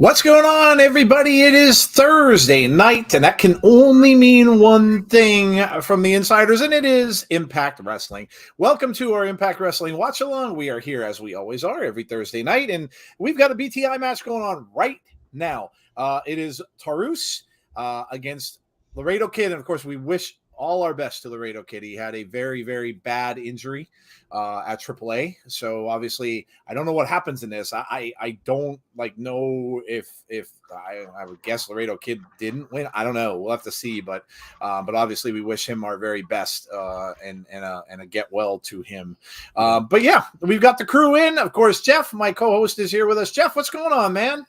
What's going on, everybody? It is Thursday night, and that can only mean one thing from the insiders, and it is Impact Wrestling. Welcome to our Impact Wrestling Watch Along. We are here, as we always are, every Thursday night, and we've got a BTI match going on right now. It is Taurus against Laredo Kid, and of course, we wish all our best to Laredo Kid. He had a very, very bad injury at AAA. So obviously, I don't know what happens in this. I don't know if I would guess Laredo Kid didn't win. I don't know. We'll have to see. But obviously, we wish him our very best and a get well to him. But yeah, we've got the crew in. Of course, Jeff, my co-host, is here with us. Jeff, what's going on, man?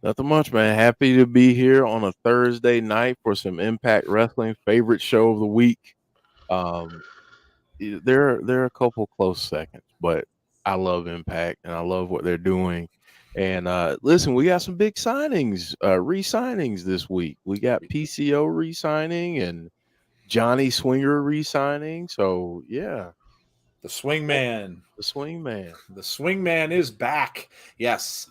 Nothing much, man. Happy to be here on a Thursday night for some Impact Wrestling. Favorite show of the week. There are a couple close seconds, but I love Impact and I love what they're doing. And listen, we got some big signings, re-signings this week. We got PCO re-signing and Johnny Swinger re-signing. So yeah. The Swingman. The Swingman. The Swingman is back. Yes.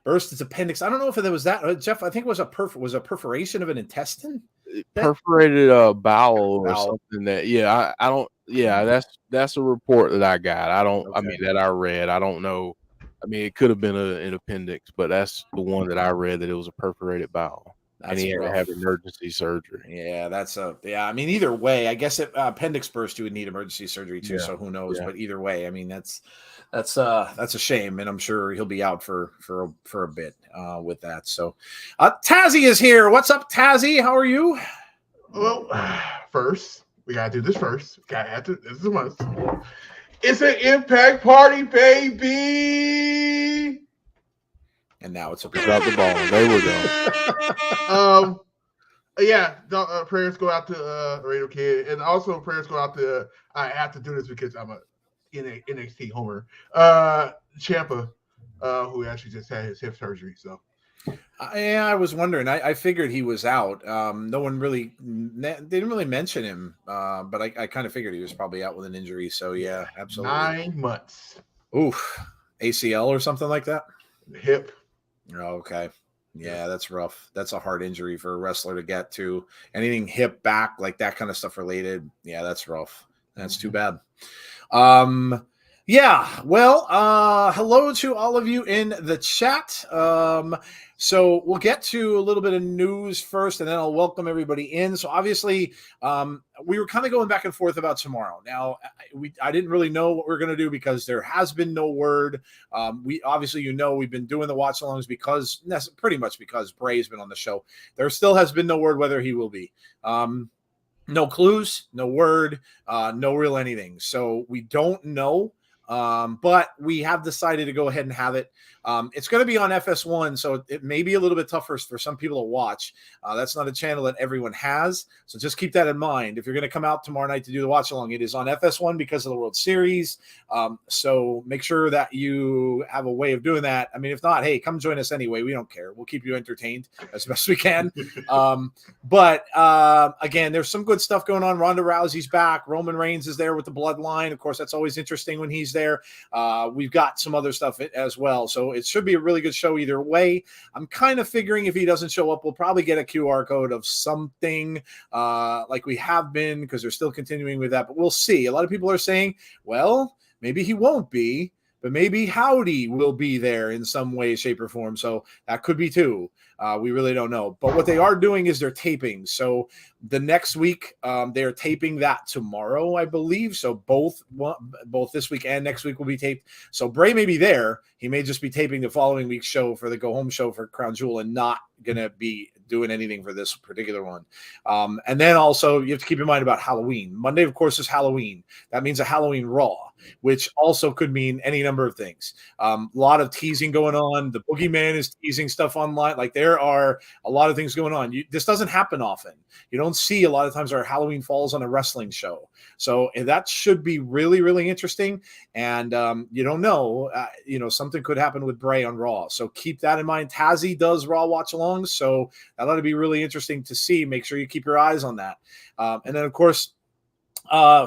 Burst his appendix. I don't know if there was that, Jeff. I think it was a perforation of an intestine. Perforated bowel or something. That I don't. Yeah, that's a report that I got. I don't. Okay. I mean that I read. I don't know. I mean it could have been an appendix, but that's the one that I read, that it was a perforated bowel. And he had to have emergency surgery. Yeah, I mean, either way, I guess if appendix burst, you would need emergency surgery too. Yeah. So who knows? Yeah. But either way, I mean, that's a shame, and I'm sure he'll be out for a bit with that. So, Tazzy is here. What's up, Tazzy? How are you? Well, first we gotta do this first. This is a must. It's an Impact party, baby. And now it's about the ball. There we go. Prayers go out to Laredo Kid, and also prayers go out to. I have to do this because I'm a NXT homer. Ciampa, who actually just had his hip surgery. So, I was wondering. I figured he was out. No one really didn't really mention him, but I kind of figured he was probably out with an injury. So yeah, absolutely. 9 months. Oof, ACL or something like that. Hip. Okay. Yeah, that's rough. That's a hard injury for a wrestler to get to. Anything hip, back, like that kind of stuff related. Yeah, that's rough. That's too bad. Yeah, well, hello to all of you in the chat. So we'll get to a little bit of news first, and then I'll welcome everybody in. So obviously, we were kind of going back and forth about tomorrow. Now, I didn't really know what we were going to do because there has been no word. We obviously, we've been doing the watch-alongs pretty much because Bray's been on the show. There still has been no word whether he will be. No clues, no word, no real anything. So we don't know. But we have decided to go ahead and have it. It's going to be on FS1, so it may be a little bit tougher for some people to watch. That's not a channel that everyone has, so just keep that in mind. If you're going to come out tomorrow night to do the watch along, it is on FS1 because of the World Series. So make sure that you have a way of doing that. I mean, if not, hey, come join us anyway. We don't care. We'll keep you entertained as best we can. But again, there's some good stuff going on. Ronda Rousey's back. Roman Reigns is there with the bloodline. Of course, that's always interesting when he's there. We've got some other stuff as well. So it should be a really good show either way. I'm kind of figuring if he doesn't show up, we'll probably get a QR code of something like we have been, because they're still continuing with that. But we'll see. A lot of people are saying, well, maybe he won't be, but maybe Howdy will be there in some way, shape, or form. So that could be too. We really don't know. But what they are doing is they're taping. So the next week, they're taping that tomorrow, I believe. So both this week and next week will be taped. So Bray may be there. He may just be taping the following week's show for the Go Home show for Crown Jewel and not going to be doing anything for this particular one. And then also you have to keep in mind about Halloween. Monday, of course, is Halloween. That means a Halloween Raw, which also could mean any number of things. A lot of teasing going on. The Boogeyman is teasing stuff online. Like there are a lot of things going on. This doesn't happen often. You don't see a lot of times our Halloween falls on a wrestling show. So that should be really, really interesting. And you don't know, something could happen with Bray on Raw. So keep that in mind. Tazzy does Raw watch-alongs, so that ought to be really interesting to see. Make sure you keep your eyes on that. And then, of course,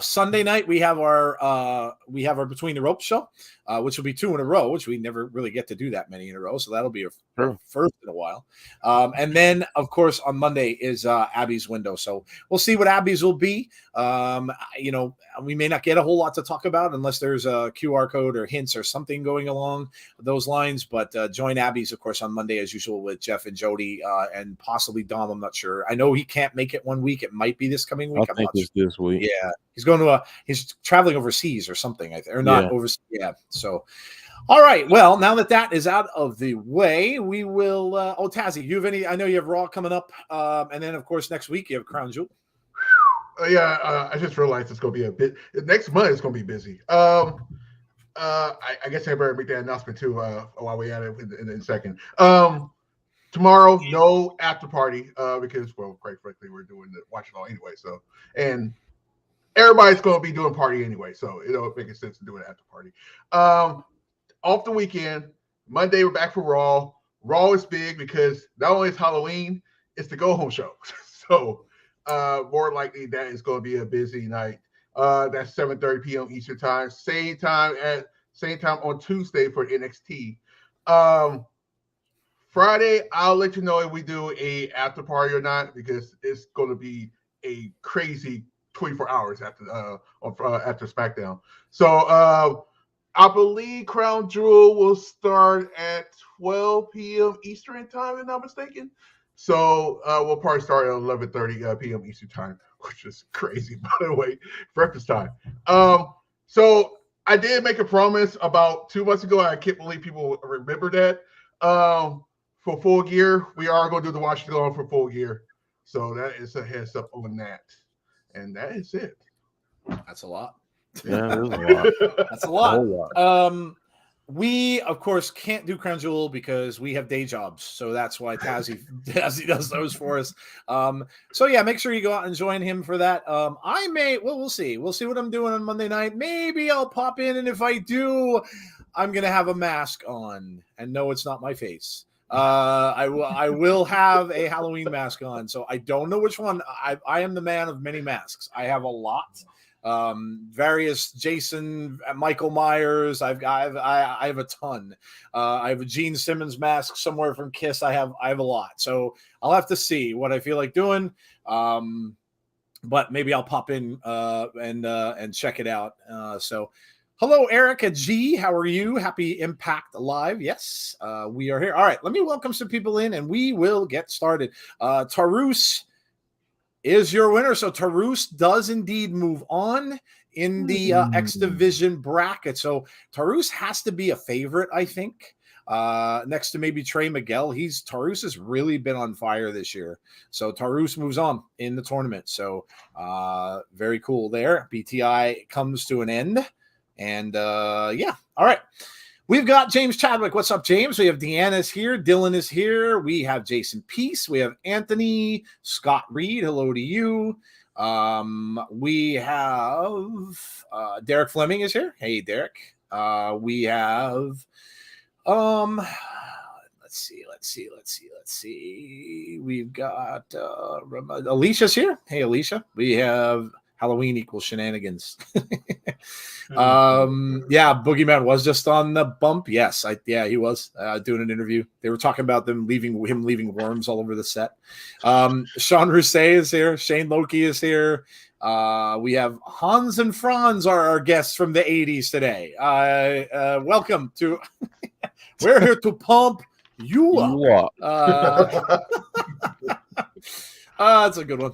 Sunday night we have our Between the Ropes show, which will be 2 in a row, which we never really get to do that many in a row, so that'll be a first in a while. And then of course on Monday is Abby's window, so we'll see what Abby's will be. We may not get a whole lot to talk about unless there's a QR code or hints or something going along those lines, but join Abby's of course on Monday as usual with Jeff and Jody, and possibly Dom. I'm not sure. I know he can't make it one week. It might be this coming week. I think it's this week. Yeah, he's traveling overseas or something, or not overseas. Yeah. So, all right. Well, now that is out of the way, we will. Tazzy, you have any? I know you have Raw coming up, and then of course next week you have Crown Jewel. I just realized it's going to be a bit. Next month is going to be busy. I guess I better make that announcement too while we at it in a second. Tomorrow, no after party because, well, quite frankly, we're doing the watch it all anyway. So, and everybody's going to be doing party anyway, so it don't make sense to do an after party. Off the weekend, Monday we're back for Raw. Raw is big because not only is Halloween, it's the go home show. So more likely that is going to be a busy night. That's 7:30 p.m. Eastern time. Same time on Tuesday for NXT. Friday, I'll let you know if we do a after party or not because it's going to be a crazy 24 hours after SmackDown. So I believe Crown Jewel will start at 12 p.m. Eastern time, if I'm not mistaken. So we'll probably start at 11:30 p.m. Eastern time, which is crazy, by the way, breakfast time. So I did make a promise about 2 months ago. I can't believe people remember that. For Full Gear, we are going to do the watch along for Full Gear. So that is a heads up on that. And that is it. That's a lot. Yeah, it is a lot. That's a lot. We, of course, can't do Crown Jewel because we have day jobs. So that's why Tazzy does those for us. So, yeah, make sure you go out and join him for that. We'll see. We'll see what I'm doing on Monday night. Maybe I'll pop in. And if I do, I'm going to have a mask on. And no, it's not my face. I will have a Halloween mask on. So I don't know which one. I am the man of many masks. I have a lot. Various Jason, Michael Myers. I have a ton. I have a Gene Simmons mask somewhere from Kiss. I have a lot. So I'll have to see what I feel like doing. But maybe I'll pop in and check it out. So hello, Erica G. How are you? Happy Impact Live. Yes, we are here. All right, let me welcome some people in and we will get started. Taurus is your winner. So Taurus does indeed move on in the X Division bracket. So Taurus has to be a favorite, I think, next to maybe Trey Miguel. Taurus has really been on fire this year. So Taurus moves on in the tournament. So very cool there. BTI comes to an end. And yeah, all right. We've got James Chadwick. What's up, James? We have Deanna's here. Dylan is here. We have Jason Peace. We have Anthony. Scott Reed. Hello to you. We have Derek Fleming is here. Hey, Derek. We have let's see. We've got Alicia's here. Hey, Alicia. We have Halloween equals shenanigans. Yeah, Boogeyman was just on the bump. Yes, he was doing an interview. They were talking about him leaving worms all over the set. Sean Rousset is here. Shane Loki is here. We have Hans and Franz are our guests from the 80s today. Welcome to we're here to pump you up. That's a good one.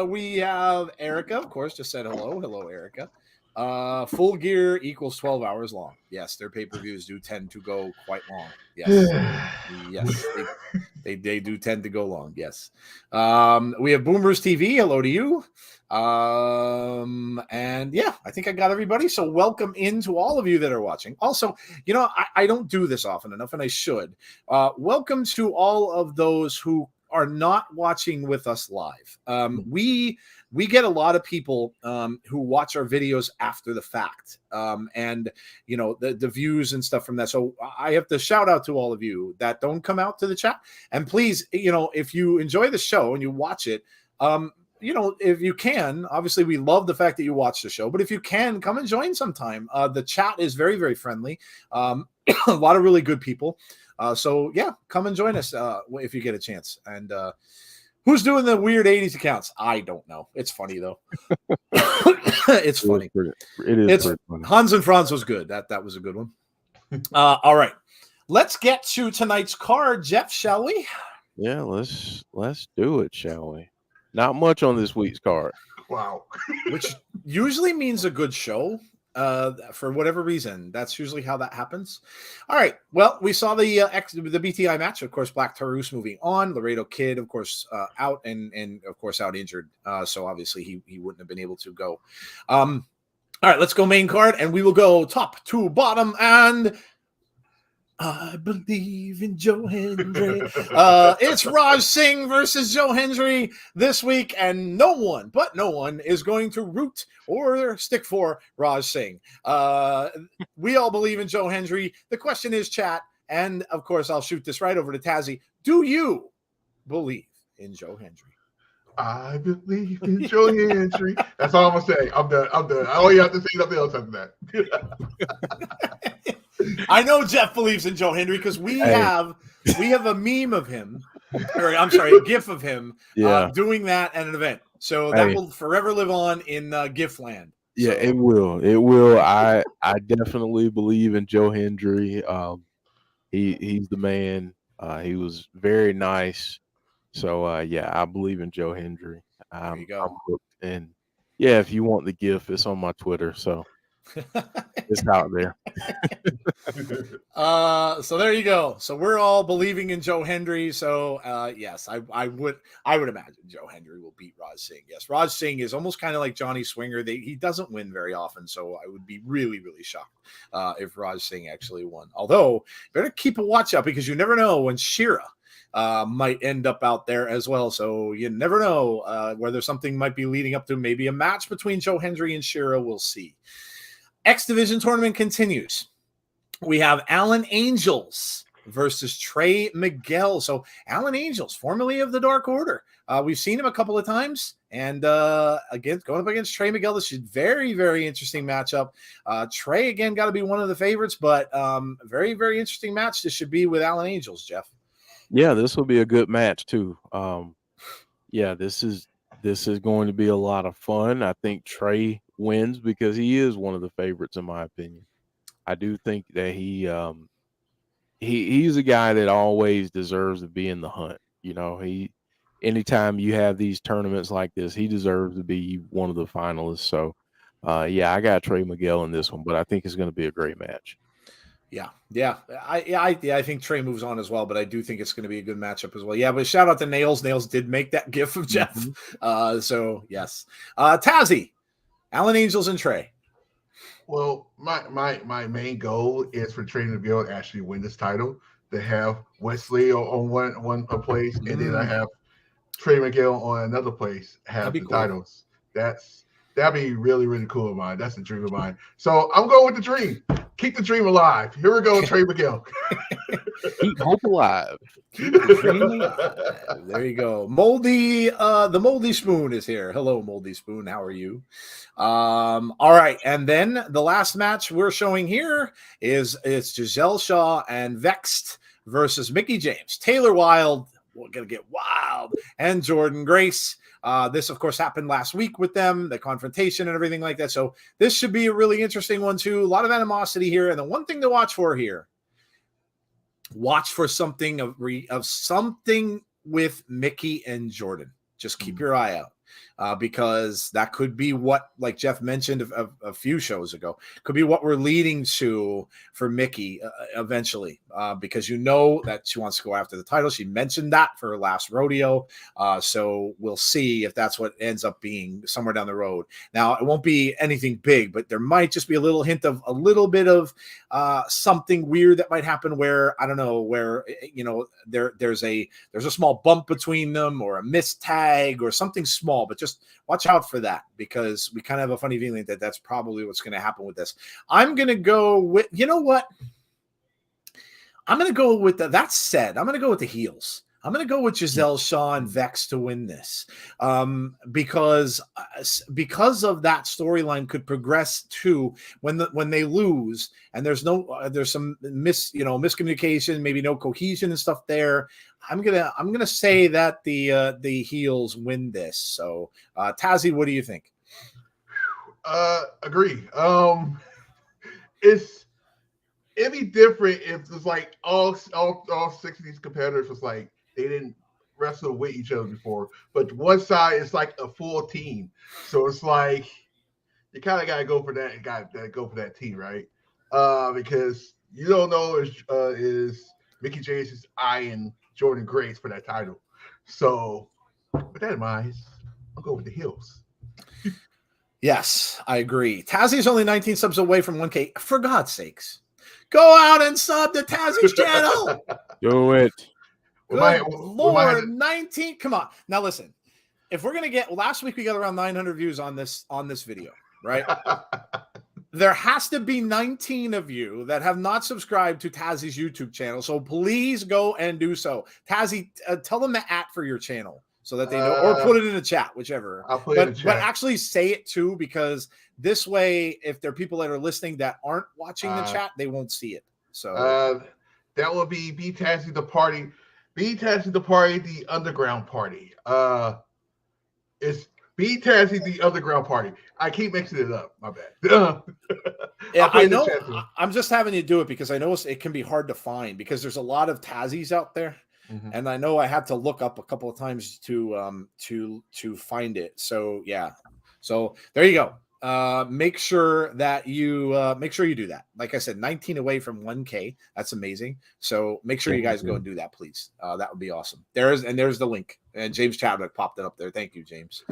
We have Erica, of course, just said hello. Hello, Erica. Full Gear equals 12 hours long. Yes, their pay-per-views do tend to go quite long. Yes. Yes, they do tend to go long. Yes. We have Boomers TV. Hello to you. And yeah, I think I got everybody. So welcome into all of you that are watching. Also, I don't do this often enough, and I should. Welcome to all of those who are not watching with us live. We get a lot of people who watch our videos after the fact, and the views and stuff from that. So I have to shout out to all of you that don't come out to the chat. And please, if you enjoy the show and you watch it, if you can, obviously we love the fact that you watch the show, but if you can, come and join sometime. The chat is very, very friendly. A lot of really good people. So yeah, come and join us if you get a chance. And who's doing the weird 80s accounts? I don't know. It's funny though. It's funny. It is pretty funny. Hans and Franz was good. That was a good one. All right. Let's get to tonight's card, Jeff, shall we? Yeah, let's do it, shall we? Not much on this week's card. Wow. Which usually means a good show. For whatever reason, that's usually how that happens. All right. Well, we saw the BTI match. Of course, Black Taurus moving on. Laredo Kid, of course, out and of course out injured. So obviously he wouldn't have been able to go. All right, let's go main card, and we will go top to bottom. And I believe in Joe Hendry. It's Raj Singh versus Joe Hendry this week, and no one is going to root or stick for Raj Singh. We all believe in Joe Hendry. The question is, chat, and of course, I'll shoot this right over to Tazzy. Do you believe in Joe Hendry? I believe in Joe Hendry. That's all I'm gonna say. I'm done. All you have to say nothing else after that. I know Jeff believes in Joe Hendry because we have a meme of him, or I'm sorry, a GIF of him doing that at an event. So that will forever live on in GIF land. Yeah, it will. It will. I definitely believe in Joe Hendry. He's the man. He was very nice. So I believe in Joe Hendry. There you go. And yeah, if you want the GIF, it's on my Twitter. So it's out there. So there you go. So we're all believing in Joe Hendry. So yes, I would imagine Joe Hendry will beat Raj Singh. Yes, Raj Singh is almost kind of like Johnny Swinger. He doesn't win very often, so I would be really, really shocked if Raj Singh actually won. Although better keep a watch out because you never know when Shira might end up out there as well. So you never know whether something might be leading up to maybe a match between Joe Hendry and Shira. We'll see. X Division tournament continues. We have Alan Angels versus Trey Miguel. So Alan Angels, formerly of the Dark Order. We've seen him a couple of times. And again, going up against Trey Miguel, this is a very, very interesting matchup. Trey, again, got to be one of the favorites, but very, very interesting match this should be with Alan Angels, Jeff. Yeah, this will be a good match too. This is going to be a lot of fun. I think Trey wins because he is one of the favorites in my opinion. I do think that he's a guy that always deserves to be in the hunt. You know, anytime you have these tournaments like this, he deserves to be one of the finalists. So I got Trey Miguel in this one, but I think it's going to be a great match. Yeah. I think Trey moves on as well, but I do think it's going to be a good matchup as well. Yeah, but shout out to Nails. Nails did make that GIF of Jeff. Mm-hmm. So yes. Tazzy, Alan Angels and Trey. Well, my main goal is for Trey Miguel to actually win this title, to have Wesley on one place, and then I have Trey Miguel on another place have the titles. That'd be really, really cool of mine. That's a dream of mine. So I'm going with the dream. Keep the dream alive. Here we go, Trey Miguel. Keep hope alive. Keep the dream alive. There you go. Moldy, the Moldy Spoon is here. Hello, Moldy Spoon. How are you? All right. And then the last match we're showing here it's Gisele Shaw and Vexed versus Mickie James. Taylor Wilde, we're going to get wild, and Jordynne Grace. This, of course, happened last week with them, the confrontation and everything like that. So this should be a really interesting one, too. A lot of animosity here. And the one thing to watch for here, watch for something of something with Mickie and Jordynne. Just keep your eye out. Because that could be what, like Jeff mentioned a few shows ago, could be what we're leading to for Mickie eventually, because you know that she wants to go after the title. She mentioned that for her last rodeo. So we'll see if that's what ends up being somewhere down the road. Now, it won't be anything big, but there might just be a little hint of a little bit of something weird that might happen where, I don't know, where, you know, there's a small bump between them or a missed tag or something small, but just watch out for that because we kind of have a funny feeling that that's probably what's going to happen with this. I'm going to go with, you know what? I'm going to go with that said, I'm going to go with the heels. I'm going to go with Gisele, Shawn, Vex to win this, because of that storyline could progress to when they lose and there's some miscommunication, maybe no cohesion and stuff there. I'm gonna say that the heels win this. So, Tazzy, what do you think? Agree. It'd be different if it's like all 6 of these competitors was like they didn't wrestle with each other before, but one side is like a full team, so it's like you kind of gotta go for that. Go for that team, right? Because you don't know is Mickie James is eyeing Jordynne Grace for that title. So with that in mind, I'll go with the heels. Yes, I agree. Tazzy's only 19 subs away from 1K. For God's sakes. Go out and sub to Tazzy's channel. Do it. Good Lord, 19. Come on. Now listen, if we're gonna get last week we got around 900 views on this video, right? There has to be 19 of you that have not subscribed to Tazzy's YouTube channel. So please go and do so. Tazzy, tell them the @ for your channel so that they know, or put it in the chat, whichever. I'll put it in the chat. But actually say it too, because this way, if there are people that are listening that aren't watching the chat, they won't see it. So that will be Tazzy the Party. Be Tazzy the Party, the Underground Party. It's Be Tazzy the Underground Party. I keep mixing it up. My bad. Yeah, I know. I'm just having you do it because I know it can be hard to find because there's a lot of Tazzys out there. Mm-hmm. And I know I had to look up a couple of times to find it. So yeah. So there you go. Make sure you do that. Like I said, 19 away from 1K. That's amazing. So make sure you guys go and do that, please. That would be awesome. There's the link. And James Chadwick popped it up there. Thank you, James.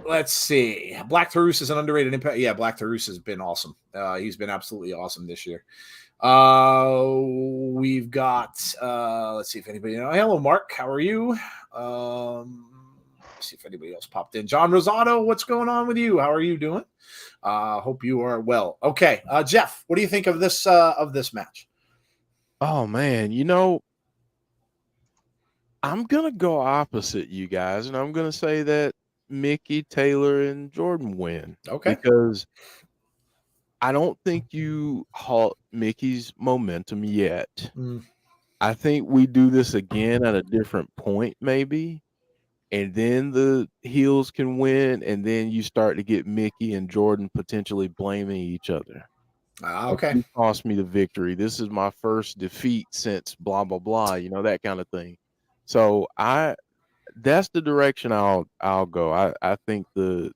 Let's see. Black Taurus is an underrated impact. Yeah, Black Taurus has been awesome. He's been absolutely awesome this year. We've got let's see if anybody hello Mark, how are you? Let's see if anybody else popped in. John Rosado, what's going on with you? How are you doing? Hope you are well. Okay, Jeff, what do you think of this match? Oh man, I'm gonna go opposite you guys, and I'm gonna say that Mickie, Taylor, and Jordynne win. Okay, because I don't think you halt Mickey's momentum yet. I think we do this again at a different point, maybe, and then the heels can win, and then you start to get Mickie and Jordynne potentially blaming each other. Okay. You cost me the victory. This is my first defeat since blah blah blah. That kind of thing. So that's the direction I'll go. I think the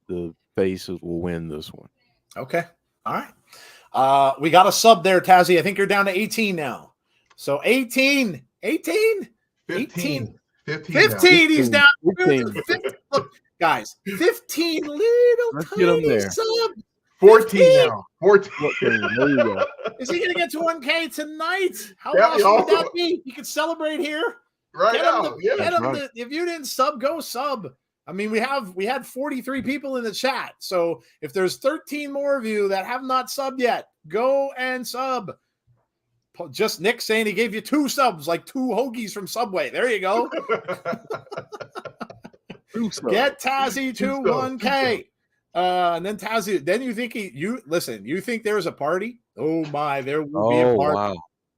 faces will win this one. Okay. All right. We got a sub there, Tazzy. I think you're down to 18 now. So 18. 15. He's down. 15. Look, guys, 15 little tiny sub. 14 now. 14. There you go. Is he going to get to 1K tonight? How awesome would that be? You could celebrate here. Right now. If you didn't sub, go sub. I mean, we had 43 people in the chat. So if there's 13 more of you that have not subbed yet, go and sub. Just Nick saying he gave you 2 subs, like 2 hoagies from Subway. There you go. Get Tazzy to 1K. And then Tazzy, then you think you think there's a party? Oh my, there will be a party. Wow.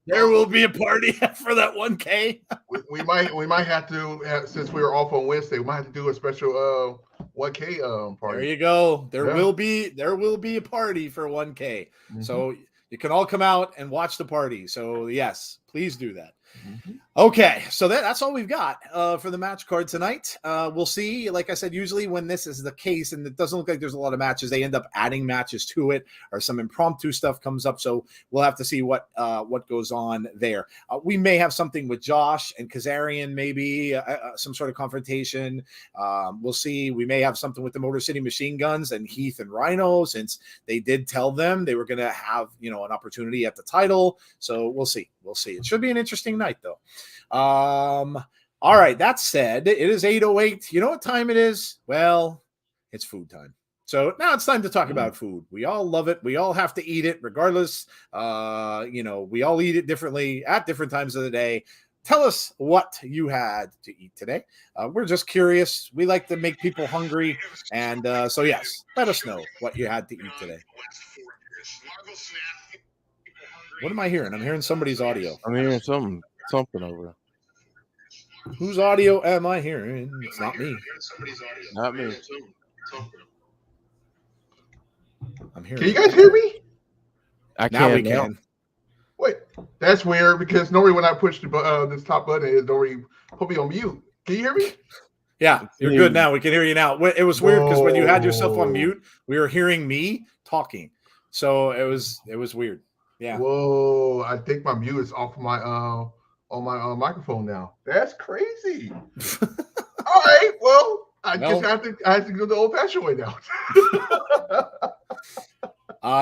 There will be a party for that 1K. we might have to, since we were off on Wednesday, we might have to do a special 1K party. There you go. There will be a party for 1K. Mm-hmm. So you can all come out and watch the party. So yes, please do that. Mm-hmm. Okay, so that's all we've got for the match card tonight. We'll see. Like I said, usually when this is the case and it doesn't look like there's a lot of matches, they end up adding matches to it, or some impromptu stuff comes up. So we'll have to see what goes on there. We may have something with Josh and Kazarian, maybe some sort of confrontation. We'll see. We may have something with the Motor City Machine Guns and Heath and Rhino, since they did tell them they were going to have an opportunity at the title. So we'll see. It should be an interesting night, though. All right. That said, it is 8:08. You know what time it is? Well, it's food time. So now it's time to talk about food. We all love it. We all have to eat it regardless. We all eat it differently at different times of the day. tell us what you had to eat today. We're just curious. We like to make people hungry. And so, yes, let us know what you had to eat today. What am I hearing? I'm hearing somebody's audio. I'm hearing something over. Whose audio am I hearing? It's not me. Not me. I'm hearing. Can you guys hear me? Now we can. Wait, that's weird because normally when I push the this top button, it normally put me on mute. Can you hear me? Yeah, you're good now. We can hear you now. It was weird because when you had yourself on mute, we were hearing me talking, so it was weird. Yeah. Whoa! I think my mute is off my on my microphone now. That's crazy. All right. Well, I guess I have to go the old-fashioned way now.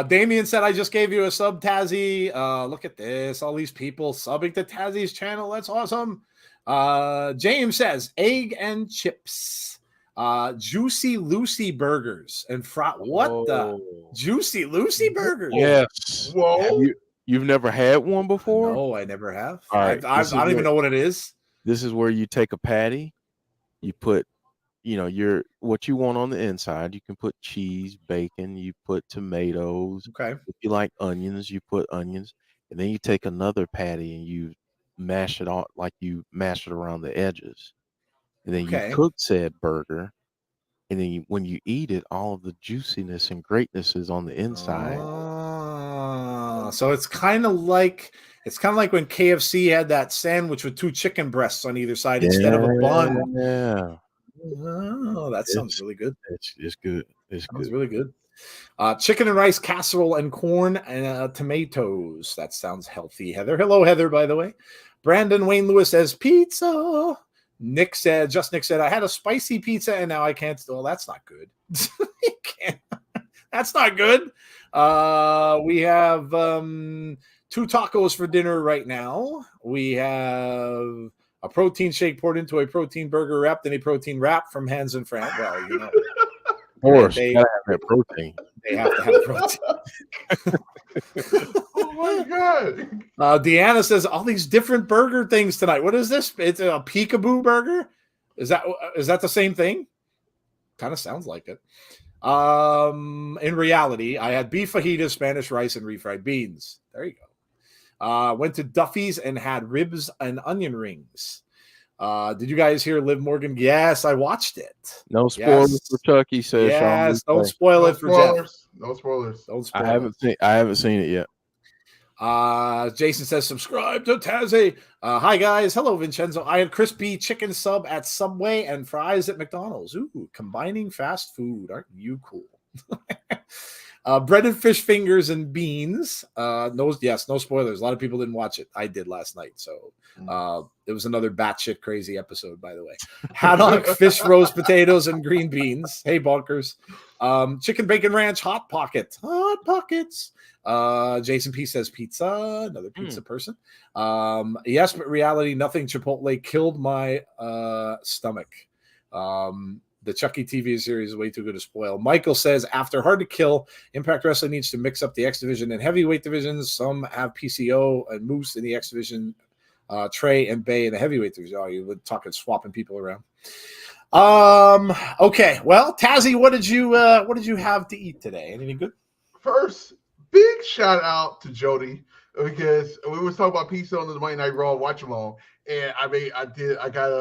Damien said, I just gave you a sub, Tazzy. Look at this. All these people subbing to Tazzy's channel. That's awesome. James says, egg and chips. Juicy Lucy burgers. And the? Juicy Lucy burgers? Yes. Whoa. You've never had one before? No, I never have. All right, I don't even know what it is. This is where you take a patty. You put what you want on the inside. You can put cheese, bacon, you put tomatoes. Okay. If you like onions, you put onions. And then you take another patty and you mash it all like you mash it around the edges. And then you cook said burger. And then when you eat it, all of the juiciness and greatness is on the inside. So it's kind of like when KFC had that sandwich with 2 chicken breasts on either side instead of a bun. Yeah. Oh, that sounds really good. It's good. It's good. Really good. Chicken and rice casserole and corn and tomatoes. That sounds healthy, Heather. Hello, Heather, by the way. Brandon Wayne Lewis says pizza. Nick said, I had a spicy pizza and now I can't. Well, that's not good. You can't. That's not good. We have 2 tacos for dinner right now. We have a protein shake poured into a protein burger wrapped in a protein wrap from Hans and Fran. Well, you know. Of course, they gotta have that protein. They have to have protein. Oh my god! Deanna says all these different burger things tonight. What is this? It's a peekaboo burger. Is that the same thing? Kind of sounds like it. In reality, I had beef fajitas, Spanish rice, and refried beans. There you go. Went to Duffy's and had ribs and onion rings. Did you guys hear Liv Morgan? Yes, I watched it. No spoilers for Chucky, says yes, Sean. don't spoil it for Jeff. No spoilers. Don't spoil I haven't seen it yet. Jason says, subscribe to Tazzy. Hi guys. Hello, Vincenzo. I had crispy chicken sub at Subway and fries at McDonald's. Ooh, combining fast food. Aren't you cool? Breaded fish fingers and beans. No spoilers. A lot of people didn't watch it. I did last night. So it was another batshit crazy episode, by the way. Haddock, fish roast potatoes, and green beans. Hey, bonkers. Chicken bacon ranch, hot pockets. Jason P says pizza, another pizza person. Yes, but reality, nothing. Chipotle killed my stomach. The Chucky TV series is way too good to spoil. Michael says, after Hard to Kill, Impact Wrestling needs to mix up the X Division and heavyweight divisions. Some have PCO and Moose in the X Division, Trey and Bay in the heavyweight division. Oh, you were talking swapping people around. Okay. Well, Tazzy, what did you have to eat today? Anything good? First, big shout out to Jody because we was talking about pizza on the Monday Night Raw watch along, and I got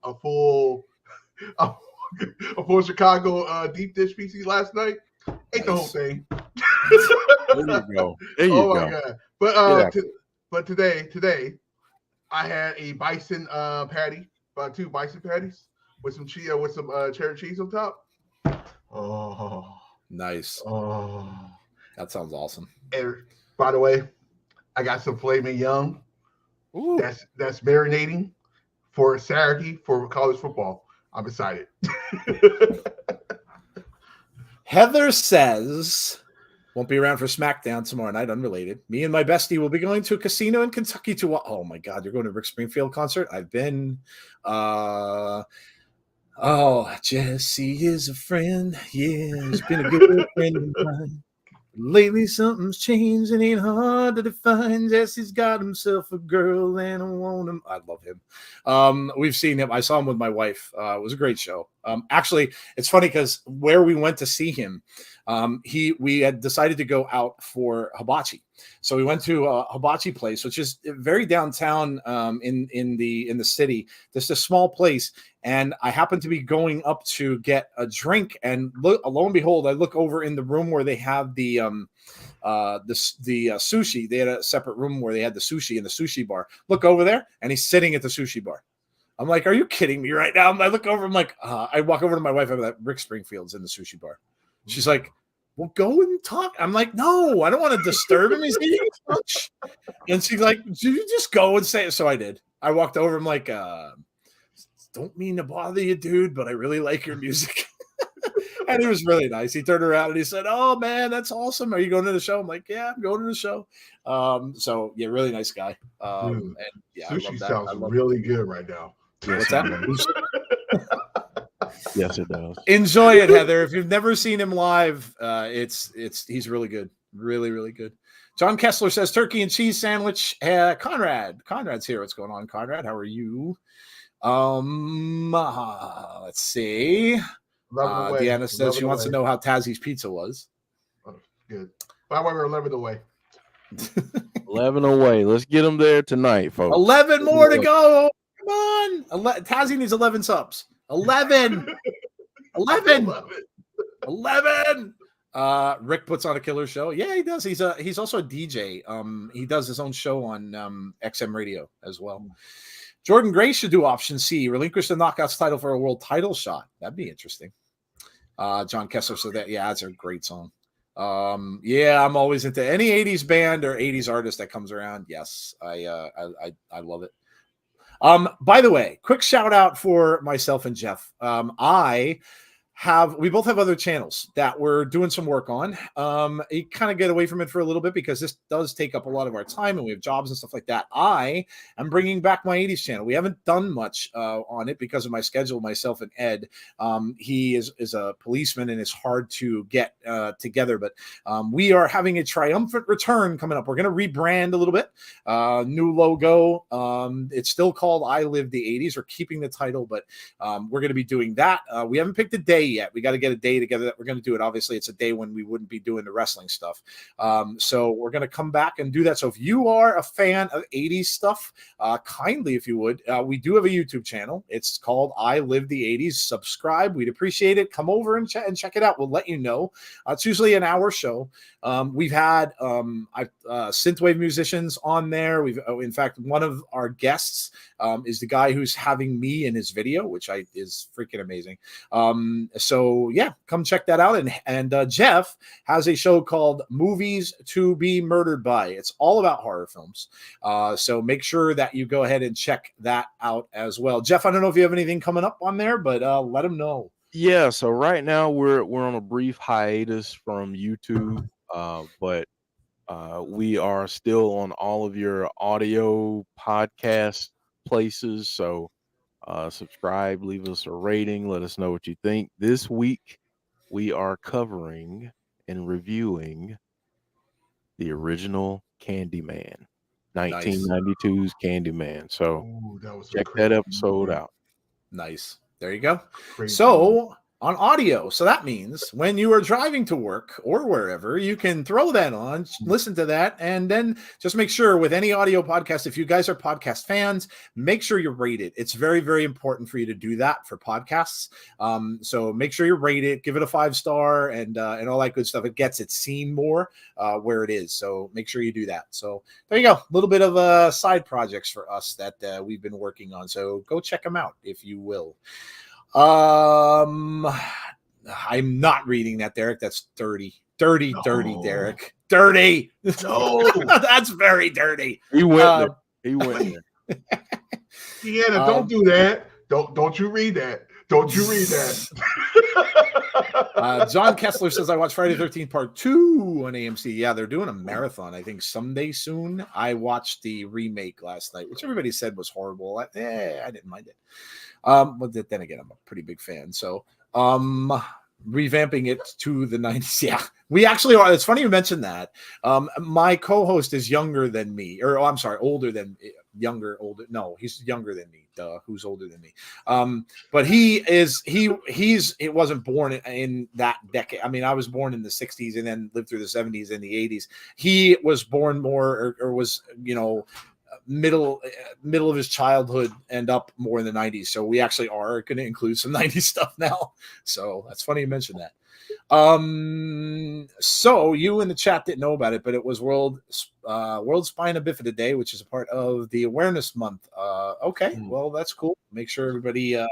a full Chicago deep dish PC last night. Ate the whole thing. There you go. Oh my god! But today I had a bison patty, 2 bison patties with some cheddar cheese on top. Oh, nice. Oh, that sounds awesome. And by the way, I got some filet mignon. Ooh. That's marinating for Saturday for college football. I'm excited. Heather says, won't be around for SmackDown tomorrow night, unrelated. Me and my bestie will be going to a casino in Kentucky to oh my God, you're going to Rick Springfield concert? I've been. Jesse is a friend. Yeah, he's been a good friend of mine. Lately something's changed and ain't hard to define. Jesse's got himself a girl and I want him. I love him. We've seen him. I saw him with my wife. It was a great show. Actually, it's funny because where we went to see him, we had decided to go out for hibachi. So we went to a hibachi place, which is very downtown in the city. Just a small place. And I happened to be going up to get a drink, and lo and behold, I look over in the room where they have the sushi. They had a separate room where they had the sushi in the sushi bar. Look over there, and he's sitting at the sushi bar. I'm like, are you kidding me right now? I look over, I'm like, I walk over to my wife. I'm like, Rick Springfield's in the sushi bar. She's like, well, go and talk. I'm like, no, I don't want to disturb him. He's eating lunch. And she's like, you just go and say it. So I did. I walked over. I'm like, don't mean to bother you, dude, but I really like your music. And he was really nice. He turned around and he said, oh, man, that's awesome. Are you going to the show? I'm like, yeah, I'm going to the show. So, yeah, really nice guy. And yeah, sushi sounds really good right now. What's that? Yes, it does. Enjoy it, Heather. If you've never seen him live, he's really good. Really, really good. John Kessler says turkey and cheese sandwich. Conrad's here. What's going on, Conrad? How are you? Let's see. Deanna says she wants to know how Tazzie's pizza was. Oh, good. By the way, we're 11 away. 11 away. Let's get them there tonight, folks. 11 more to go. Come on. Tazzie needs 11 subs. 11. 11. 11. Rick puts on a killer show. Yeah, he does. He's also a DJ. He does his own show on XM radio as well. Jordan Gray should do option C, relinquish the Knockouts title for a world title shot. That'd be interesting. John Kessler said that. Yeah, that's a great song. Yeah, I'm always into any 80s band or 80s artist that comes around. Yes, I love it. By the way, quick shout out for myself and Jeff. We both have other channels that we're doing some work on. You kind of get away from it for a little bit because this does take up a lot of our time and we have jobs and stuff like that. I am bringing back my 80s channel. We haven't done much on it because of my schedule, myself and Ed. He is a policeman and it's hard to get together, but we are having a triumphant return coming up. We're going to rebrand a little bit, new logo. It's still called I Live the 80s. We're keeping the title, but we're going to be doing that. We haven't picked a day yet. We got to get a day together that we're going to do it. Obviously, it's a day when we wouldn't be doing the wrestling stuff. So we're going to come back and do that. So if you are a fan of 80s stuff, kindly, if you would, we do have a YouTube channel. It's called I Live the 80s. Subscribe. We'd appreciate it. Come over and check it out. We'll let you know. It's usually an hour show. We've had synthwave musicians on there. In fact, one of our guests is the guy who's having me in his video, which is freaking amazing. So yeah, come check that out. And Jeff has a show called Movies to Be Murdered By. It's all about horror films. So make sure that you go ahead and check that out as well. Jeff, I don't know if you have anything coming up on there, but let them know. Yeah, so right now we're on a brief hiatus from YouTube, but we are still on all of your audio podcast places. So subscribe, leave us a rating, let us know what you think. This week we are covering and reviewing the original Candyman, 1992's Candyman. So check that episode out. Nice. There you go. So on audio. So that means when you are driving to work or wherever, you can throw that on, listen to that, and then just make sure with any audio podcast, if you guys are podcast fans, make sure you rate it. It's very, very important for you to do that for podcasts. So make sure you rate it, give it a 5-star and all that good stuff. It gets it seen more where it is. So make sure you do that. So there you go. A little bit of side projects for us that we've been working on. So go check them out if you will. I'm not reading that, Derek. That's dirty, Derek. Dirty. No, that's very dirty. He went there. Deanna, don't do that. Don't you read that. Don't you read that. John Kessler says, I watched Friday the 13th Part 2 on AMC. Yeah, they're doing a marathon, I think, someday soon. I watched the remake last night, which everybody said was horrible. I didn't mind it. But then again, I'm a pretty big fan. So revamping it to the 90s. Yeah, We actually are. It's funny you mentioned that. My co-host is younger than me, or I'm sorry, older. No, he's younger than me. Duh, who's older than me? But it wasn't born in that decade. I mean, I was born in the 60s and then lived through the 70s and the 80s. He was born more or was, middle of his childhood and up more in the 90s. So we actually are going to include some 90s stuff now. So that's funny you mentioned that. So you in the chat didn't know about it, but it was World Spina Bifida Day, which is a part of the awareness month. Okay, well, that's cool. Make sure everybody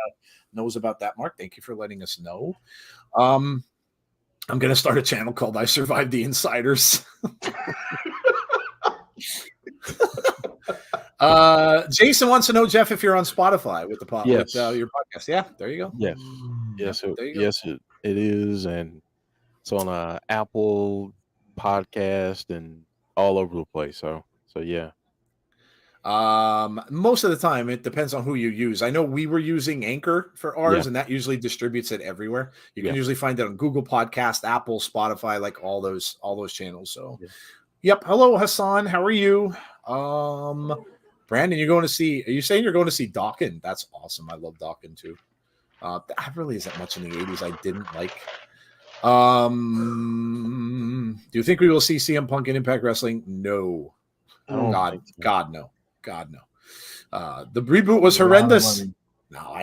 knows about that, Mark. Thank you for letting us know. I'm going to start a channel called I Survived the Insiders. Jason wants to know, Jeff, if you're on Spotify with the yes. with your podcast. Yeah, there you go. Yes, it is, and it's on Apple Podcast and all over the place. So yeah. Most of the time it depends on who you use. I know we were using Anchor for ours, and that usually distributes it everywhere. You can usually find it on Google Podcast, Apple, Spotify, like all those channels. So yep. Hello, Hassan. How are you? Brandon, are you saying you're going to see Dawkins? That's awesome. I love Dawkins too. That really isn't much in the 80s I didn't like. Do you think we will see CM Punk in Impact Wrestling? No. God, no. The reboot was horrendous. No,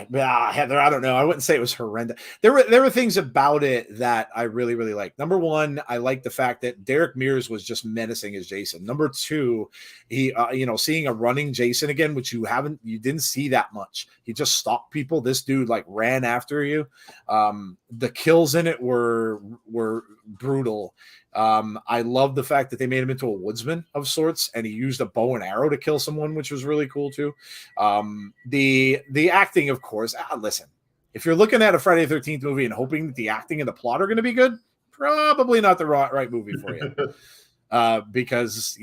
Heather, I don't know. I wouldn't say it was horrendous. There were things about it that I really, really liked. Number one, I like the fact that Derek Mears was just menacing as Jason. Number two, he, seeing a running Jason again, which you didn't see that much. He just stalked people. This dude like ran after you. The kills in it were brutal. I love the fact that they made him into a woodsman of sorts, and he used a bow and arrow to kill someone, which was really cool too. The acting, of course. Listen, if you're looking at a Friday the 13th movie and hoping that the acting and the plot are going to be good, probably not the right movie for you. Because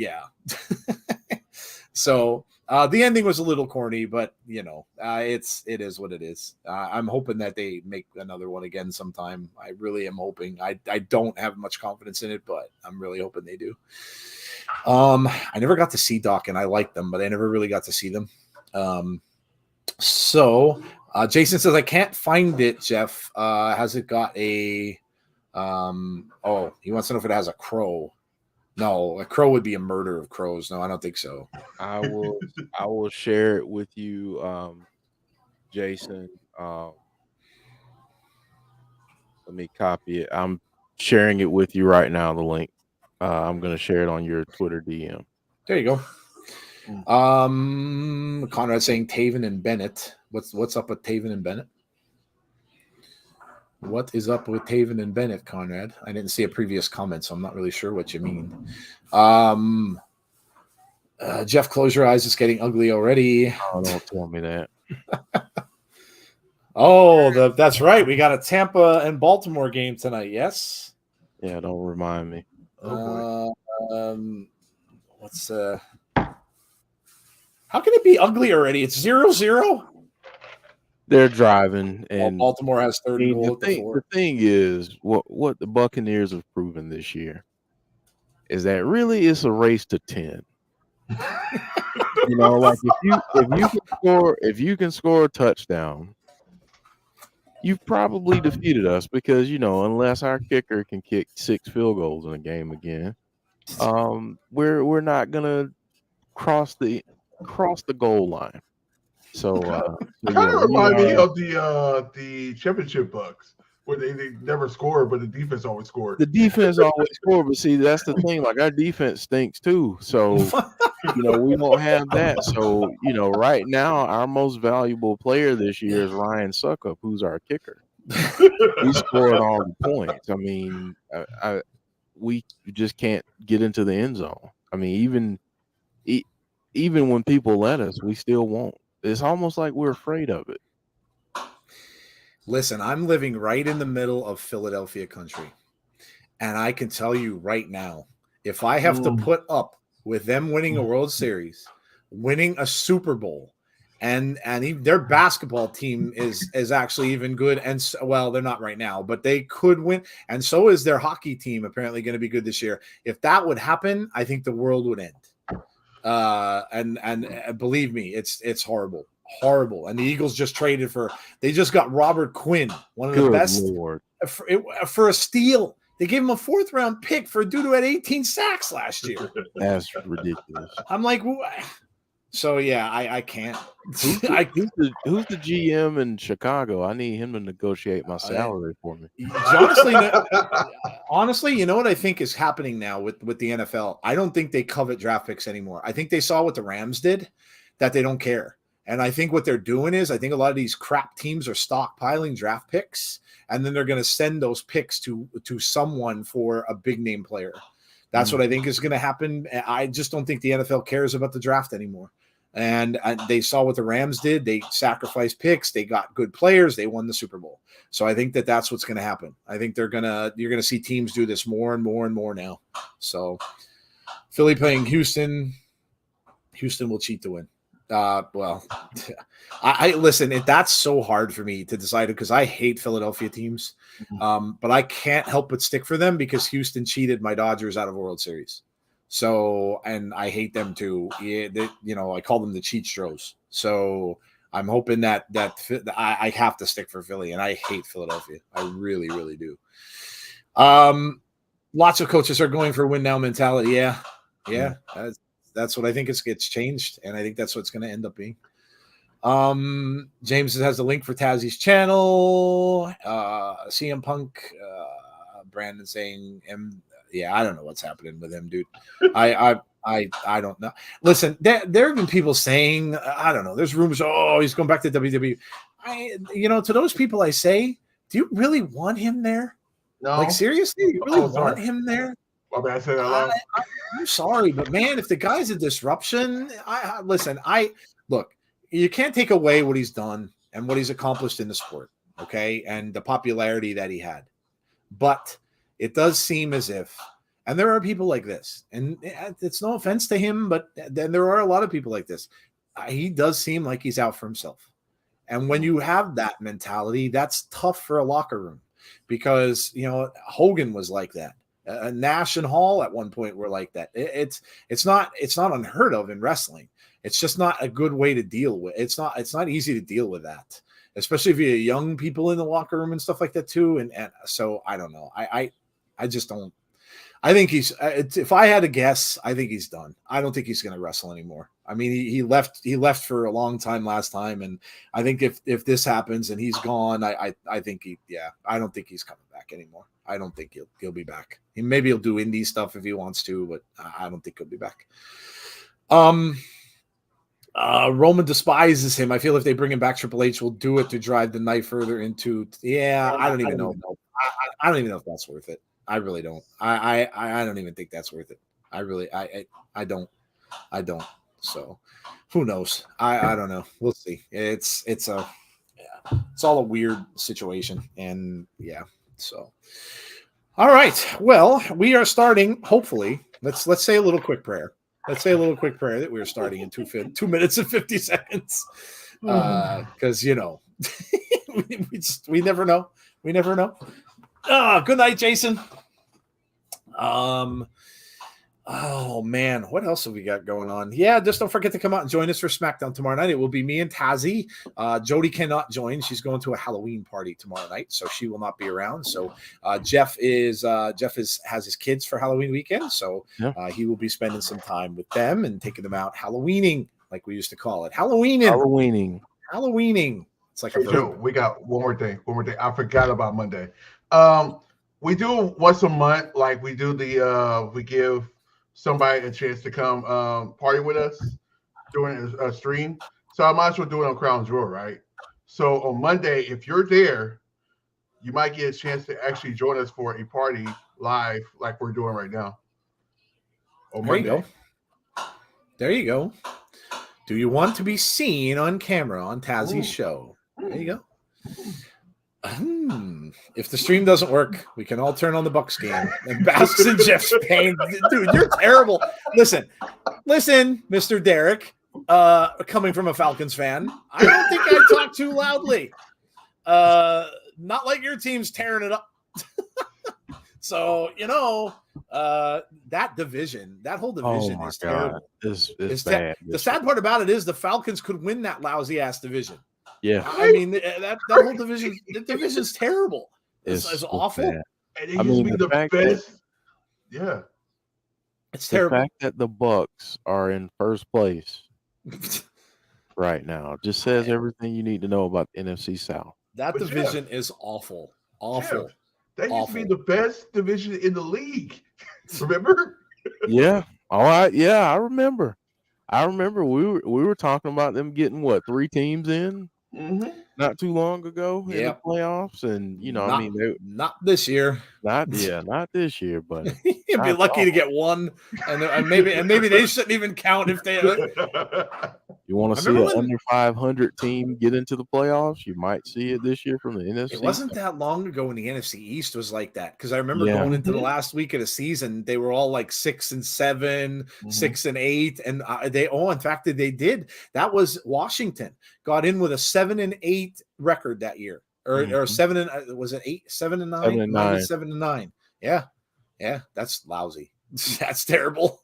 so the ending was a little corny, but it is what it is. I'm hoping that they make another one again sometime. I really am hoping. I don't have much confidence in it, but I'm really hoping they do. I never got to see Doc, and I like them, but I never really got to see them. So Jason says I can't find it. Jeff, has it got a? He wants to know if it has a crow. No, a crow would be a murder of crows. No, I don't think so. I will share it with you, Jason. Let me copy it. I'm sharing it with you right now, the link. I'm going to share it on your Twitter DM. There you go. Conrad saying Taven and Bennett. What's up with Taven and Bennett? What is up with Taven and Bennett, Conrad? I didn't see a previous comment, so I'm not really sure what you mean. Jeff, close your eyes. It's getting ugly already. Oh, don't tell me that. That's right. We got a Tampa and Baltimore game tonight. Yes. Yeah, don't remind me. How can it be ugly already? It's 0-0. They're driving, and Baltimore has 30 goals. The thing is, what the Buccaneers have proven this year is that really it's a race to 10. Like if you can score a touchdown, you've probably defeated us because unless our kicker can kick 6 field goals in a game again, we're not gonna cross the goal line. So kind of remind me of the championship Bucks where they never score, but the defense always scored. The defense always scored, but see, that's the thing. Like our defense stinks too. So we don't have that. So right now our most valuable player this year is Ryan Suckup, who's our kicker. He scored all the points. I mean, we just can't get into the end zone. I mean, even when people let us, we still won't. It's almost like we're afraid of it. Listen, I'm living right in the middle of Philadelphia country. And I can tell you right now, if I have to put up with them winning a World Series, winning a Super Bowl, and their basketball team is actually even good. And well, they're not right now, but they could win. And so is their hockey team apparently going to be good this year. If that would happen, I think the world would end. And believe me, it's horrible. And the Eagles just traded they just got Robert Quinn, one of the best for a steal. They gave him a 4th round pick for a dude who had 18 sacks last year. That's ridiculous. I'm like, so yeah, I can't. Who's the GM in Chicago? I need him to negotiate my salary for me. Honestly, you know what I think is happening now with the NFL? I don't think they covet draft picks anymore. I think they saw what the Rams did, that they don't care. And I think what they're doing is, I think a lot of these crap teams are stockpiling draft picks, and then they're going to send those picks to someone for a big name player. That's what I think is going to happen. I just don't think the NFL cares about the draft anymore. And they saw what the Rams did. They sacrificed picks. They got good players. They won the Super Bowl. So I think that's what's going to happen. I think you're going to see teams do this more and more and more now. So Philly playing Houston. Houston will cheat to win. Well, I listen. That's so hard for me to decide because I hate Philadelphia teams, but I can't help but stick for them because Houston cheated my Dodgers out of a World Series. So, and I hate them too. Yeah, I call them the cheat stros. So I'm hoping that I have to stick for Philly, and I hate Philadelphia. I really, really do. Lots of coaches are going for win now mentality. Yeah. That's what I think gets changed, and I think that's what's going to end up being. James has the link for Tazzy's channel. CM Punk, Brandon saying, I don't know what's happening with him, dude. I don't know. Listen, there have been people saying, I don't know. There's rumors. Oh, he's going back to WWE. To those people, I say, do you really want him there? No. Like seriously, you really want him there? I said that loud. I'm sorry, but man, if the guy's a disruption, look, you can't take away what he's done and what he's accomplished in the sport, okay, and the popularity that he had. But it does seem as if, and there are people like this, and it's no offense to him, but then there are a lot of people like this. He does seem like he's out for himself. And when you have that mentality, that's tough for a locker room because, Hogan was like that. Nash and Hall at one point were like that. It's not unheard of in wrestling. It's just not a good way to deal with. It's not easy to deal with that, especially if you have young people in the locker room and stuff like that too. And so I don't know. I just don't. I think if I had to guess, I think he's done. I don't think he's going to wrestle anymore. I mean, he left for a long time last time, and I think if this happens and he's gone, I think I don't think he's coming back anymore. I don't think he'll be back. Maybe he'll do indie stuff if he wants to, but I don't think he'll be back. Roman despises him. I feel if they bring him back, Triple H will do it to drive the knife further into. Yeah, I don't even know. I don't even know if that's worth it. I really don't. I don't even think that's worth it. I don't. So who knows? I don't know. We'll see. It's all a weird situation, and so. All right. Well, we are starting. Hopefully, let's say a little quick prayer. Let's say a little quick prayer that we are starting in 2 minutes and 50 seconds. Because we never know. We never know. Good night, Jason. Oh man, what else have we got going on? Yeah, just don't forget to come out and join us for SmackDown tomorrow night. It will be me and Tazzy. Jody cannot join; she's going to a Halloween party tomorrow night, so she will not be around. So Jeff has his kids for Halloween weekend, so he will be spending some time with them and taking them out Halloweening, like we used to call it. Halloweening. It's like Joe, we got one more thing. I forgot about Monday. We do once a month, like we do we give somebody a chance to come party with us during a stream. So I might as well do it on Crown Jewel, right? So on Monday, if you're there, you might get a chance to actually join us for a party live like we're doing right now. There you go. Do you want to be seen on camera on Tazzy's show? There you go. If the stream doesn't work, we can all turn on the Bucks game and bask in Jeff's pain. Dude, you're terrible. Listen, Mr. Derek, coming from a Falcons fan. I don't think I talk too loudly. Not like your team's tearing it up. So, that division, that whole division is terrible. It's bad. The sad part about it is the Falcons could win that lousy ass division. Yeah. I mean, that whole division, the division's terrible. It's awful. Bad. And it used to be the best. Yeah. It's terrible. The fact that the Bucks are in first place right now just says everything you need to know about the NFC South. That division is awful. Awful. That used to be the best division in the league. Remember? Yeah. All right. Yeah, I remember. We were talking about them getting 3 teams in not too long ago in the playoffs, and not this year. Not this year, but you'd be lucky to get one, and maybe they shouldn't even count if they. You want to see an under 500 team get into the playoffs? You might see it this year from the NFC. It wasn't that long ago when the NFC East was like that, because I remember going into the last week of the season, they were all like 6-7, 6-8, and in fact, they did. That was Washington got in with a 7-8 record that year, or 7 was it 7-9? 7-9. Yeah, that's lousy. That's terrible.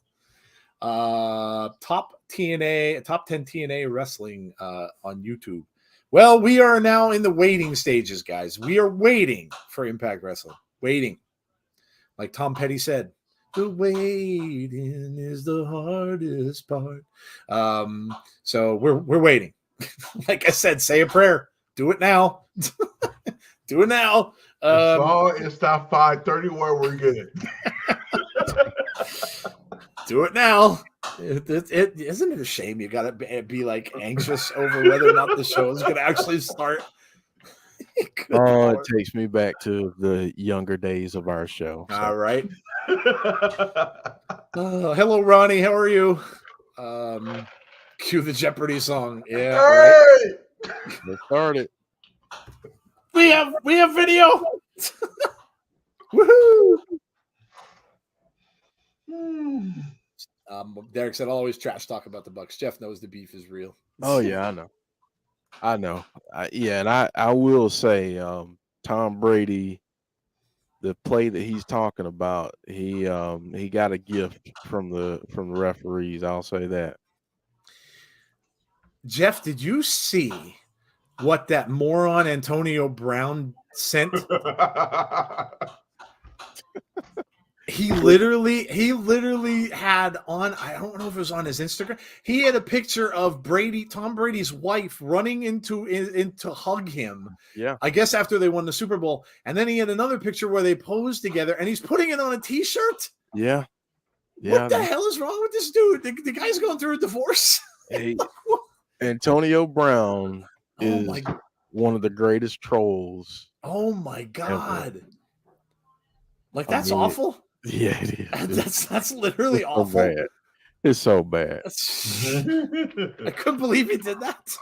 Top 10 TNA wrestling on YouTube. Well, we are now in the waiting stages, guys. We are waiting for Impact Wrestling. Waiting. Like Tom Petty said, the waiting is the hardest part. So we're waiting. Like I said, say a prayer. Do it now. Do it now. As long as top 531, we're good. Do it now. It isn't it a shame you gotta be like anxious over whether or not the show is gonna actually start. It takes me back to the younger days of our show. So. All right. Hello, Ronnie. How are you? Cue the Jeopardy song. Yeah. Right. Let's start it. We have video. Woohoo! Derek said, "I'll always trash talk about the Bucks." Jeff knows the beef is real. Oh yeah, I know. And I will say, Tom Brady, the play that he's talking about, he got a gift from the referees. I'll say that. Jeff, did you see what that moron Antonio Brown sent? He literally had on, I don't know if it was on his Instagram, he had a picture of Tom Brady's wife running in to hug him. Yeah. I guess after they won the Super Bowl. And then he had another picture where they posed together and he's putting it on a t-shirt. Yeah. What the hell is wrong with this dude? The guy's going through a divorce. Hey, Antonio Brown is one of the greatest trolls. Oh my God. Ever. Like, that's awful. Yeah, it is. That's literally awful. So bad. It's so bad. I couldn't believe he did that.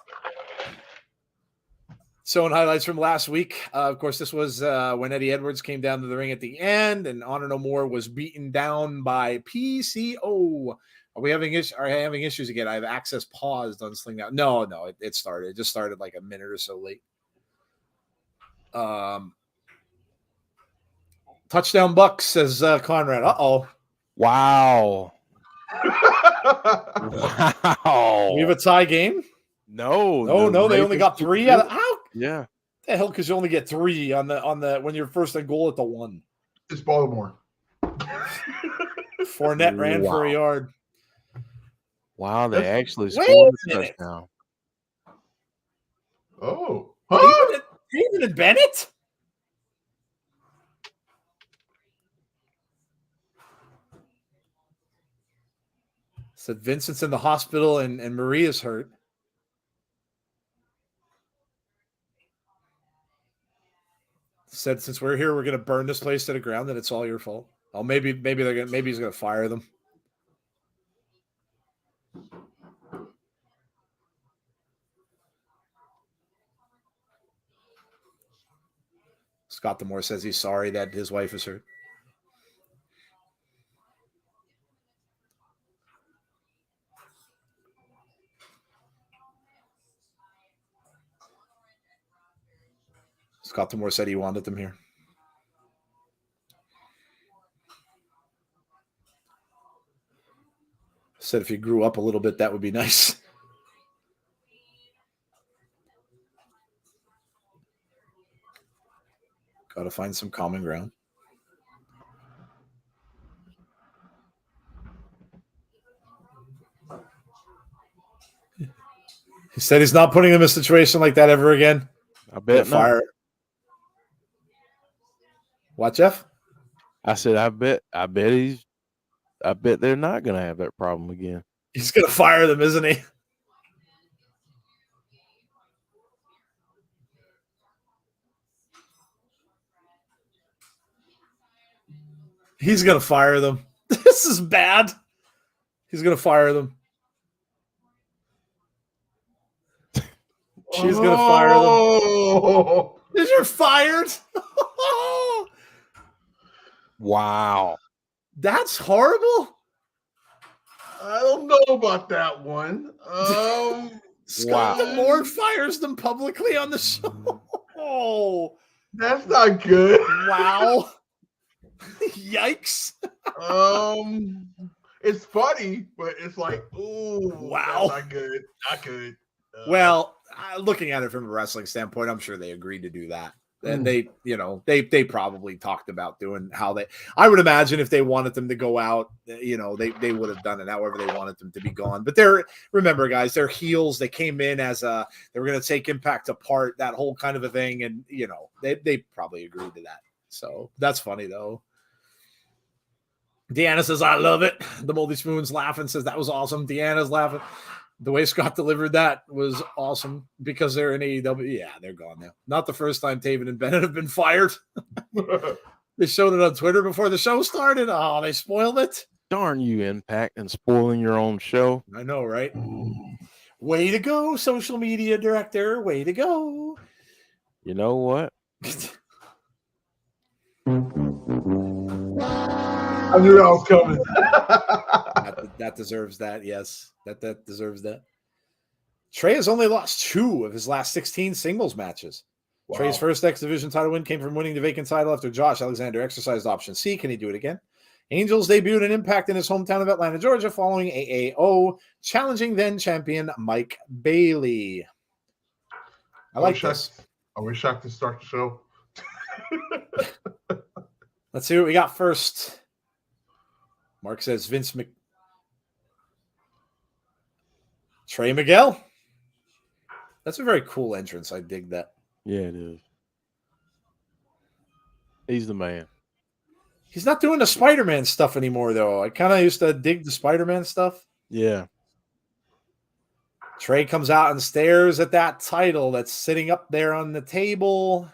Showing highlights from last week. Of course, this was when Eddie Edwards came down to the ring at the end, and Honor No More was beaten down by PCO. Are having issues again? I have access paused on Sling Now. No, it started. It just started like a minute or so late. Touchdown Bucks, says Conrad. Uh-oh. Wow. Wow. We have a tie game? No. They only got 3 out of how? Yeah. The hell, because you only get 3 on the when you're first and goal at the 1. It's Baltimore. Fournette ran for a yard. Wow, they actually scored a touchdown. Oh. Huh? Even Bennett? Said Vincent's in the hospital and Maria's hurt. Said since we're here, we're going to burn this place to the ground, and it's all your fault. Oh, maybe he's going to fire them. Scott Demore says he's sorry that his wife is hurt. Scott Demore said he wanted them here. Said if he grew up a little bit, that would be nice. Got to find some common ground. He said he's not putting him in a situation like that ever again. I bet fire. What, Jeff? I said, I bet they're not going to have that problem again. He's going to fire them, isn't he? He's going to fire them. This is bad. He's going to fire them. She's going to fire them. You're fired. Wow. That's horrible. I don't know about that one. Scott Demore fires them publicly on the show. Oh, that's not good. Wow. Yikes. It's funny, but it's like, ooh, wow, not good. Not good. Well, looking at it from a wrestling standpoint, I'm sure they agreed to do that. And they probably talked about doing how I would imagine if they wanted them to go out, they would have done it however they wanted them to be gone. But remember, guys, they're heels. They came in as they were going to take Impact apart, that whole kind of a thing. And, they probably agreed to that. So that's funny, though. Deanna says, I love it. The Moldy Spoon's laughing, says that was awesome. Deanna's laughing. The way Scott delivered that was awesome because they're in AEW. Yeah, they're gone now. Not the first time Taven and Bennett have been fired. They showed it on Twitter before the show started. Oh, they spoiled it. Darn you, Impact, and spoiling your own show. I know, right? Way to go, social media director. Way to go. You know what? I knew that was coming. that deserves that, yes. That deserves that. Trey has only lost 2 of his last 16 singles matches. Wow. Trey's first X Division title win came from winning the vacant title after Josh Alexander exercised option C. Can he do it again? Angels debuted an Impact in his hometown of Atlanta, Georgia, following AAO, challenging then champion Mike Bailey. I like this. Are we shocked to start the show? Let's see what we got first. Mark says Trey Miguel. That's a very cool entrance. I dig that. Yeah, it is. He's the man. He's not doing the Spider-Man stuff anymore, though. I kind of used to dig the Spider-Man stuff. Yeah. Trey comes out and stares at that title that's sitting up there on the table.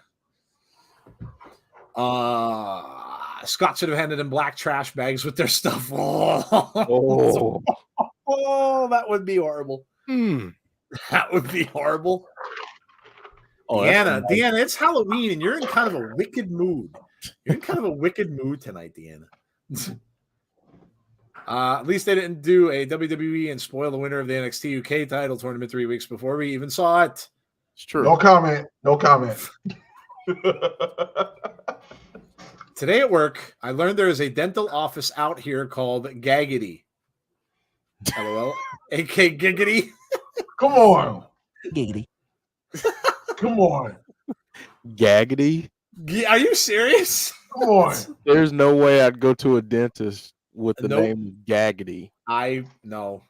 Scott should have handed him black trash bags with their stuff. Oh, that would be horrible. That would be horrible. Deanna, it's Halloween, and you're in kind of a wicked mood. You're in kind of a wicked mood tonight, Deanna. At least they didn't do a WWE and spoil the winner of the NXT UK title tournament 3 weeks before we even saw it. It's true. No comment. Today at work, I learned there is a dental office out here called Gaggity. LOL. AK Giggity. Come on. Giggity. Come on. Gaggity? Are you serious? Come on. There's no way I'd go to a dentist with the name Gaggity. No.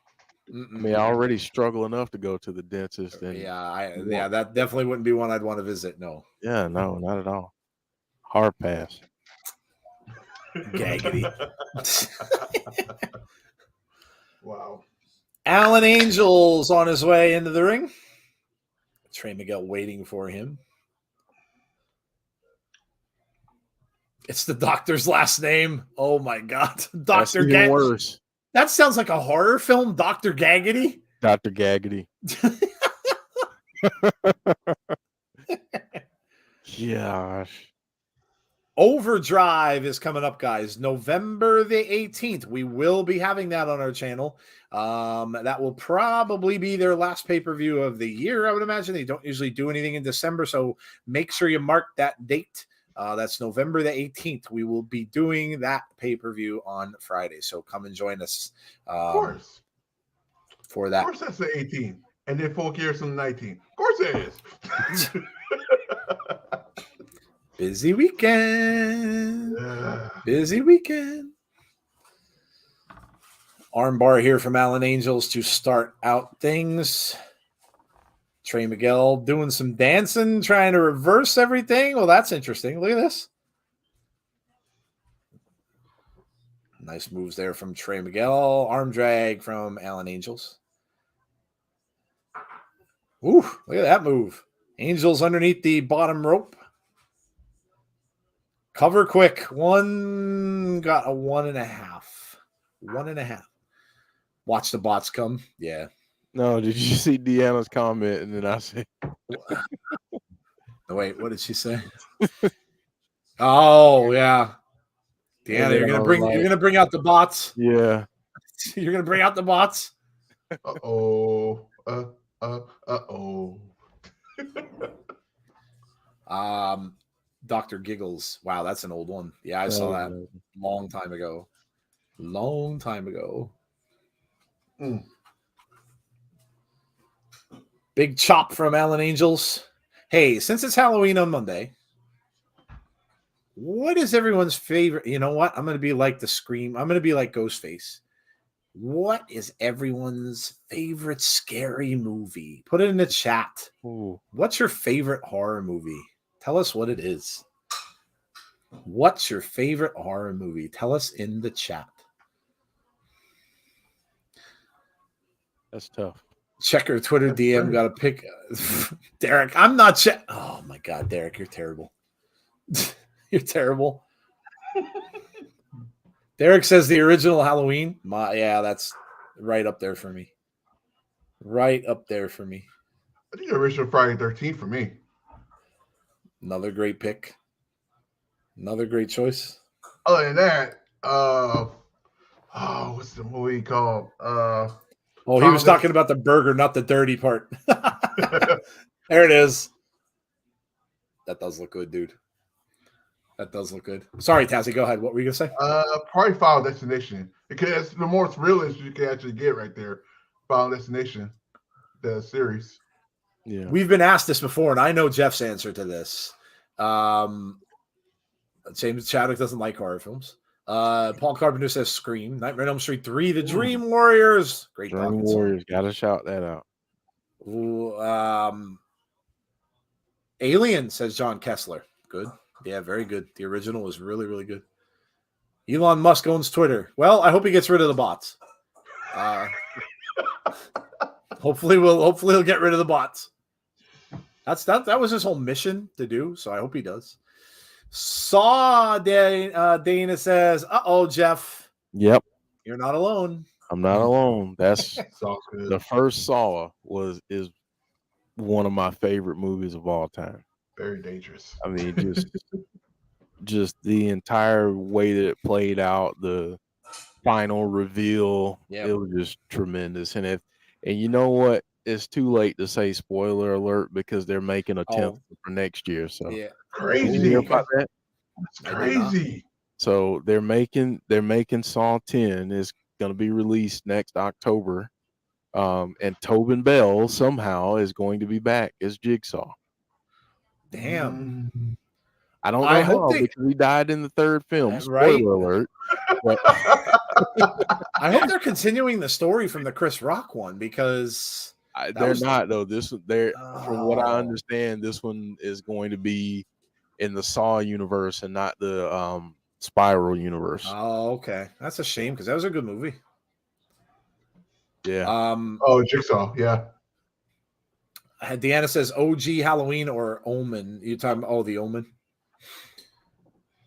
I mean, I already struggle enough to go to the dentist. And that definitely wouldn't be one I'd want to visit. No. Yeah, no, not at all. Hard pass. Gaggity. Wow. Alan Angel's on his way into the ring. Trey Miguel waiting for him. It's the doctor's last name. Oh my God. Dr. Gaggity. Worse. That sounds like a horror film, Dr. Gaggity. Dr. Gaggity. Gosh. Overdrive is coming up, guys. November the 18th. We will be having that on our channel. That will probably be their last pay-per-view of the year, I would imagine. They don't usually do anything in December, so make sure you mark that date. That's November the 18th. We will be doing that pay-per-view on Friday, so come and join us. Of course. For that. Of course that's the 18th. And then Full Gear's on the 19th. Of course it is. Busy weekend. Busy weekend. Armbar here from Alan Angels to start out things. Trey Miguel doing some dancing, trying to reverse everything. Well, that's interesting. Look at this. Nice moves there from Trey Miguel. Arm drag from Alan Angels. Ooh, look at that move. Angels underneath the bottom rope. Cover quick. One got a 1.5. 1.5. Watch the bots come. Yeah. No, did you see Deanna's comment? And then I said, no, wait, what did she say? Oh, yeah. Deanna, you're gonna bring out the bots. Yeah. You're gonna bring out the bots. Uh-oh. Dr. Giggles. Wow, that's an old one. Yeah, I saw that long time ago. Long time ago. Big chop from Alan Angels. Hey, since it's Halloween on Monday, what is everyone's favorite? You know what? I'm going to be like the Scream. I'm going to be like Ghostface. What is everyone's favorite scary movie? Put it in the chat. Ooh. What's your favorite horror movie? Tell us what it is. What's your favorite horror movie? Tell us in the chat. That's tough. Check her Twitter DM. Got to pick Derek. I'm not Oh my God, Derek, you're terrible. You're terrible. Derek says the original Halloween. Yeah, that's right up there for me. Right up there for me. I think the original Friday 13th for me. Another great pick. Another great choice. Other than that, what's the movie called? He was talking about the burger, not the dirty part. There it is. That does look good, dude. That does look good. Sorry, Tassie, go ahead. What were you going to say? Probably Final Destination. Because the most realist you can actually get right there. Final Destination, the series. Yeah. We've been asked this before, and I know Jeff's answer to this. James Chadwick doesn't like horror films. Paul Carpenter says Scream. Nightmare on Elm Street 3, The Dream Warriors. Great Dream Warriors. Gotta shout that out. Ooh, Alien, says John Kessler. Good. Yeah, very good. The original was really, really good. Elon Musk owns Twitter. Well, I hope he gets rid of the bots. Hopefully he'll get rid of the bots. That was his whole mission to do, so I hope he does. Dana says, Jeff. Yep. You're not alone. I'm not alone. That's good. The first Saw is one of my favorite movies of all time. Very dangerous. I mean, just the entire way that it played out, the final reveal, It was just tremendous. And you know what? It's too late to say spoiler alert because they're making a 10th for next year. So crazy. Did you hear about that? That's crazy. So they're making Saw 10 is going to be released next October, and Tobin Bell somehow is going to be back as Jigsaw. Damn. I don't know how because he died in the third film. Spoiler alert. But I hope they're continuing the story from the Chris Rock one because they're not though. From what I understand, this one is going to be in the Saw universe and not the Spiral universe. Oh, okay. That's a shame because that was a good movie. Yeah. Jigsaw. Yeah. Deanna says OG Halloween or Omen. You're talking about the Omen.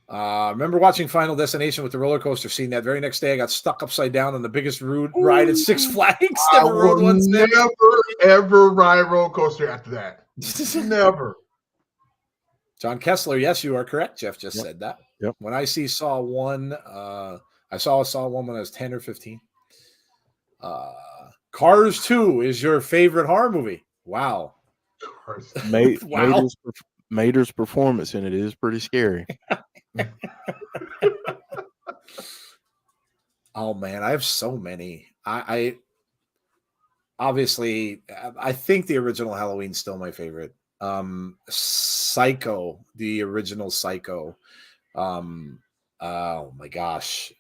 Remember watching Final Destination with the roller coaster scene. That very next day, I got stuck upside down on the biggest ride at Six Flags. Never ever ride a roller coaster after that. Never. John Kessler, yes, you are correct. Jeff just said that. Yep. When I see Saw 1, I saw Saw 1 when I was 10 or 15. Cars 2 is your favorite horror movie. Wow. Wow. Mater's performance in it is pretty scary. Oh, man, I have so many. I obviously, I think the original Halloween's still my favorite. Psycho, the original Psycho. Oh my gosh.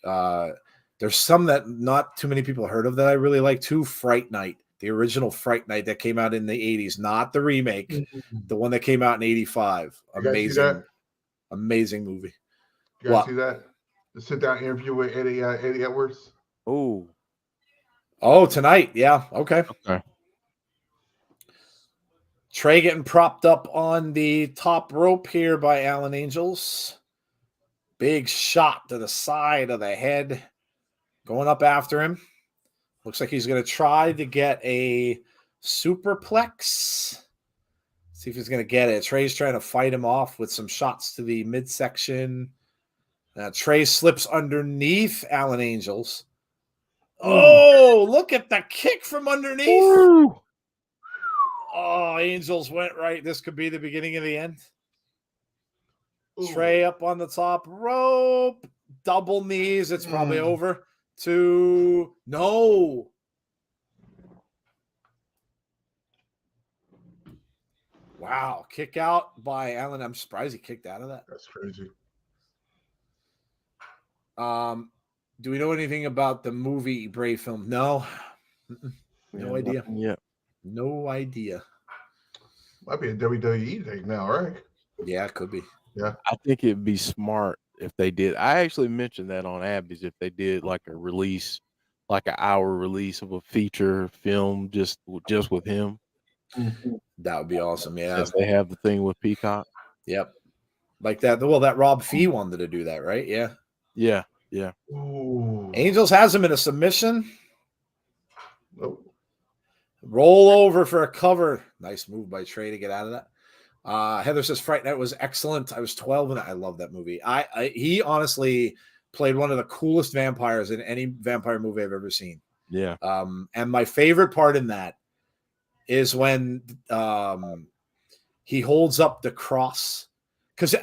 There's some that not too many people heard of that I really like too. Fright Night, the original Fright Night that came out in the 80s, not the remake, the one that came out in 85. Amazing movie. You guys see that? The sit-down interview with Eddie Edwards. Oh, tonight. Yeah. Okay. Trey getting propped up on the top rope here by Alan Angels. Big shot to the side of the head. Going up after him. Looks like he's going to try to get a superplex. See if he's going to get it. Trey's trying to fight him off with some shots to the midsection. Trey slips underneath Alan Angels. Oh, look at the kick from underneath. Ooh. Oh, Angels went right. This could be the beginning of the end. Ooh. Trey up on the top rope. Double knees. It's probably over. No. Wow. Kick out by Alan. I'm surprised he kicked out of that. That's crazy. Do we know anything about the movie Brave film? No. No idea. Yeah. No idea. Might be a WWE thing now, right? Yeah, it could be. Yeah. I think it'd be smart if they did. I actually mentioned that on Abby's if they did like a release, like an hour release of a feature film just with him. Mm-hmm. That would be awesome. Yeah. Since they have the thing with Peacock. Yep. Like that. Well, that Rob Fee wanted to do that, right? Yeah. Yeah. Yeah. Ooh. Angels has him in a submission. Nope. Roll over for a cover. Nice move by Trey to get out of that. Heather says Fright Night was excellent. I was 12 and I love that movie. He honestly played one of the coolest vampires in any vampire movie I've ever seen. Yeah. And my favorite part in that is when he holds up the cross. Because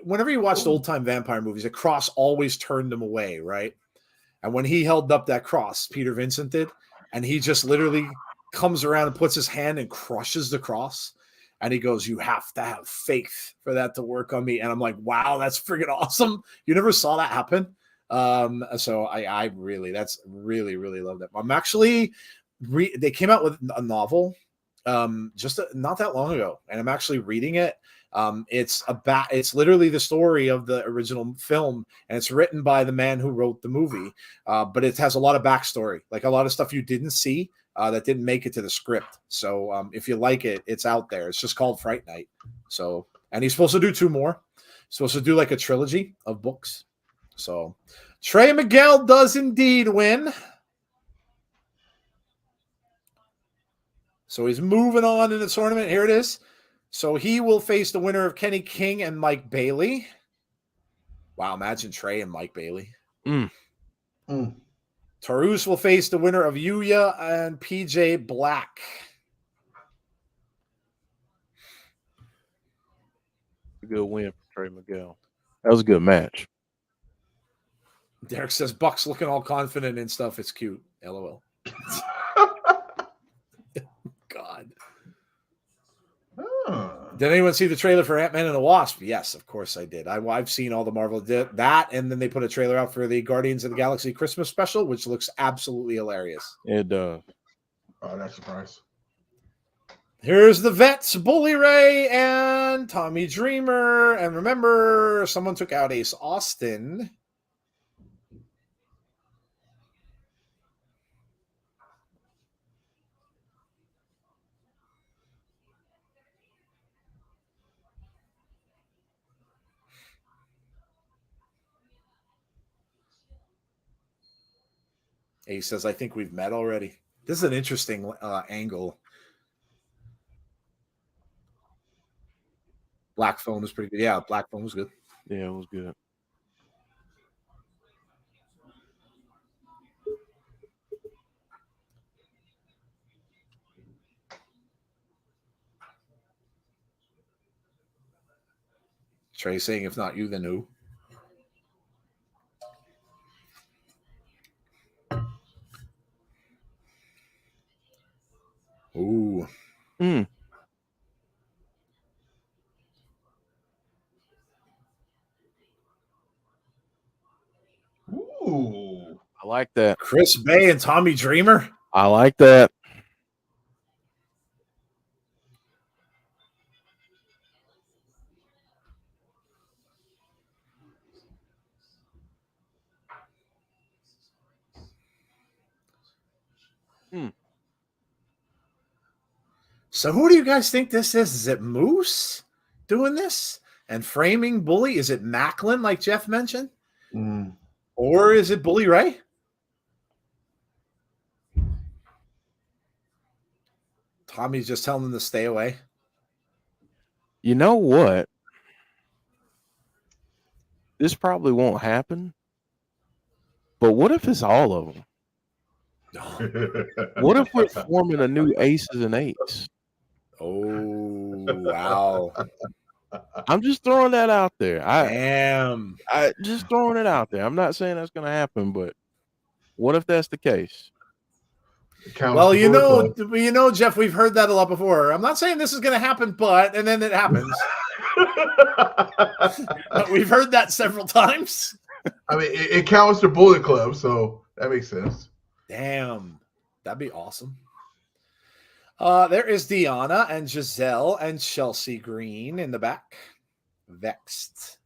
whenever you watched old time vampire movies, the cross always turned him away, right? And when he held up that cross, Peter Vincent did, and he just literally comes around and puts his hand and crushes the cross. And he goes, "You have to have faith for that to work on me." And I'm like, wow, that's freaking awesome. You never saw that happen. So I really love that. I'm actually, they came out with a novel just not that long ago. And I'm actually reading it. It's literally the story of the original film, and it's written by the man who wrote the movie. But it has a lot of backstory, like a lot of stuff you didn't see that didn't make it to the script. So if you like it, it's out there. It's just called Fright Night. So, and he's supposed to do 2 more. He's supposed to do like a trilogy of books. So Trey Miguel does indeed win. So he's moving on in the tournament. Here it is. So he will face the winner of Kenny King and Mike Bailey. Wow, imagine Trey and Mike Bailey. Taurus will face the winner of Yuya and PJ Black. A good win for Trey Miguel. That was a good match. Derek says Buck's looking all confident and stuff. It's cute. LOL. God. Did anyone see the trailer for Ant-Man and the Wasp? Yes, of course I did. I've seen all the Marvel that, and then they put a trailer out for the Guardians of the Galaxy Christmas special, which looks absolutely hilarious. It does. Oh, that's a surprise. Here's the vets, Bully Ray and Tommy Dreamer. And remember, someone took out Ace Austin. Ace says, I think we've met already. This is an interesting angle. Black Phone was pretty good. Yeah, Black Phone was good. Yeah, it was good. Trey saying, if not you, then who? Ooh. Ooh. I like that. Chris Bay and Tommy Dreamer. I like that. So who do you guys think this is? Is it Moose doing this and framing Bully? Is it Macklin, like Jeff mentioned? Or is it Bully Ray? Tommy's just telling them to stay away. You know what? This probably won't happen. But what if it's all of them? What if we're forming a new aces and eights? Oh, wow. I'm just throwing that out there. Damn. I just throwing it out there. I'm not saying that's going to happen, but what if that's the case? Well, you know, Jeff, we've heard that a lot before. I'm not saying this is going to happen, but, and then it happens. But we've heard that several times. I mean, it counts to Bullet Club, so that makes sense. Damn. That'd be awesome. There is Deanna and Gisele and Chelsea Green in the back. Vexed.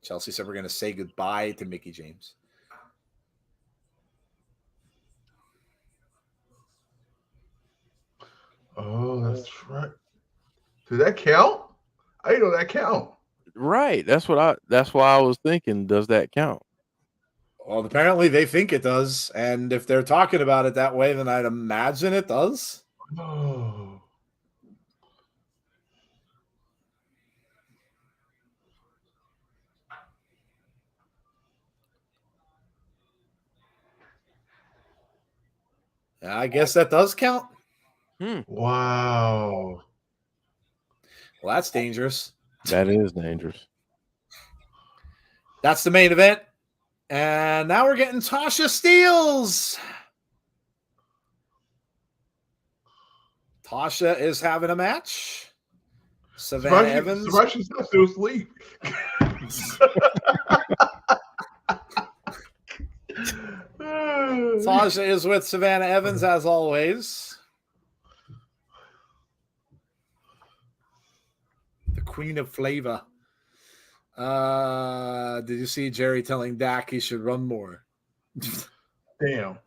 Chelsea said we're going to say goodbye to Mickie James. Oh, that's right. Did that count? I didn't know that count. Right. That's why I was thinking, does that count? Well, apparently they think it does. And if they're talking about it that way, then I'd imagine it does. Oh. I guess that does count. Wow. Well, that's dangerous. That is dangerous. That's the main event. And now we're getting Tasha Steelz. Tasha is having a match. Savannah Evans. Russians are still asleep. Tasha is with Savannah Evans as always. The queen of flavor. Did you see Jerry telling Dak he should run more? Damn.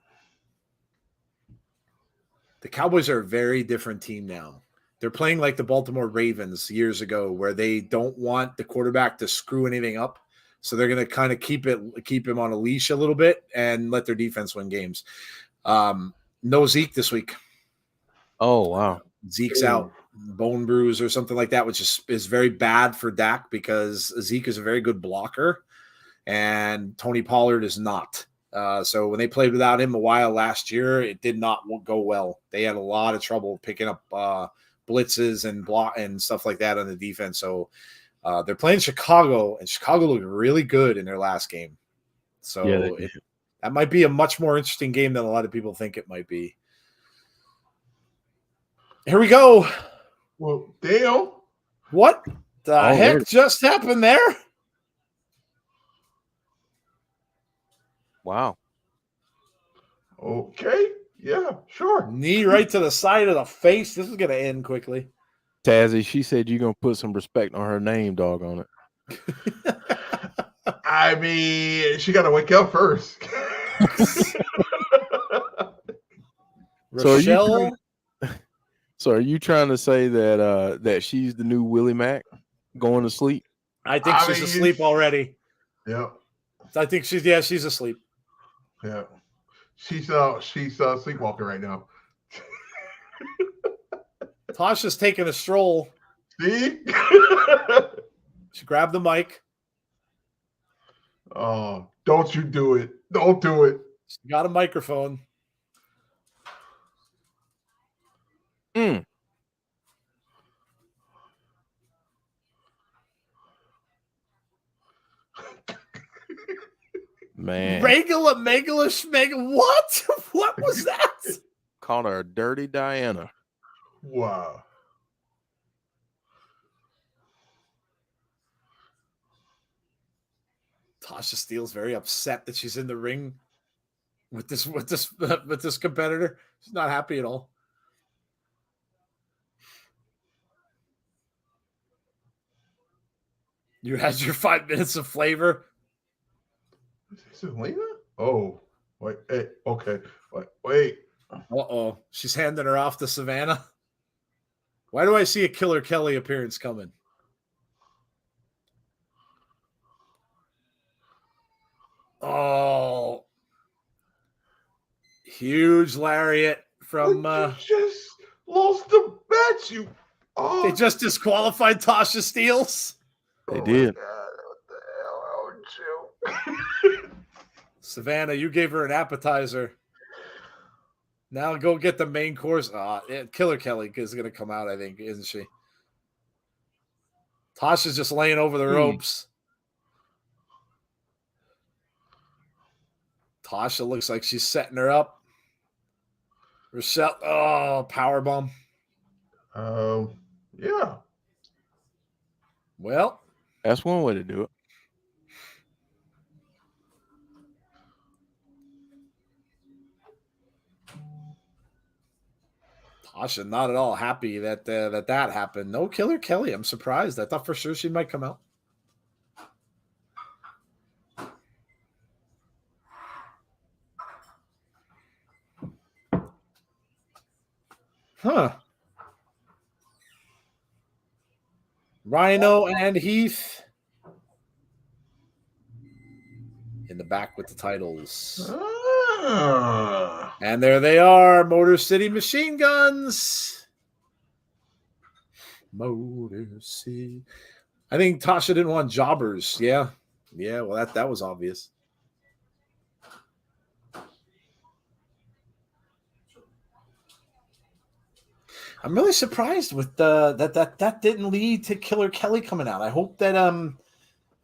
The Cowboys are a very different team now. They're playing like the Baltimore Ravens years ago, where they don't want the quarterback to screw anything up. So they're going to kind of keep him on a leash a little bit and let their defense win games. No Zeke this week. Oh, wow. Zeke's out, bone bruise or something like that, which is very bad for Dak because Zeke is a very good blocker and Tony Pollard is not. So when they played without him a while last year, it did not go well. They had a lot of trouble picking up blitzes and stuff like that on the defense. So they're playing Chicago, and Chicago looked really good in their last game. So that might be a much more interesting game than a lot of people think it might be. Here we go. Well, damn. What the heck just happened there? Wow. Okay. Yeah, sure. Knee right to the side of the face. This is going to end quickly. Tazzy, she said you're going to put some respect on her name, dog, on it. I mean, she got to wake up first. Rochelle. So are you trying to say that she's the new Willie Mack going to sleep? I think she's asleep already. Yeah. I think she's asleep. Yeah. She's sleepwalking right now. Tasha's taking a stroll. See? She grabbed the mic. Oh, don't you do it. Don't do it. She got a microphone. Man. Megala. What? What was that? Called her a dirty Diana. Wow. Tasha Steelz very upset that she's in the ring with this competitor. She's not happy at all. You had your 5 minutes of flavor. Is it Lena? Oh, wait. Hey, okay. Wait. Uh-oh. She's handing her off to Savannah. Why do I see a Killer Kelly appearance coming? Oh. Huge lariat from You just lost the match. You They just disqualified Tasha Steelz. They did. What the hell? Oh, chill. Savannah, you gave her an appetizer. Now go get the main course. Killer Kelly is going to come out, I think, isn't she? Tasha's just laying over the ropes. Tasha looks like she's setting her up. Rochelle, powerbomb. Yeah. Well, that's one way to do it. Tasha not at all happy that that happened. No Killer Kelly. I'm surprised. I thought for sure she might come out. Huh. Rhino and Heath in the back with the titles. And there they are, Motor City Machine Guns. Motor City. I think Tasha didn't want jobbers. Yeah. Yeah, well, that was obvious. I'm really surprised with that didn't lead to Killer Kelly coming out. I hope that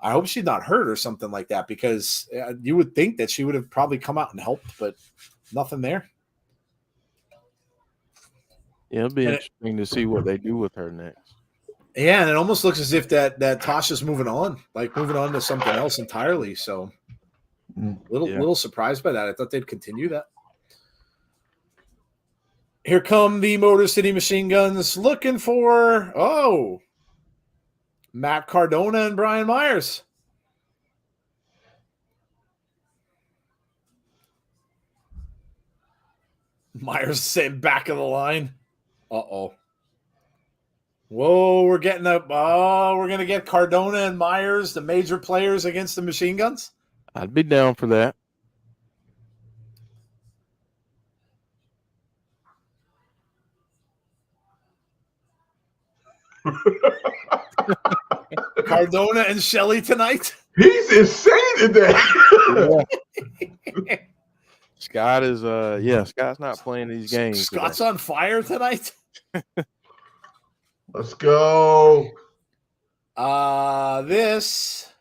I hope she's not hurt or something like that, because you would think that she would have probably come out and helped, but nothing there. Yeah, it'll be interesting to see what they do with her next. Yeah, and it almost looks as if that Tasha's moving on to something else entirely. So little surprised by that. I thought they'd continue that. Here come the Motor City Machine Guns looking for Matt Cardona and Brian Myers. Myers sitting back of the line. Uh-oh. Whoa, we're gonna get Cardona and Myers, the major players, against the Machine Guns. I'd be down for that. Cardona and Shelley tonight. He's insane today. Scott is Scott's not playing these games. Scott's today on fire tonight. Let's go. This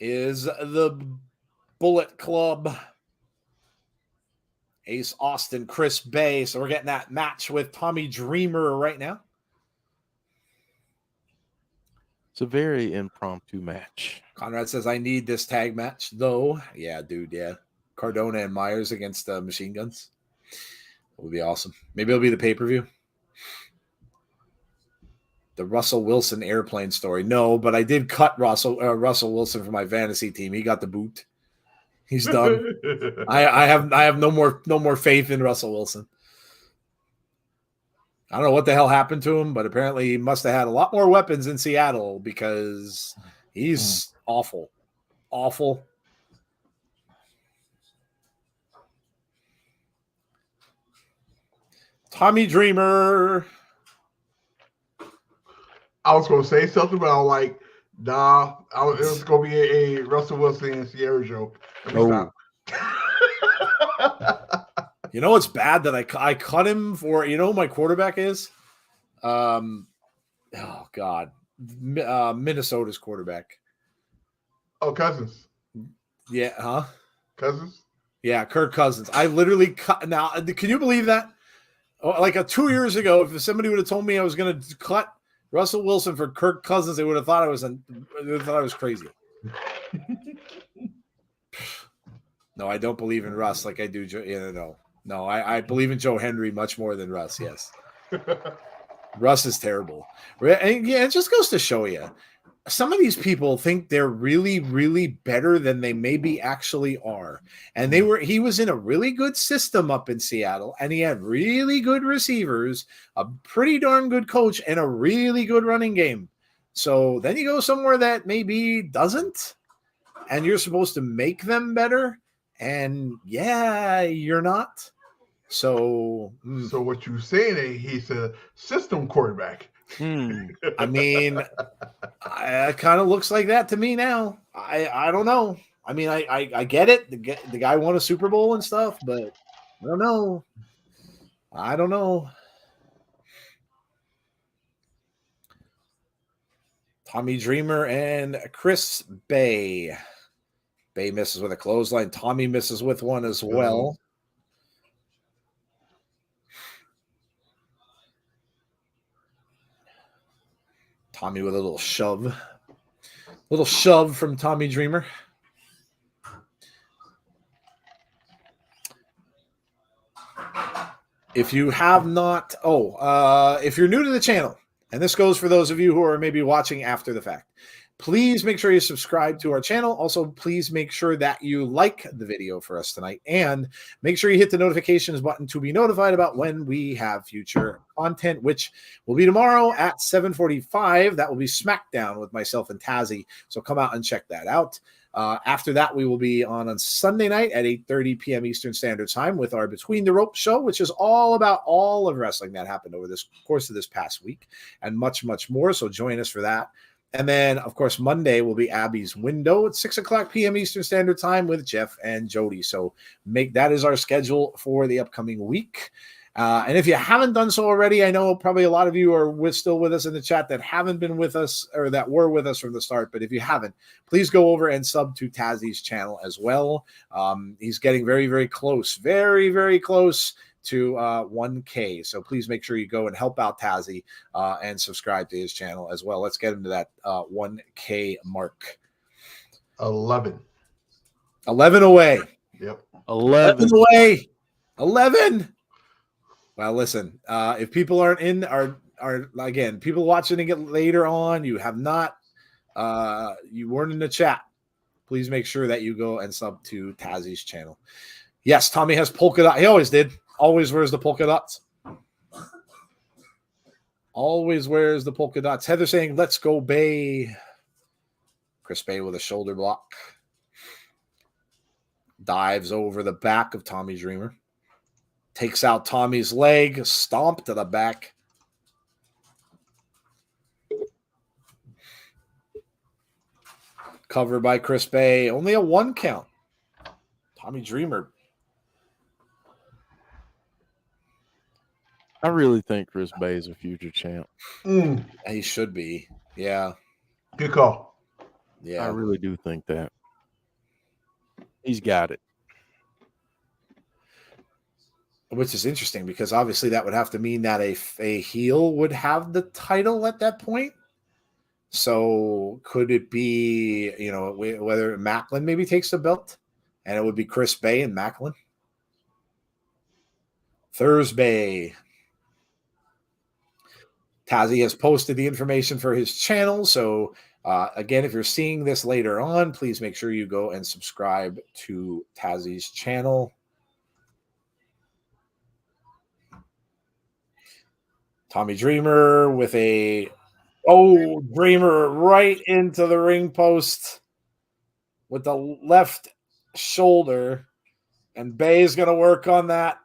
is the Bullet Club. Ace Austin, Chris Bay. So we're getting that match with Tommy Dreamer right now. It's a very impromptu match. Conrad says, I need this tag match, though. Yeah, dude, yeah. Cardona and Myers against Machine Guns. It would be awesome. Maybe it'll be the pay-per-view. The Russell Wilson airplane story. No, but I did cut Russell Wilson from my fantasy team. He got the boot. He's done. I have no more faith in Russell Wilson. I don't know what the hell happened to him, but apparently he must have had a lot more weapons in Seattle, because he's awful. Awful. Tommy Dreamer. I was going to say something, but I was like, nah. It was going to be a Russell Wilson and Sierra joke. Let me stop. You know what's bad that I cut him for? You know who my quarterback is? Oh God, Minnesota's quarterback. Oh, Cousins. Yeah, huh? Cousins. Yeah, Kirk Cousins. I literally cut. Now, can you believe that? Like 2 years ago, if somebody would have told me I was going to cut Russell Wilson for Kirk Cousins, they would have thought I was crazy. No, I don't believe in Russ like I do. No, I believe in Joe Hendry much more than Russ. Yes, Russ is terrible. And yeah, it just goes to show you, some of these people think they're really, really better than they maybe actually are. And he was in a really good system up in Seattle, and he had really good receivers, a pretty darn good coach, and a really good running game. So then you go somewhere that maybe doesn't, and you're supposed to make them better. And yeah, you're not. So what you're saying is he's a system quarterback. I mean, it kind of looks like that to me now. I don't know. I mean, I get it. The guy won a Super Bowl and stuff, but I don't know. Tommy Dreamer and Chris Bay. Bay misses with a clothesline. Tommy misses with one as well. Tommy with a little shove. Little shove from Tommy Dreamer. If you have not, if you're new to the channel, and this goes for those of you who are maybe watching after the fact, please make sure you subscribe to our channel. Also, please make sure that you like the video for us tonight, and make sure you hit the notifications button to be notified about when we have future content, which will be tomorrow at 7:45. That will be SmackDown with myself and Tazzy. So come out and check that out. After that, we will be on Sunday night at 8:30 p.m. Eastern Standard Time with our Between the Ropes show, which is all about all of wrestling that happened over this course of this past week and much, much more. So join us for that. And then, of course, Monday will be Abby's Window at 6 o'clock p.m. Eastern Standard Time with Jeff and Jody. So that is our schedule for the upcoming week. And if you haven't done so already, I know probably a lot of you are still with us in the chat that haven't been with us or that were with us from the start. But if you haven't, please go over and sub to Tazzy's channel as well. He's getting very, very close, very, very close to 1K. So please make sure you go and help out Tazzy and subscribe to his channel as well. Let's get him to that 1K mark. 11 away. Yep. 11 away. 11. Well, listen, if people aren't in are again, people watching it later on, you have not, you weren't in the chat, please make sure that you go and sub to Tazzy's channel. Yes, Tommy has polka dot. He always did. Always wears the polka dots. Always wears the polka dots. Heather saying, let's go, Bay. Chris Bay with a shoulder block. Dives over the back of Tommy Dreamer. Takes out Tommy's leg. Stomp to the back. Covered by Chris Bay. Only a 1 count. Tommy Dreamer. I really think Chris Bay is a future champ. He should be. Yeah. Good call. Yeah. I really do think that. He's got it. Which is interesting because obviously that would have to mean that a heel would have the title at that point. So could it be, whether Macklin maybe takes the belt and it would be Chris Bay and Macklin? Thursday. Tazzy has posted the information for his channel. So again, if you're seeing this later on, please make sure you go and subscribe to Tazzy's channel. Tommy Dreamer with Dreamer right into the ring post with the left shoulder. And Bay is going to work on that.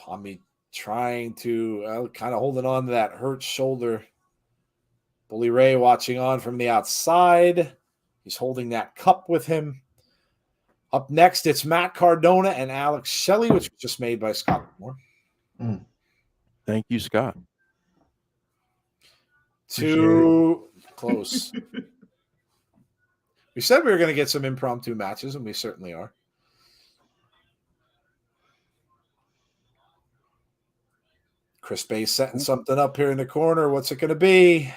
Tommy trying to kind of holding on to that hurt shoulder. Bully Ray watching on from the outside. He's holding that cup with him. Up next, it's Matt Cardona and Alex Shelley, which was just made by Scott Moore. Thank you, Scott. Too close. We said we were going to get some impromptu matches, and we certainly are. Chris Bay setting something up here in the corner. What's it going to be?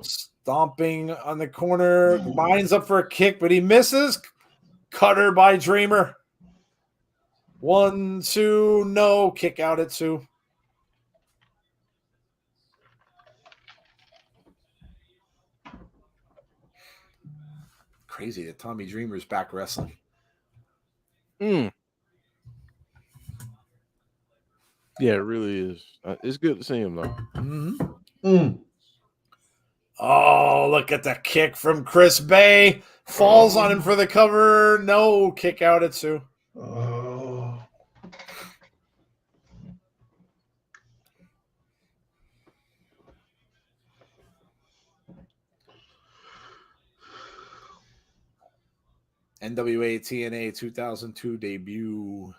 Stomping on the corner. Lines up for a kick, but he misses. Cutter by Dreamer. 1, 2, no. Kick out at 2. Crazy that Tommy Dreamer's back wrestling. Yeah, it really is. It's good to see him, though. Oh, look at the kick from Chris Bay. Falls on him for the cover. No, kick out at 2. NWA TNA 2002 debut.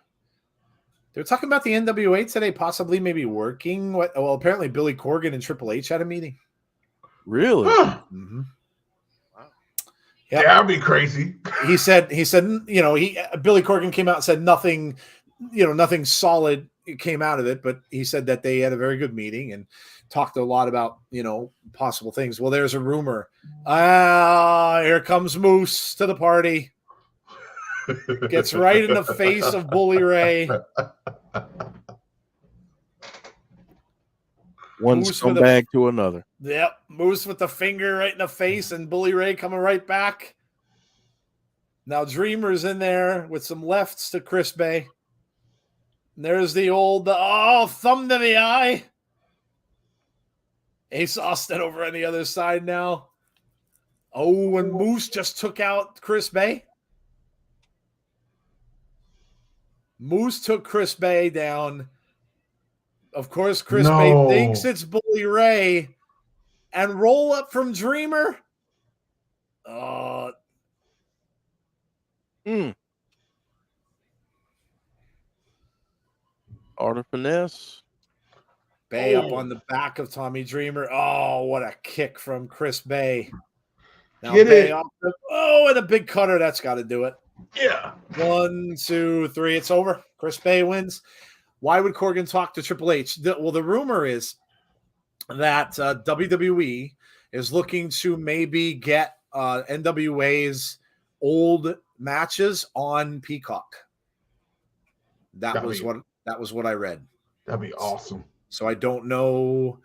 They're talking about the NWA today, possibly maybe working. Well, apparently Billy Corgan and Triple H had a meeting. Really? Mm-hmm. Wow. Yep. That'd be crazy. He said, Billy Corgan came out and said nothing solid came out of it, but he said that they had a very good meeting and talked a lot about, possible things. Well, there's a rumor. Here comes Moose to the party. Gets right in the face of Bully Ray. One scumbag to another. Yep. Moose with the finger right in the face and Bully Ray coming right back. Now Dreamer's in there with some lefts to Chris Bay. And there's the old, thumb to the eye. Ace Austin over on the other side now. Oh, and Moose just took out Chris Bay. Moose took Chris Bay down. Of course, Chris Bay thinks it's Bully Ray. And roll up from Dreamer. Art of finesse. Bay up on the back of Tommy Dreamer. Oh, what a kick from Chris Bay. Now Bay off and a big cutter. That's got to do it. Yeah. 1, 2, 3. It's over. Chris Bay wins. Why would Corgan talk to Triple H? The rumor is that WWE is looking to maybe get NWA's old matches on Peacock. That was what I read. That'd be awesome. So I don't know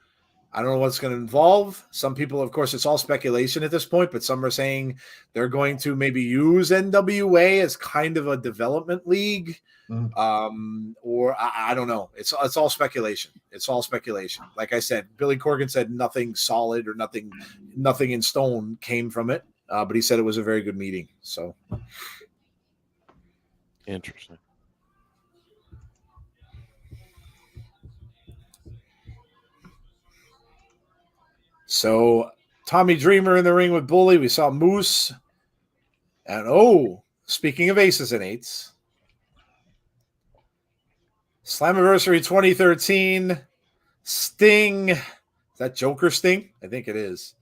what it's going to involve. Some people, of course, it's all speculation at this point, but some are saying they're going to maybe use NWA as kind of a development league. Or I don't know. It's all speculation. It's all speculation. Like I said, Billy Corgan said nothing solid or nothing in stone came from it. But he said it was a very good meeting. So interesting. So Tommy Dreamer in the ring with Bully. We saw Moose. And speaking of aces and eights, Slammiversary 2013, Sting. Is that Joker Sting? I think it is.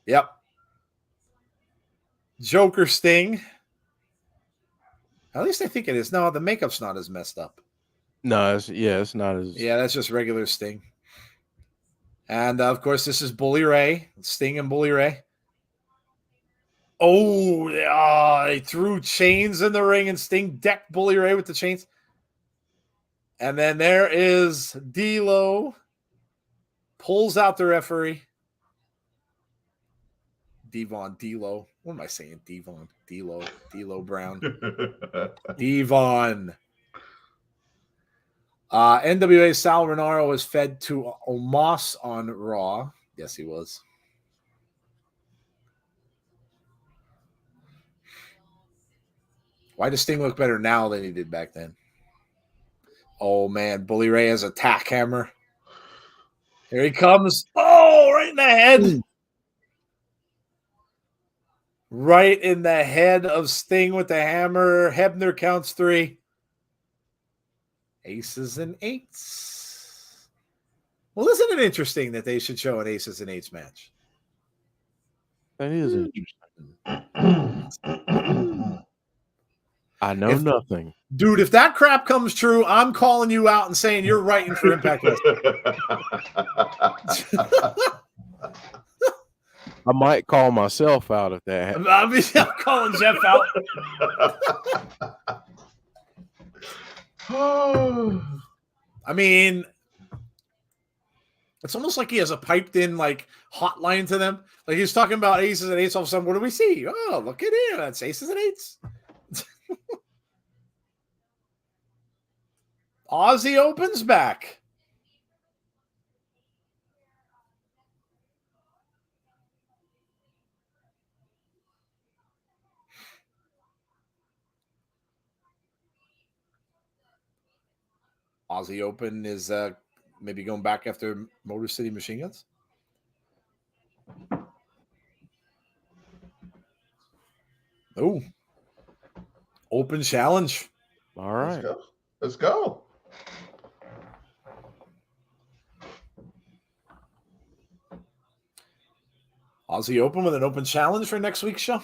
Yep. Joker Sting. At least I think it is. No, the makeup's not as messed up. No, it's not as. Yeah, that's just regular Sting. And, of course, this is Bully Ray. Sting and Bully Ray. They threw chains in the ring, and Sting decked Bully Ray with the chains. And then there is D'Lo. Pulls out the referee. D'Lo. What am I saying? D'Lo Brown. Devon. NWA Sal Renaro was fed to Omos on Raw. Yes, he was. Why does Sting look better now than he did back then? Oh, man. Bully Ray has a tack hammer. Here he comes. Oh, right in the head. Right in the head of Sting with the hammer. Hebner counts 3. Aces and eights. Well, isn't it interesting that they should show an aces and eights match? That is interesting. I know nothing. Dude, if that crap comes true, I'm calling you out and saying you're writing for Impact Wrestling. I might call myself out if that happens. Obviously, I'm calling Jeff out. I mean, it's almost like he has a piped in like hotline to them. Like he's talking about aces and eights. All of a sudden, what do we see? Oh, look at here. That's aces and eights. Aussie Open's back. Aussie Open is maybe going back after Motor City Machine Guns. Oh, open challenge. All right. Let's go. Aussie Open with an open challenge for next week's show.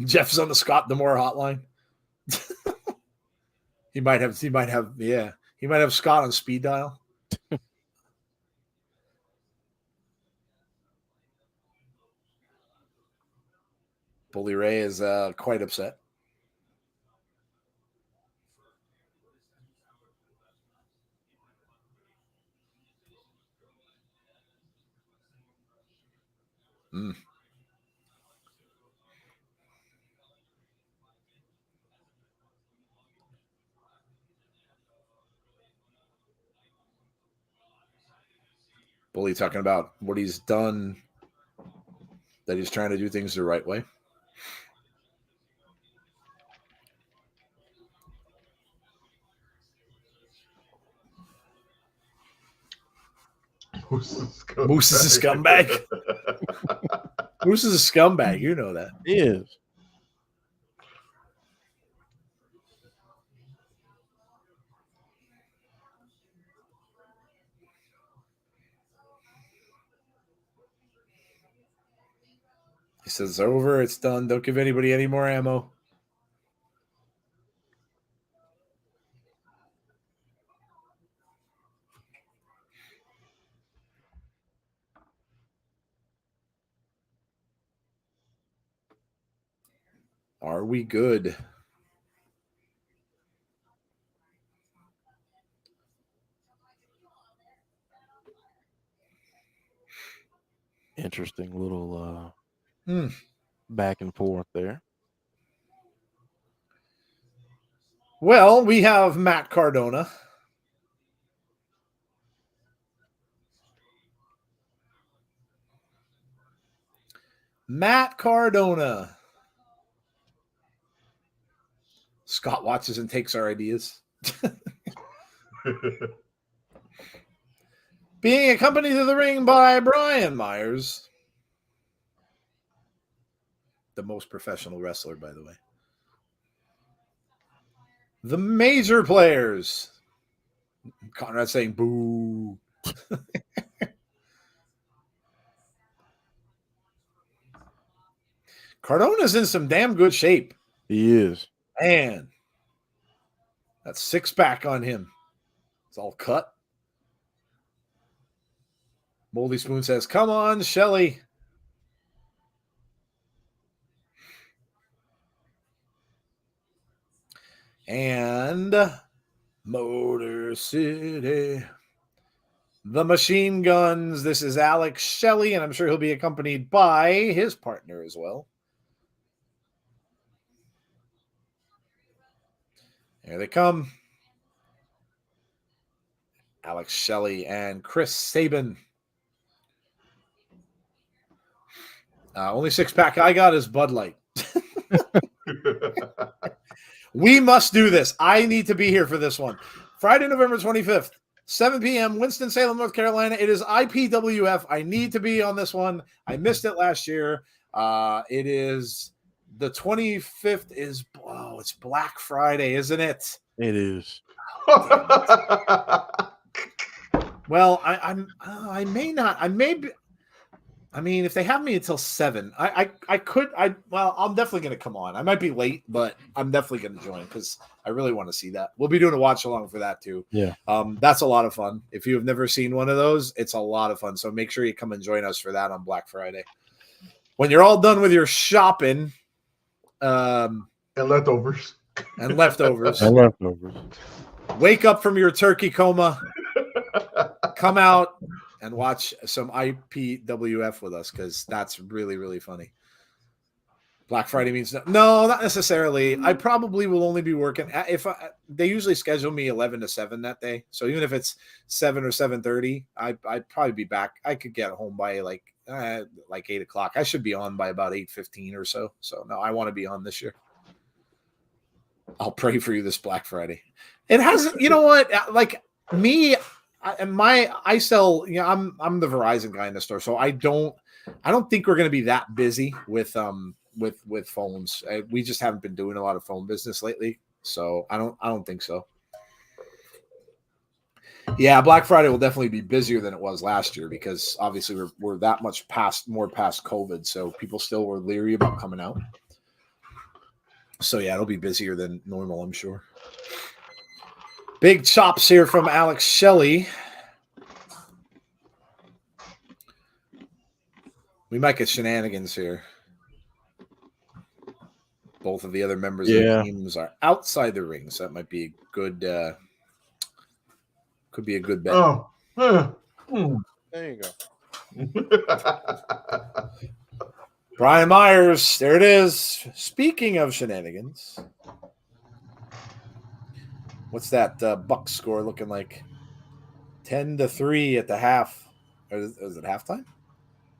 Jeff's on the Scott D'Amore hotline. He might have Scott on speed dial. Bully Ray is quite upset. Bully talking about what he's done, that he's trying to do things the right way. Moose is a scumbag. Moose is a scumbag. You know that. He is. He says, it's over. It's done. Don't give anybody any more ammo. Are we good? Interesting little back and forth there. Well, we have Matt Cardona. Matt Cardona. Scott watches and takes our ideas. Being accompanied to the ring by Brian Myers. The most professional wrestler, by the way. The major players. Conrad saying boo. Cardona's in some damn good shape. He is. Man. That six-pack on him. It's all cut. Moldy Spoon says, come on, Shelly. And Motor City. The Machine Guns. This is Alex Shelley, and I'm sure he'll be accompanied by his partner as well. Here they come. Alex Shelley and Chris Sabin. Only six-pack I got is Bud Light. We must do this. I need to be here for this one. Friday, November 25th, 7 p.m., Winston-Salem, North Carolina. It is IPWF. I need to be on this one. I missed it last year. It is the 25th is, it's Black Friday, isn't it? It is. Well, I may not. I may be. I mean, if they have me until 7, I could. I'm definitely going to come on. I might be late, but I'm definitely going to join because I really want to see that. We'll be doing a watch along for that too. Yeah. That's a lot of fun. If you have never seen one of those, it's a lot of fun. So make sure you come and join us for that on Black Friday. When you're all done with your shopping, and leftovers, wake up from your turkey coma, come out and watch some IPWF with us because that's really, really funny. Black Friday means no, not necessarily. I probably will only be working they usually schedule me 11 to 7 that day. So even if it's 7 or 7:30, I'd probably be back. I could get home by like 8 o'clock. I should be on by about 8:15 or so. So no, I want to be on this year. I'll pray for you this Black Friday. It hasn't, you know what? Like me, I sell, I'm the Verizon guy in the store. So I don't think we're going to be that busy with phones. We just haven't been doing a lot of phone business lately. So I don't think so. Yeah, Black Friday will definitely be busier than it was last year because obviously we're that much past COVID. So people still were leery about coming out. So yeah, it'll be busier than normal, I'm sure. Big chops here from Alex Shelley. We might get shenanigans here. Both of the other members of the teams are outside the ring, so that might be a good could be a good bet. There you go. Brian Myers, there it is. Speaking of shenanigans, what's that Bucks score looking like? 10-3 at the half. Is it halftime?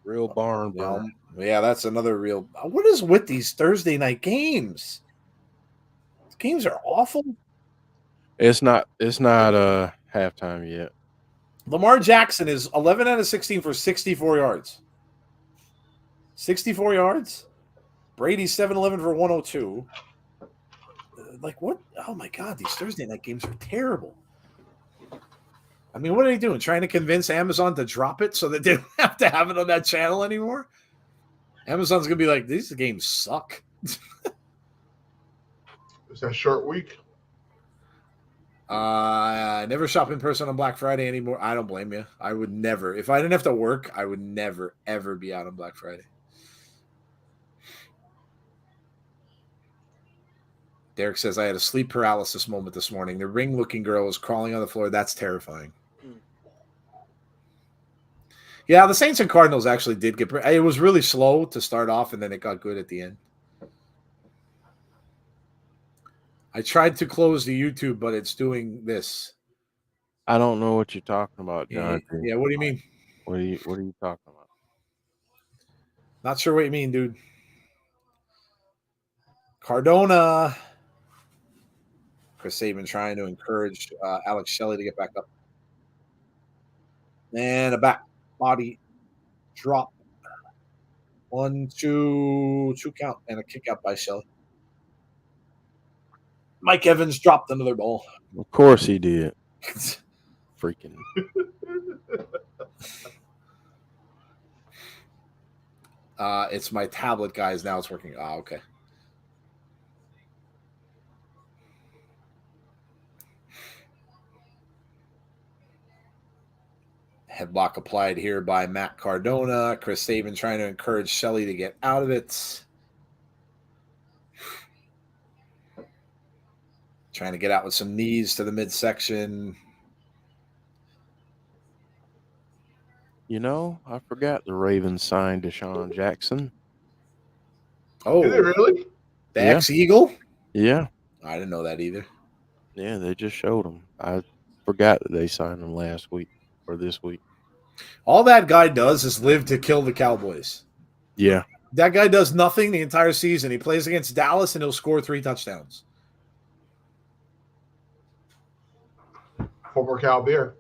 Real barn burner. Yeah, that's another real. What is with these Thursday night games? These games are awful. It's not halftime yet. Lamar Jackson is 11 out of 16 for 64 yards. 64 yards. Brady's 7-11 for 102. Like what? Oh my God, these Thursday night games are terrible. I mean, what are they doing? Trying to convince Amazon to drop it so that they don't have to have it on that channel anymore? Amazon's going to be like, these games suck. It's a short week. I never shop in person on Black Friday anymore. I don't blame you. I would never. If I didn't have to work, I would never, ever be out on Black Friday. Derek says, I had a sleep paralysis moment this morning. The ring-looking girl was crawling on the floor. That's terrifying. Yeah, the Saints and Cardinals actually did get – it was really slow to start off, and then it got good at the end. I tried to close the YouTube, but it's doing this. I don't know what you're talking about, John. Yeah, what do you mean? What are you talking about? Not sure what you mean, dude. Cardona. Chris Saban trying to encourage Alex Shelley to get back up. And a back body drop. 1, 2 count, and a kick out by Shelley. Mike Evans dropped another ball. Of course he did. Freaking. It's my tablet, guys. Now it's working. Okay. Headlock applied here by Matt Cardona. Chris Saban trying to encourage Shelley to get out of it. Trying to get out with some knees to the midsection. You know, I forgot the Ravens signed Deshaun Jackson. Oh, did it really? The ex-Eagle? Yeah. I didn't know that either. Yeah, they just showed him. I forgot that they signed him last week or this week. All that guy does is live to kill the Cowboys. Yeah. That guy does nothing the entire season. He plays against Dallas and he'll score 3 touchdowns. former Cal Bear.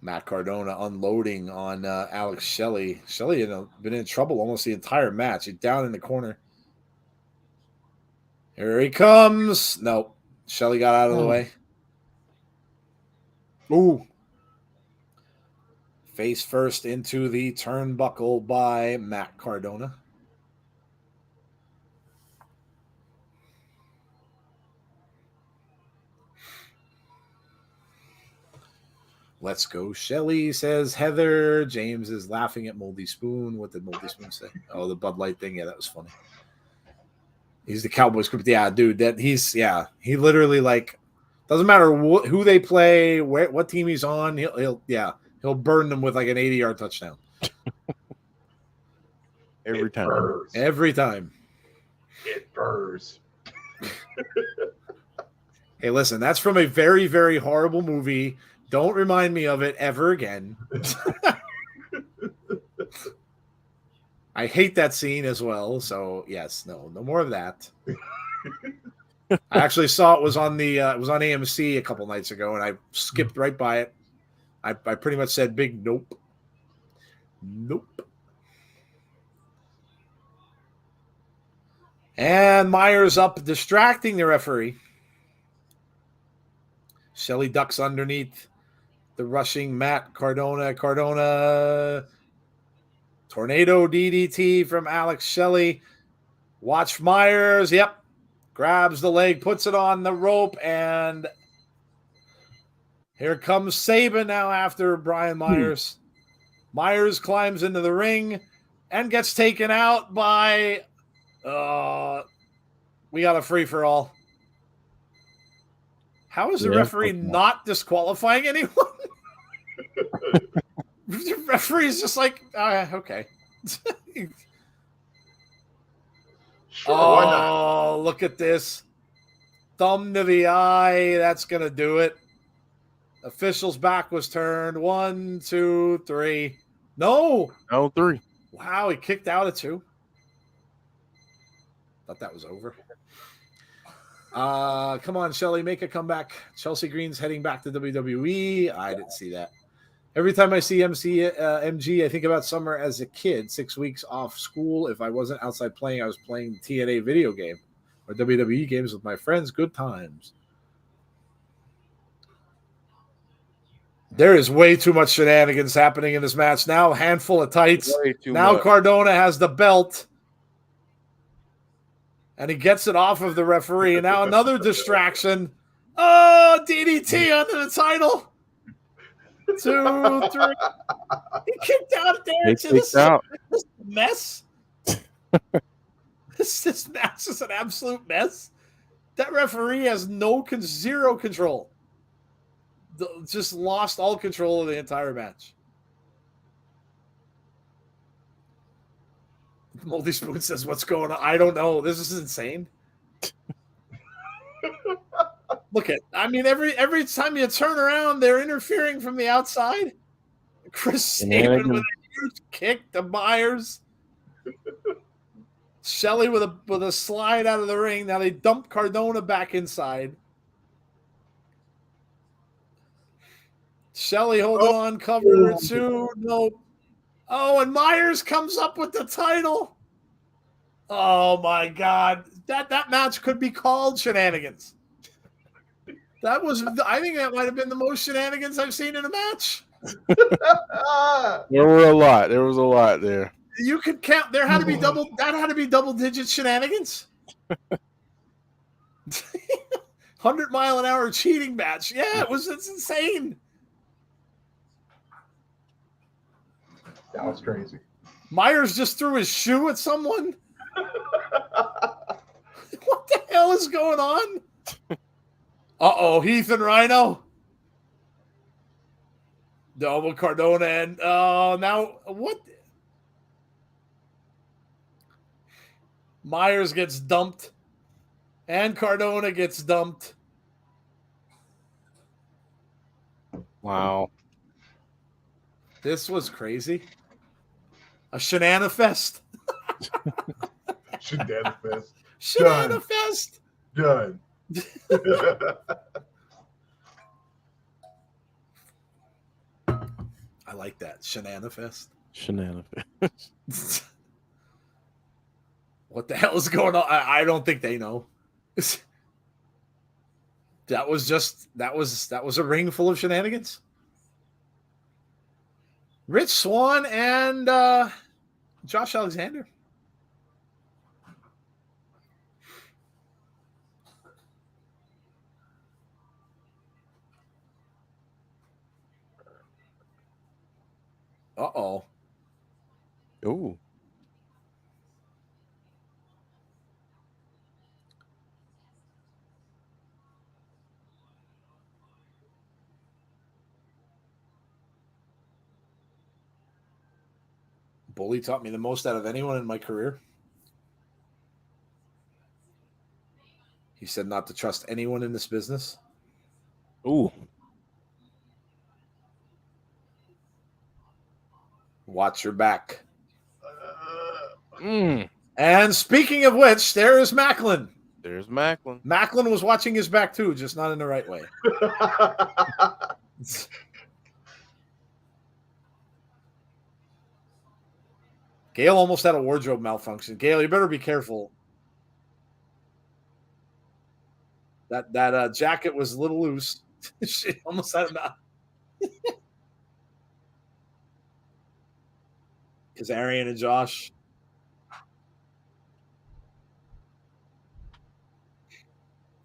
Matt Cardona unloading on Alex Shelley. Shelley had been in trouble almost the entire match. He's down in the corner. Here he comes. Nope. Shelley got out of the way. Ooh. Face first into the turnbuckle by Matt Cardona. Let's go, Shelley, says Heather. James is laughing at Moldy Spoon. What did Moldy Spoon say? Oh, the Bud Light thing. Yeah, that was funny. He's the Cowboys script. Yeah, dude, he literally, like, doesn't matter who they play, what team he's on, he'll burn them with like an 80-yard touchdown. Every time. Burrs. Every time. It burrs. Hey, listen, that's from a very, very horrible movie. Don't remind me of it ever again. I hate that scene as well. So yes, no more of that. I actually saw it was on AMC a couple nights ago, and I skipped right by it. I pretty much said big nope. And Myers up, distracting the referee. Shelley ducks underneath the rushing Matt Cardona. Tornado DDT from Alex Shelley. Watch Myers. Yep. Grabs the leg, puts it on the rope, and here comes Saban now after Brian Myers. Myers climbs into the ring and gets taken out by we got a free-for-all. How is the referee not disqualifying anyone? The referee's just like, okay. Sure, why not? Look at this. Thumb to the eye. That's going to do it. Official's back was turned. 1, 2, 3. No. 3. Wow, he kicked out of 2. Thought that was over. Come on, Shelley, make a comeback. Chelsea Green's heading back to WWE. I didn't see that. Every time I see MG, I think about summer as a kid, 6 weeks off school. If I wasn't outside playing, I was playing TNA video game or WWE games with my friends. Good times. There is way too much shenanigans happening in this match. Now, a handful of tights. Now much. Cardona has the belt. And he gets it off of the referee. And now another distraction. Oh, DDT under the title. 2, 3. He kicked out there. This mess. This match is an absolute mess. That referee has zero control. Just lost all control of the entire match. Moldy Spoon says, "What's going on? I don't know. This is insane." Look at, every time you turn around, they're interfering from the outside. Chris Sabin with a huge kick to Myers. Shelley with a slide out of the ring. Now they dump Cardona back inside. Shelley holding on, cover 2. Nope. Oh, and Myers comes up with the title. Oh my God. That match could be called shenanigans. I think that might have been the most shenanigans I've seen in a match. There was a lot there. You could count. That had to be double-digit shenanigans. 100-mile-an-hour cheating match. Yeah, it's insane. That was crazy. Myers just threw his shoe at someone. What the hell is going on? Heath and Rhino. Double Cardona and now what? Myers gets dumped and Cardona gets dumped. Wow. This was crazy. A Shenanifest. Shenanifest. Shenanifest. Done. I like that. Shenanifest. Shenanigans. What the hell is going on? I don't think they know. That was a ring full of shenanigans. Rich Swann and Josh Alexander. Uh-oh. Ooh. Bully taught me the most out of anyone in my career. He said not to trust anyone in this business. Ooh. Watch your back. And speaking of which, there is Macklin. There's Macklin. Macklin was watching his back too, just not in the right way. Gail almost had a wardrobe malfunction. Gail, you better be careful. That jacket was a little loose. She almost had it. Is Arian and Josh?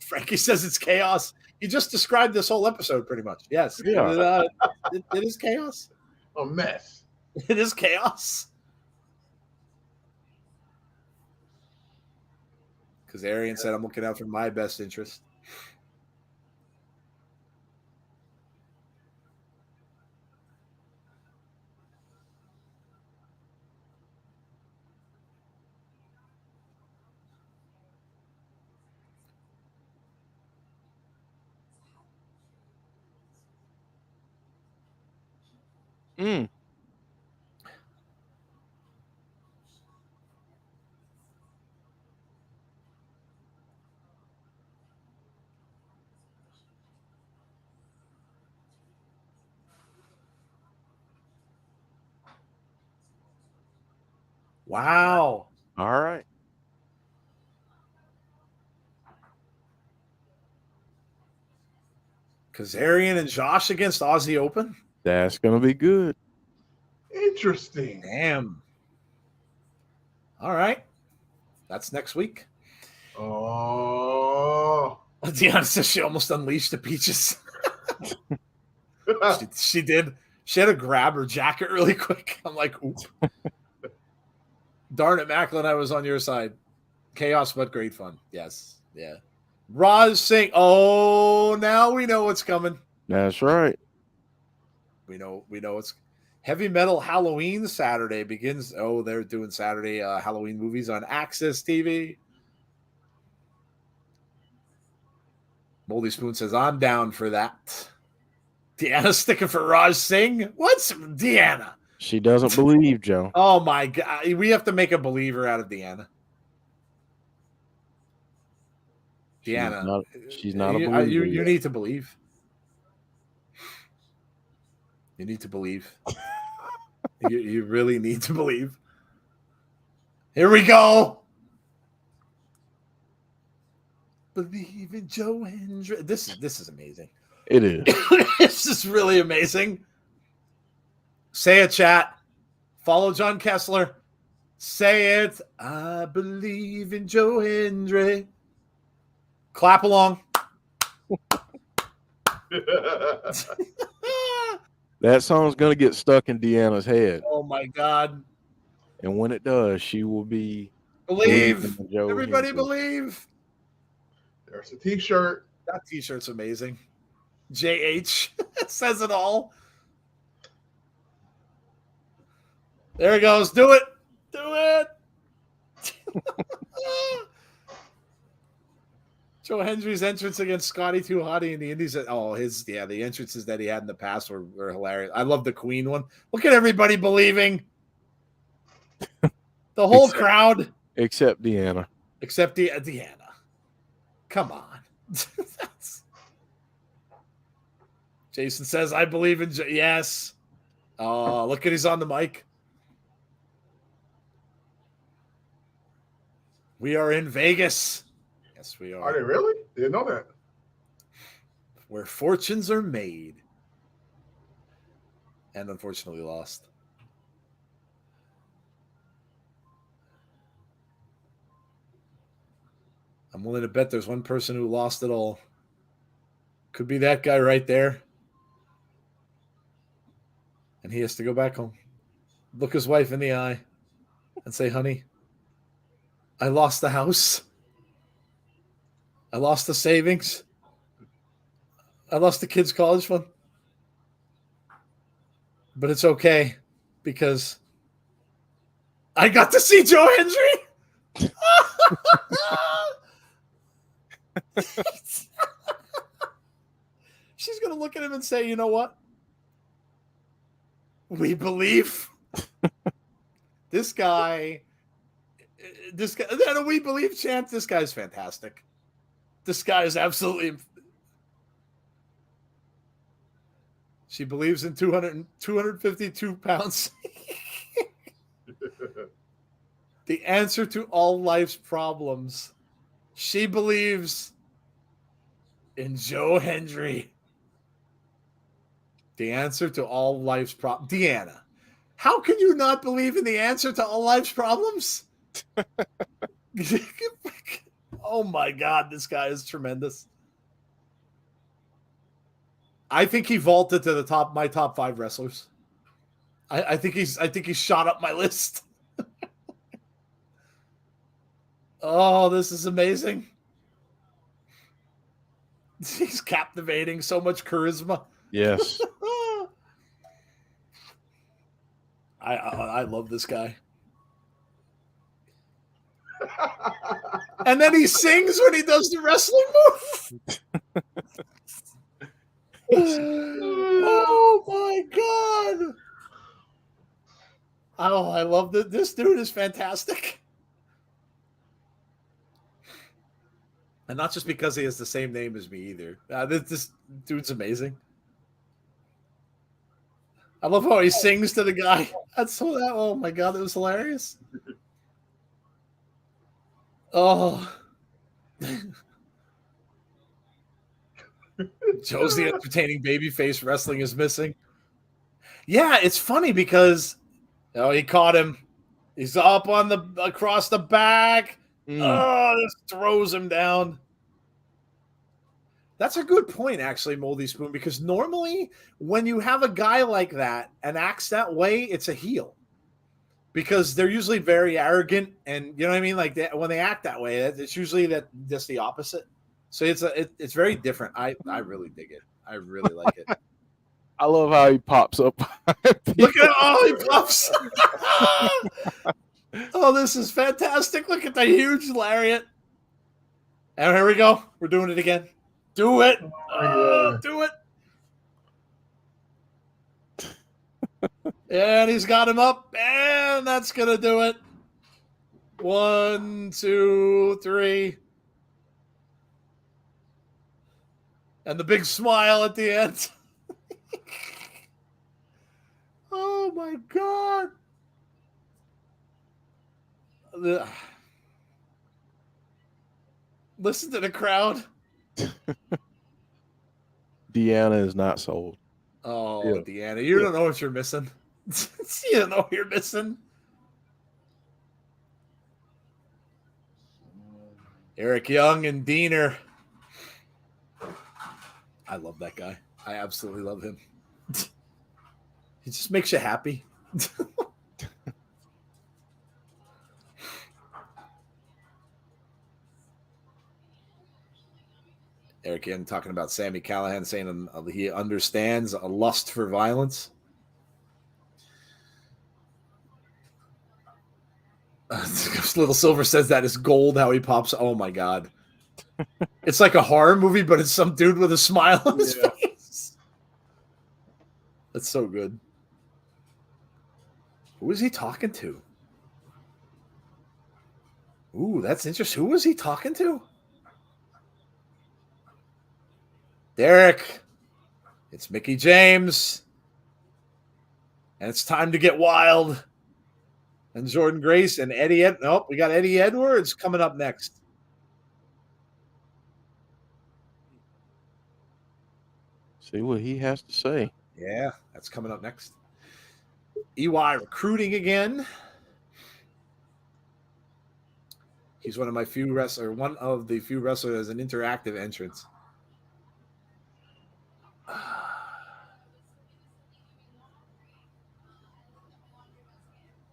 Frankie says it's chaos. You just described this whole episode pretty much. Yes. Yeah. It is chaos. A mess. It is chaos. Because Arian said, I'm looking out for my best interest. Wow. All right. Kazarian and Josh against Aussie Open? That's going to be good. Interesting. Damn. All right. That's next week. Oh. Deanna says she almost unleashed the peaches. she did. She had to grab her jacket really quick. I'm like, oop. Darn it, Macklin, I was on your side. Chaos, but great fun. Yes. Yeah. Raj Singh. Oh, now we know what's coming. That's right. We know it's Heavy Metal Halloween Saturday begins. Oh, they're doing Saturday Halloween movies on Access TV. Moldy Spoon says, I'm down for that. Deanna's sticking for Raj Singh. What's Deanna? She doesn't believe, Joe. Oh, my God. We have to make a believer out of Deanna. Deanna. She's not a believer. You need to believe. You need to believe. you really need to believe. Here we go. Believe in Joe Hendry. This is amazing. It is. This is really amazing. Say it, chat. Follow John Kessler. Say it. I believe in Joe Hendry. Clap along. That song's going to get stuck in Deanna's head. Oh, my God. And when it does, she will be... Believe. Everybody believe. There's a t-shirt. That t-shirt's amazing. JH says it all. There it goes. Do it. Do it. Joe Hendry's entrance against Scotty Too Hottie in the Indies. Oh, the entrances that he had in the past were hilarious. I love the Queen one. Look at everybody believing. The whole crowd. Except Deanna. Except Deanna. Come on. Jason says, I believe in yes. Oh, look at he's on the mic. We are in Vegas. Yes, we are. Are they really? Didn't know that. Where fortunes are made. And unfortunately lost. I'm willing to bet there's one person who lost it all. Could be that guy right there. And he has to go back home. Look his wife in the eye and say, honey, I lost the house. I lost the savings. I lost the kids' college fund. But it's okay because I got to see Joe Hendry. She's going to look at him and say, you know what? We believe this guy, we believe chant. This guy's fantastic. This guy is absolutely. She believes in 252 pounds. The answer to all life's problems. She believes in Joe Hendry. The answer to all life's problems. Deanna, how can you not believe in the answer to all life's problems? Oh my God, this guy is tremendous. I think he vaulted to the top, my top 5 wrestlers. I think he's shot up my list. Oh, this is amazing. He's captivating, so much charisma. Yes. I love this guy. And then he sings when he does the wrestling move. Oh my God. Oh, I love that. This dude is fantastic. And not just because he has the same name as me either. This dude's amazing. I love how he sings to the guy. Oh my God, that was hilarious. Oh. Joe's the entertaining babyface wrestling is missing. Yeah, it's funny because he caught him. He's up on across the back. Just throws him down. That's a good point, actually, Moldy Spoon, because normally when you have a guy like that and acts that way, it's a heel. Because they're usually very arrogant, and you know what I mean? Like when they act that way, it's usually just the opposite. So it's very different. I really dig it. I really like it. I love how he pops up. Look at he pops. Oh, this is fantastic. Look at the huge lariat. And here we go. We're doing it again. Do it. Do it. And he's got him up. And that's going to do it. 1, 2, 3. And the big smile at the end. Oh, my God. Listen to the crowd. Deanna is not sold. Oh, yeah. Deanna, you don't know what you're missing. You don't know what you're missing. Eric Young and Diener. I love that guy. I absolutely love him. He just makes you happy. Eric Young talking about Sami Callihan saying he understands a lust for violence. Little Silver says that is gold how he pops. Oh, my God. It's like a horror movie, but it's some dude with a smile on his face. That's so good. Who is he talking to? Ooh, that's interesting. Who was he talking to? Derek, it's Mickie James. And it's time to get wild. And Jordynne Grace and Eddie. Nope, we got Eddie Edwards coming up next. See what he has to say. Yeah, that's coming up next. EY recruiting again. He's one of the few wrestlers as an interactive entrance.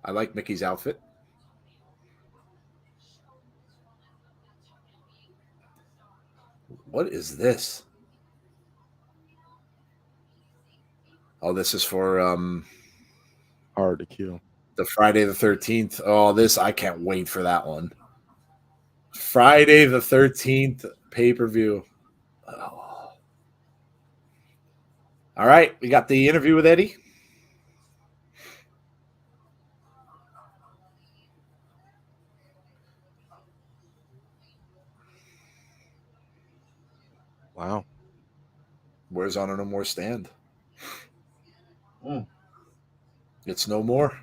I like Mickey's outfit. What is this? Oh, this is for Hard to Kill. The Friday the 13th. Oh, I can't wait for that one. Friday the 13th pay-per-view. Oh. All right, we got the interview with Eddie. Wow. Where's Honor No More stand? It's no more.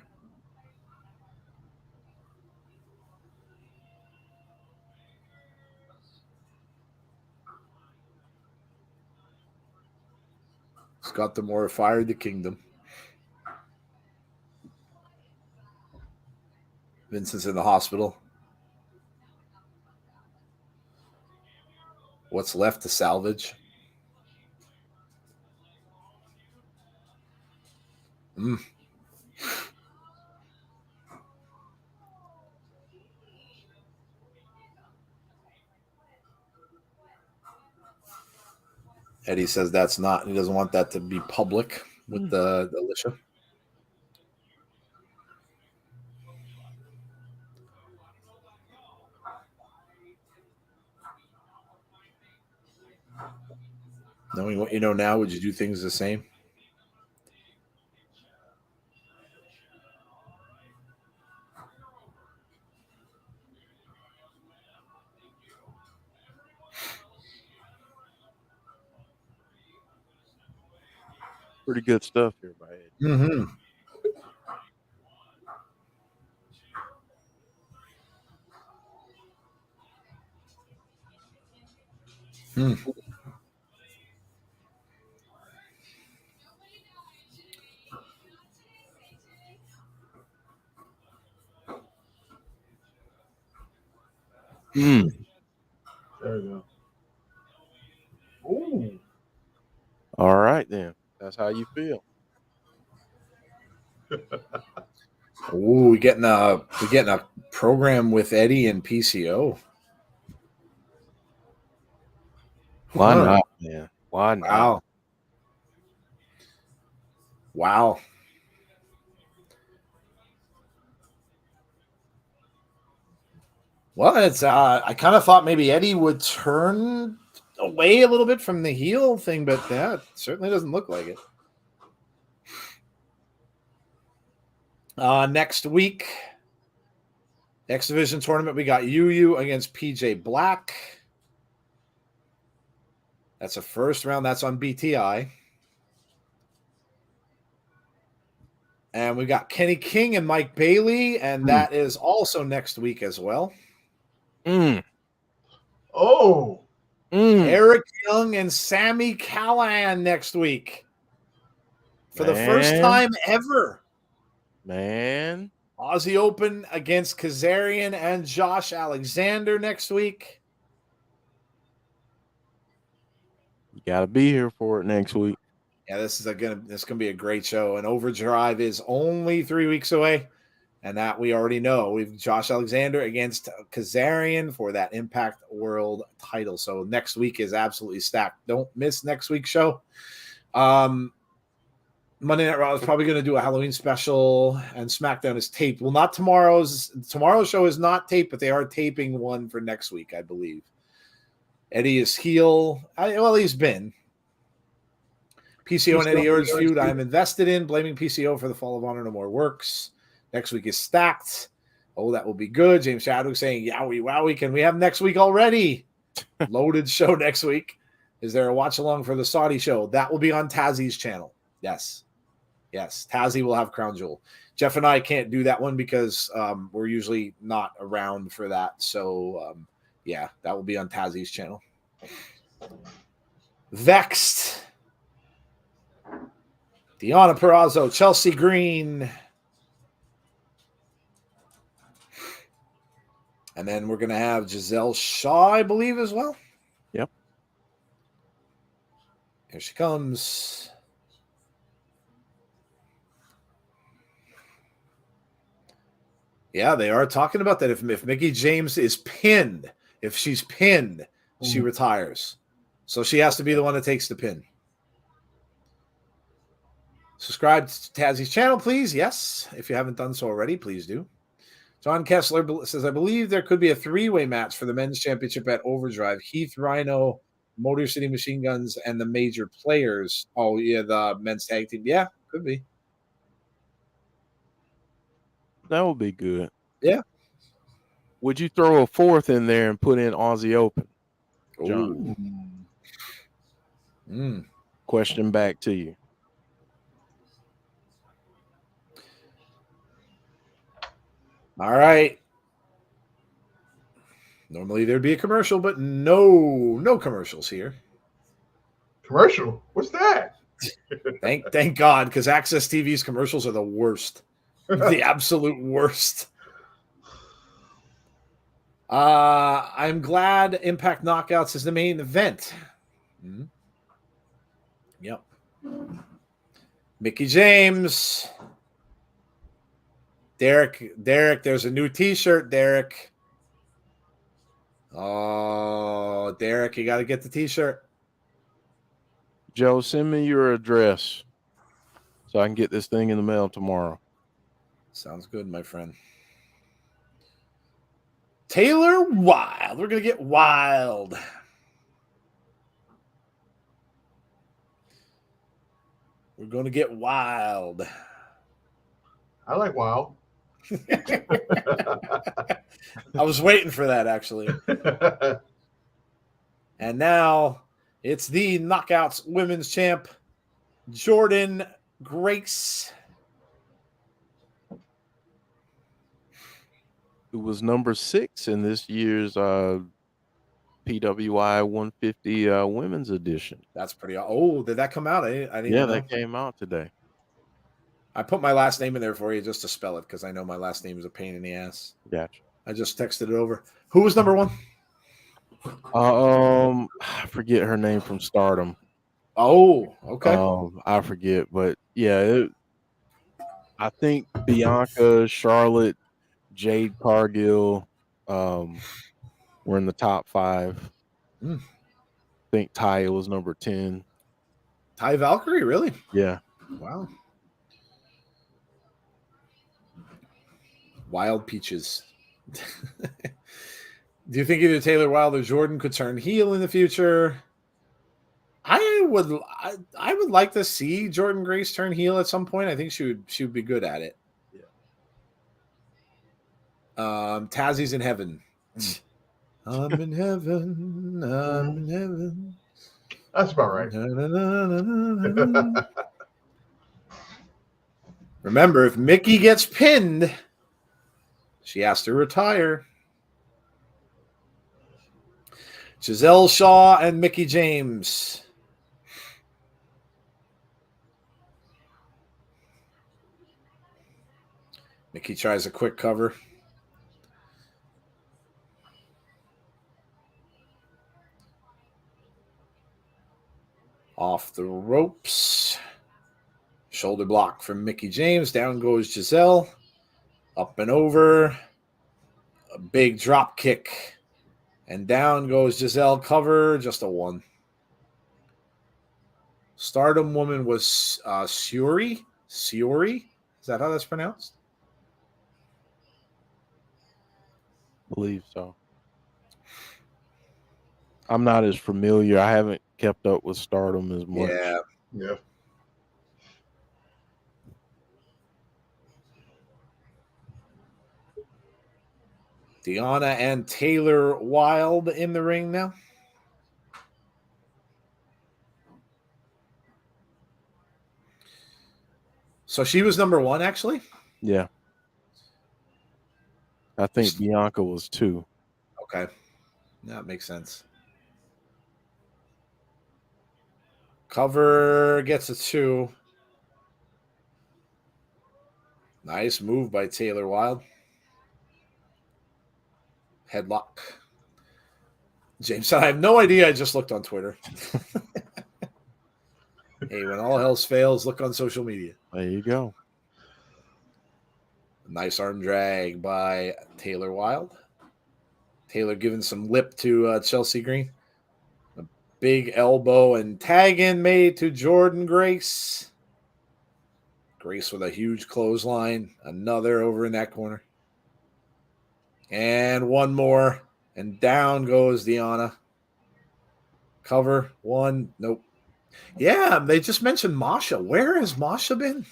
Scott D'Amore fired the kingdom. Vincent's in the hospital. What's left to salvage? Eddie says he doesn't want that to be public with the Alicia. Knowing what you know now, would you do things the same? Pretty good stuff here by Ed. Mm-hmm. There we go. Ooh. All right, then. That's how you feel. Ooh, we're getting a program with Eddie and PCO. Why not, man? Why not? Wow. Well, it's I kind of thought maybe Eddie would turn away a little bit from the heel thing, but that certainly doesn't look like it. Next week, X Division tournament, we got Yu against PJ Black. That's a first round. That's on BTI. And we got Kenny King and Mike Bailey, and that is also next week as well. Eric Young and Sami Callihan next week. For the first time ever. Man. Aussie Open against Kazarian and Josh Alexander next week. You got to be here for it next week. Yeah, this is gonna be a great show. And Overdrive is only 3 weeks away, and that we already know. We've Josh Alexander against Kazarian for that Impact World title. So next week is absolutely stacked. Don't miss next week's show. Monday Night Raw is probably going to do a Halloween special, and SmackDown is taped. Well, not tomorrow's show is not taped, but they are taping one for next week, I believe. Eddie is heel. He's been. PCO and Eddie Edwards feud I'm invested in. Blaming PCO for the fall of Honor No More works. Next week is stacked. Oh, that will be good. James Chadwick saying, yowie, wowie. Can we have next week already? Loaded show next week. Is there a watch along for the Saudi show? That will be on Tazzie's channel. Yes. Tazzie will have Crown Jewel. Jeff and I can't do that one because we're usually not around for that. So, that will be on Tazzie's channel. Vexed. Deonna Purrazzo, Chelsea Green. And then we're going to have Gisele Shaw, I believe, as well. Yep. Here she comes. Yeah, they are talking about that. If Mickie James is pinned, if she's pinned, she retires. So she has to be the one that takes the pin. Subscribe to Tazzie's channel, please. Yes. If you haven't done so already, please do. John Kessler says, I believe there could be a three-way match for the men's championship at Overdrive. Heath, Rhino, Motor City Machine Guns, and the major players. Oh, yeah, the men's tag team. Yeah, could be. That would be good. Yeah. Would you throw a fourth in there and put in Aussie Open? John. Question back to you. All right. Normally there'd be a commercial, but no commercials here. Commercial? What's that? Thank God, because Access TV's commercials are the worst. The absolute worst. I'm glad Impact Knockouts is the main event. Yep. Mickie James. Derek, there's a new t-shirt, Derek. Oh, Derek, you got to get the t-shirt. Joe, send me your address so I can get this thing in the mail tomorrow. Sounds good, my friend. Taylor Wilde. We're going to get Wilde. We're going to get Wilde. I like Wilde. I was waiting for that, actually. And now it's the Knockouts Women's Champ, Jordynne Grace. Who was number 6 in this year's PWI 150 women's edition. That's pretty. Oh, did that come out? I didn't yeah, know. that came out today. I put my last name in there for you just to spell it because I know my last name is a pain in the ass. Gotcha. I just texted it over. Who was number 1? I forget her name from Stardom. Oh, okay. I forget, but yeah, I think Bianca, Charlotte, Jade Cargill were in the top 5. I think Taya was number 10. Ty Valkyrie, really? Yeah. Wow. Wild Peaches. Do you think either Taylor Wilde or Jordynne could turn heel in the future? I would like to see Jordynne Grace turn heel at some point. I think she would be good at it. Yeah. Tazzie's in heaven. I'm in heaven. I'm in heaven. That's about right. Remember, if Mickie gets pinned, she has to retire. Gisele Shaw and Mickie James. Mickie tries a quick cover. Off the ropes. Shoulder block from Mickie James. Down goes Gisele. Up and over. A big drop kick. And down goes Gisele. Cover. Just a 1. Stardom woman was Syuri. Syuri? Is that how that's pronounced? Believe so. I'm not as familiar. I haven't kept up with Stardom as much. Yeah. Deonna and Taylor Wilde in the ring now. So she was number 1, actually? Yeah. I think Bianca was 2. Okay. That makes sense. Cover gets a 2. Nice move by Taylor Wilde. Headlock. James said, I have no idea. I just looked on Twitter. Hey, when all else fails, look on social media. There you go. Nice arm drag by Taylor Wilde. Taylor giving some lip to Chelsea Green. A big elbow and tag in made to Jordynne Grace. Grace with a huge clothesline. Another over in that corner. And one more. And down goes Deonna. Cover. 1. Nope. Yeah, they just mentioned Masha. Where has Masha been?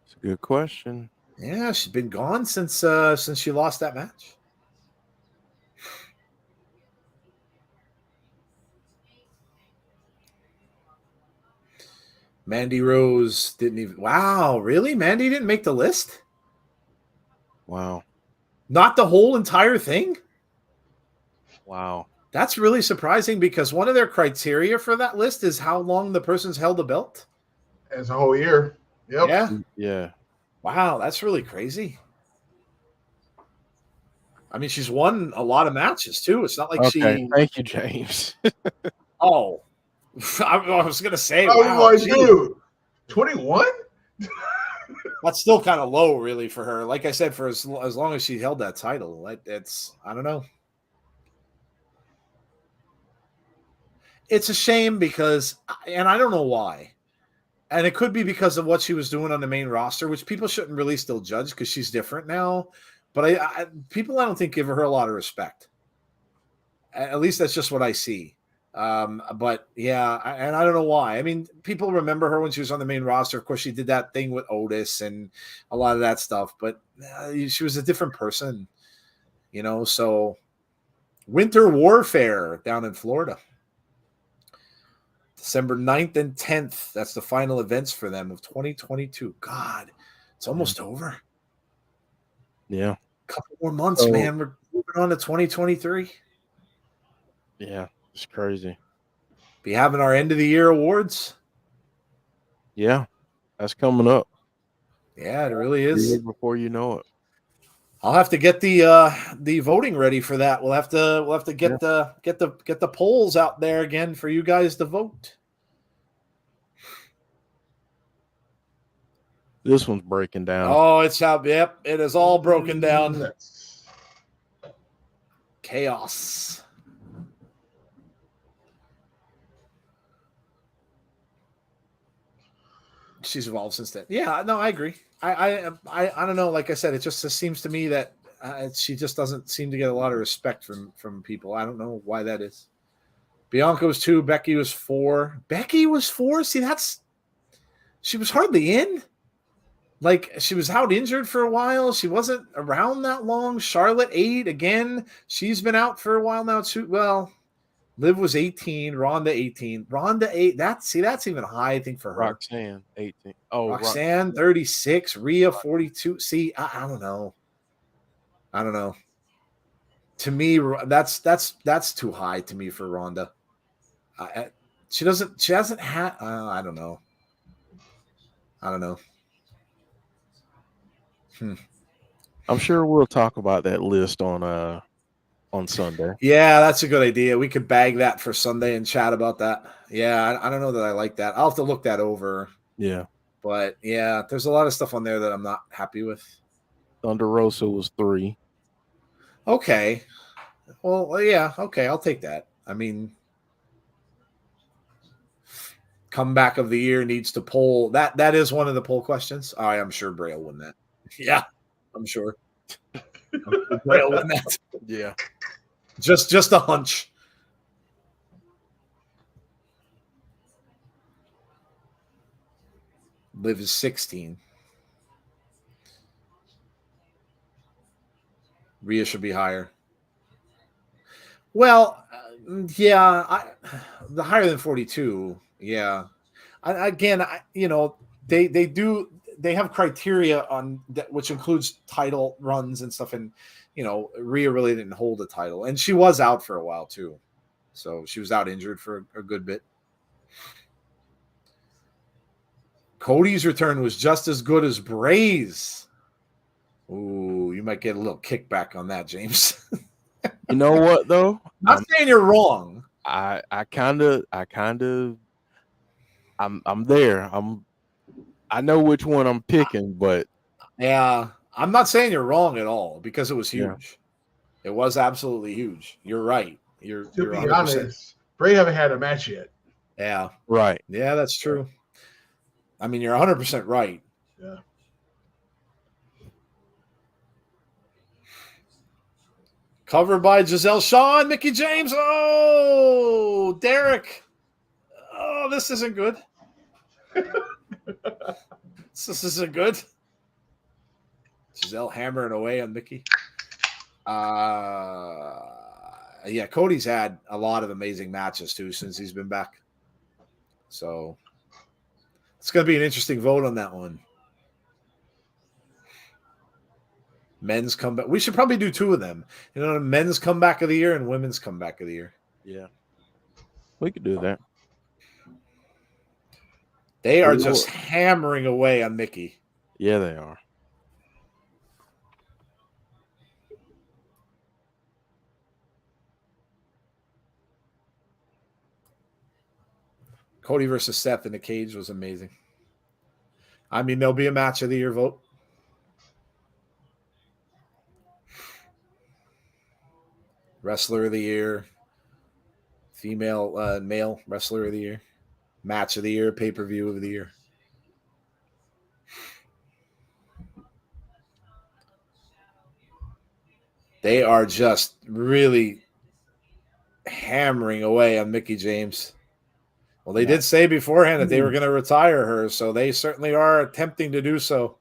It's a good question. Yeah, she's been gone since she lost that match. Mandy Rose didn't even. Wow, really? Mandy didn't make the list? Wow. Not the whole entire thing? Wow. That's really surprising because one of their criteria for that list is how long the person's held the belt. As a whole year. Yep. Yeah. Yeah. Wow, that's really crazy. I mean, she's won a lot of matches too. It's not like she. Thank you, James. Oh, I was gonna say. I was Wow, like, gee. dude, 21? That's still kind of low, really, for her. Like I said, for as long as she held that title, it's I don't know. It's a shame because, and I don't know why, and it could be because of what she was doing on the main roster, which people shouldn't really still judge because she's different now. But people I don't think give her a lot of respect. At least that's just what I see. But yeah, and I don't know why. I mean, people remember her when she was on the main roster. Of course, she did that thing with Otis and a lot of that stuff. But she was a different person, you know. So, Winter Warfare down in Florida. December 9th and 10th. That's the final events for them of 2022. God, it's almost over. Yeah. A couple more months, man. We're moving on to 2023. Yeah, it's crazy. Be having our end of the year awards. Yeah, that's coming up. Yeah, it really is. Before you know it. I'll have to get the voting ready for that. We'll have to get the polls out there again for you guys to vote. This one's breaking down. Oh, it's out. Yep, it is all broken down. Chaos. She's evolved since then. Yeah, no, I agree. I don't know. Like I said, it just seems to me that she just doesn't seem to get a lot of respect from people. I don't know why that is. Bianca was 2. Becky was 4. Becky was 4. See, she was hardly in. Like, she was out injured for a while. She wasn't around that long. Charlotte 8 again. She's been out for a while now too. Well, Liv was 18, Ronda 18. Ronda 8. That's even high, I think, for her. Roxanne 18. Oh, Roxanne 36, Rhea 42. See, I don't know. I don't know. To me, that's too high to me for Ronda. She hasn't had. I don't know. I'm sure we'll talk about that list on Sunday. Yeah, that's a good idea. We could bag that for Sunday and chat about that. Yeah, I don't know that I like that. I'll have to look that over. Yeah. But yeah, there's a lot of stuff on there that I'm not happy with. Thunder Rosa was 3. Okay. Well, yeah, okay, I'll take that. I mean, comeback of the year needs to poll. That is one of the poll questions. I'm sure Bray will win that. Yeah, I'm sure. Bray will win that. Yeah. Just a hunch. Liv is 16. Rhea should be higher. Well, yeah, the higher than 42. Yeah. they have criteria on that, which includes title runs and stuff. And Rhea really didn't hold a title, and she was out for a while too. So she was out injured for a good bit. Cody's return was just as good as Bray's. Ooh, you might get a little kickback on that, James. You know what though? Not saying you're wrong. I'm there. I know which one I'm picking, but yeah, I'm not saying you're wrong at all because it was huge. Yeah. It was absolutely huge. You're right. You're to be 100%. honest, Bray haven't had a match yet. Yeah. Right. Yeah, that's true. I mean, you're 100% right. Yeah. Covered by Gisele Shaw and Mickie James. Oh, Derek. Oh, this isn't good. This isn't good. Gisele hammering away on Mickie. Yeah, Cody's had a lot of amazing matches too since he's been back. So it's going to be an interesting vote on that one. Men's comeback. We should probably do two of them. Men's comeback of the year and women's comeback of the year. Yeah. We could do that. They are just hammering away on Mickie. Yeah, they are. Cody versus Seth in the cage was amazing. I mean, there'll be a match of the year vote. Wrestler of the year. Male wrestler of the year. Match of the year. Pay-per-view of the year. They are just really hammering away on Mickie James. Well, they did say beforehand that they were going to retire her, so they certainly are attempting to do so.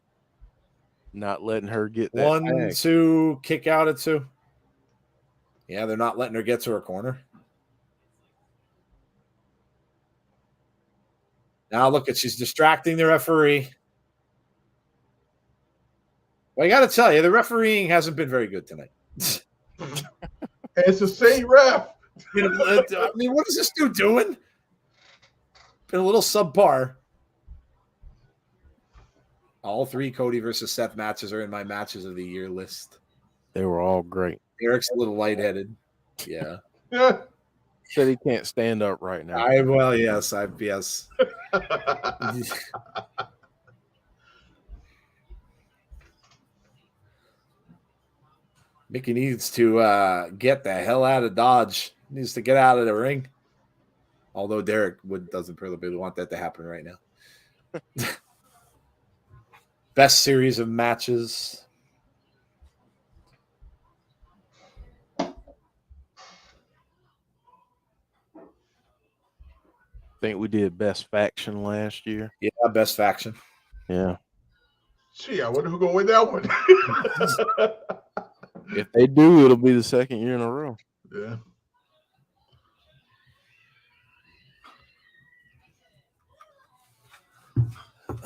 Not letting her get that 1, tag. 2, kick out at 2. Yeah, they're not letting her get to her corner. Now look at, she's distracting the referee. Well, I got to tell you, the refereeing hasn't been very good tonight. It's the same ref. I mean, what is this dude doing? Been a little subpar. All 3 Cody versus Seth matches are in my matches of the year list. They were all great. Eric's a little lightheaded. Yeah. Said he can't stand up right now. Yes. Mickie needs to get the hell out of Dodge. Needs to get out of the ring. Although Derek doesn't really want that to happen right now. Best series of matches. Think we did best faction last year. Yeah, best faction. Yeah. Gee, I wonder who's gonna win that one. If they do, it'll be the second year in a row. Yeah.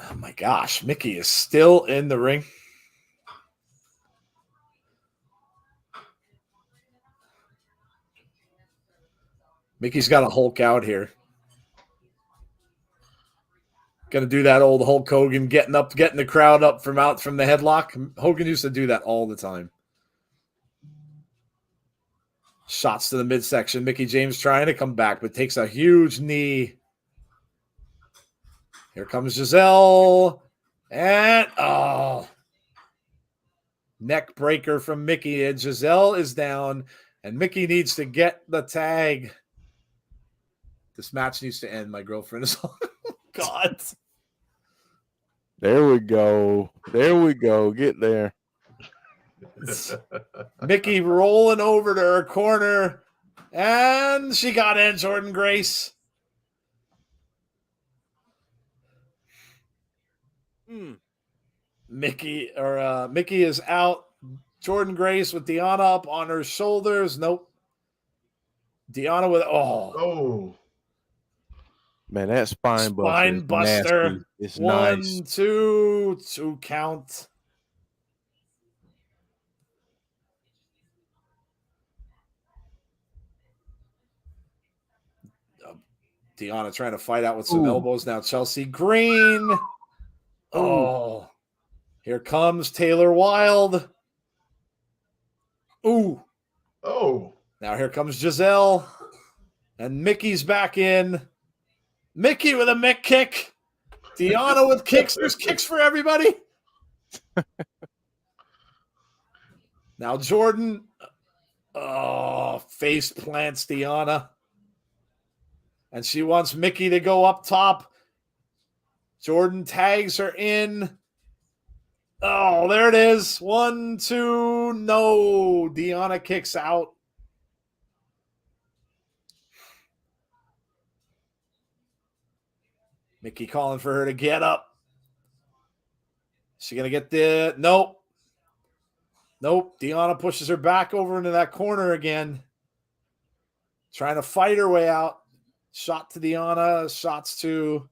Oh my gosh, Mickie is still in the ring. Mickey's got a Hulk out here. Gonna do that old Hulk Hogan getting the crowd up from the headlock. Hogan used to do that all the time. Shots to the midsection. Mickie James trying to come back, but takes a huge knee. Here comes Gisele. And neck breaker from Mickie. And Gisele is down. And Mickie needs to get the tag. This match needs to end. My girlfriend is on. God. There we go. Get there. Mickie rolling over to her corner. And she got in, Jordynne Grace. Mickie is out. Jordynne Grace with Deonna up on her shoulders. Nope. Deonna with Man, that spine Spine buster. Nasty. It's 1, nice. 2 count. Deanna trying to fight out with some elbows now. Chelsea Green. Oh, here comes Taylor Wilde. Ooh. Oh. Now here comes Gisele. And Mickie's back in. Mickie with a Mick kick. Deanna with kicks. There's kicks for everybody. Now Jordynne. Oh, face plants Deanna. And she wants Mickie to go up top. Jordynne tags her in. Oh, there it is. 1, 2. No. Deanna kicks out. Mickie calling for her to get up. Is she going to get the... Nope. Nope. Deanna pushes her back over into that corner again. Trying to fight her way out. Shot to Deanna. Shots to...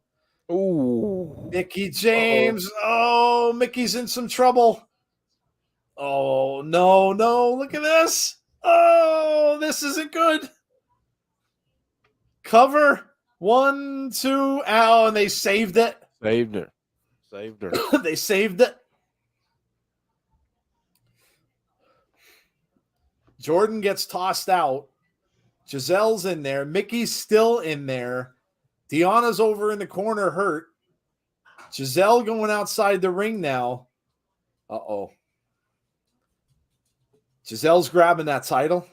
Ooh. Mickie James. Oh, Mickey's in some trouble. Oh, no. Look at this. Oh, this isn't good. Cover. 1, 2. Ow, and they saved it. Saved her. They saved it. Jordynne gets tossed out. Gisele's in there. Mickie's still in there. Deanna's over in the corner hurt. Gisele going outside the ring now. Uh-oh. Gisele's grabbing that title.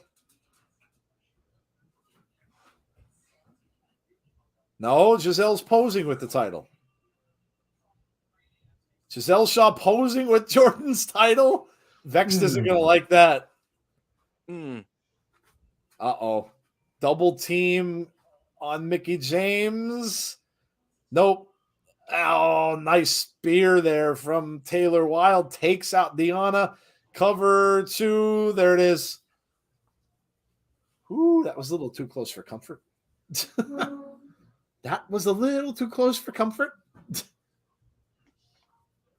No, Gisele's posing with the title. Gisele Shaw posing with Jordynne's title. Vex isn't going to like that. Uh-oh. Double team on Mickie James. Nope. Oh, nice spear there from Taylor Wilde. Takes out Deanna. Cover 2. There it is. Ooh, that was a little too close for comfort. That was a little too close for comfort.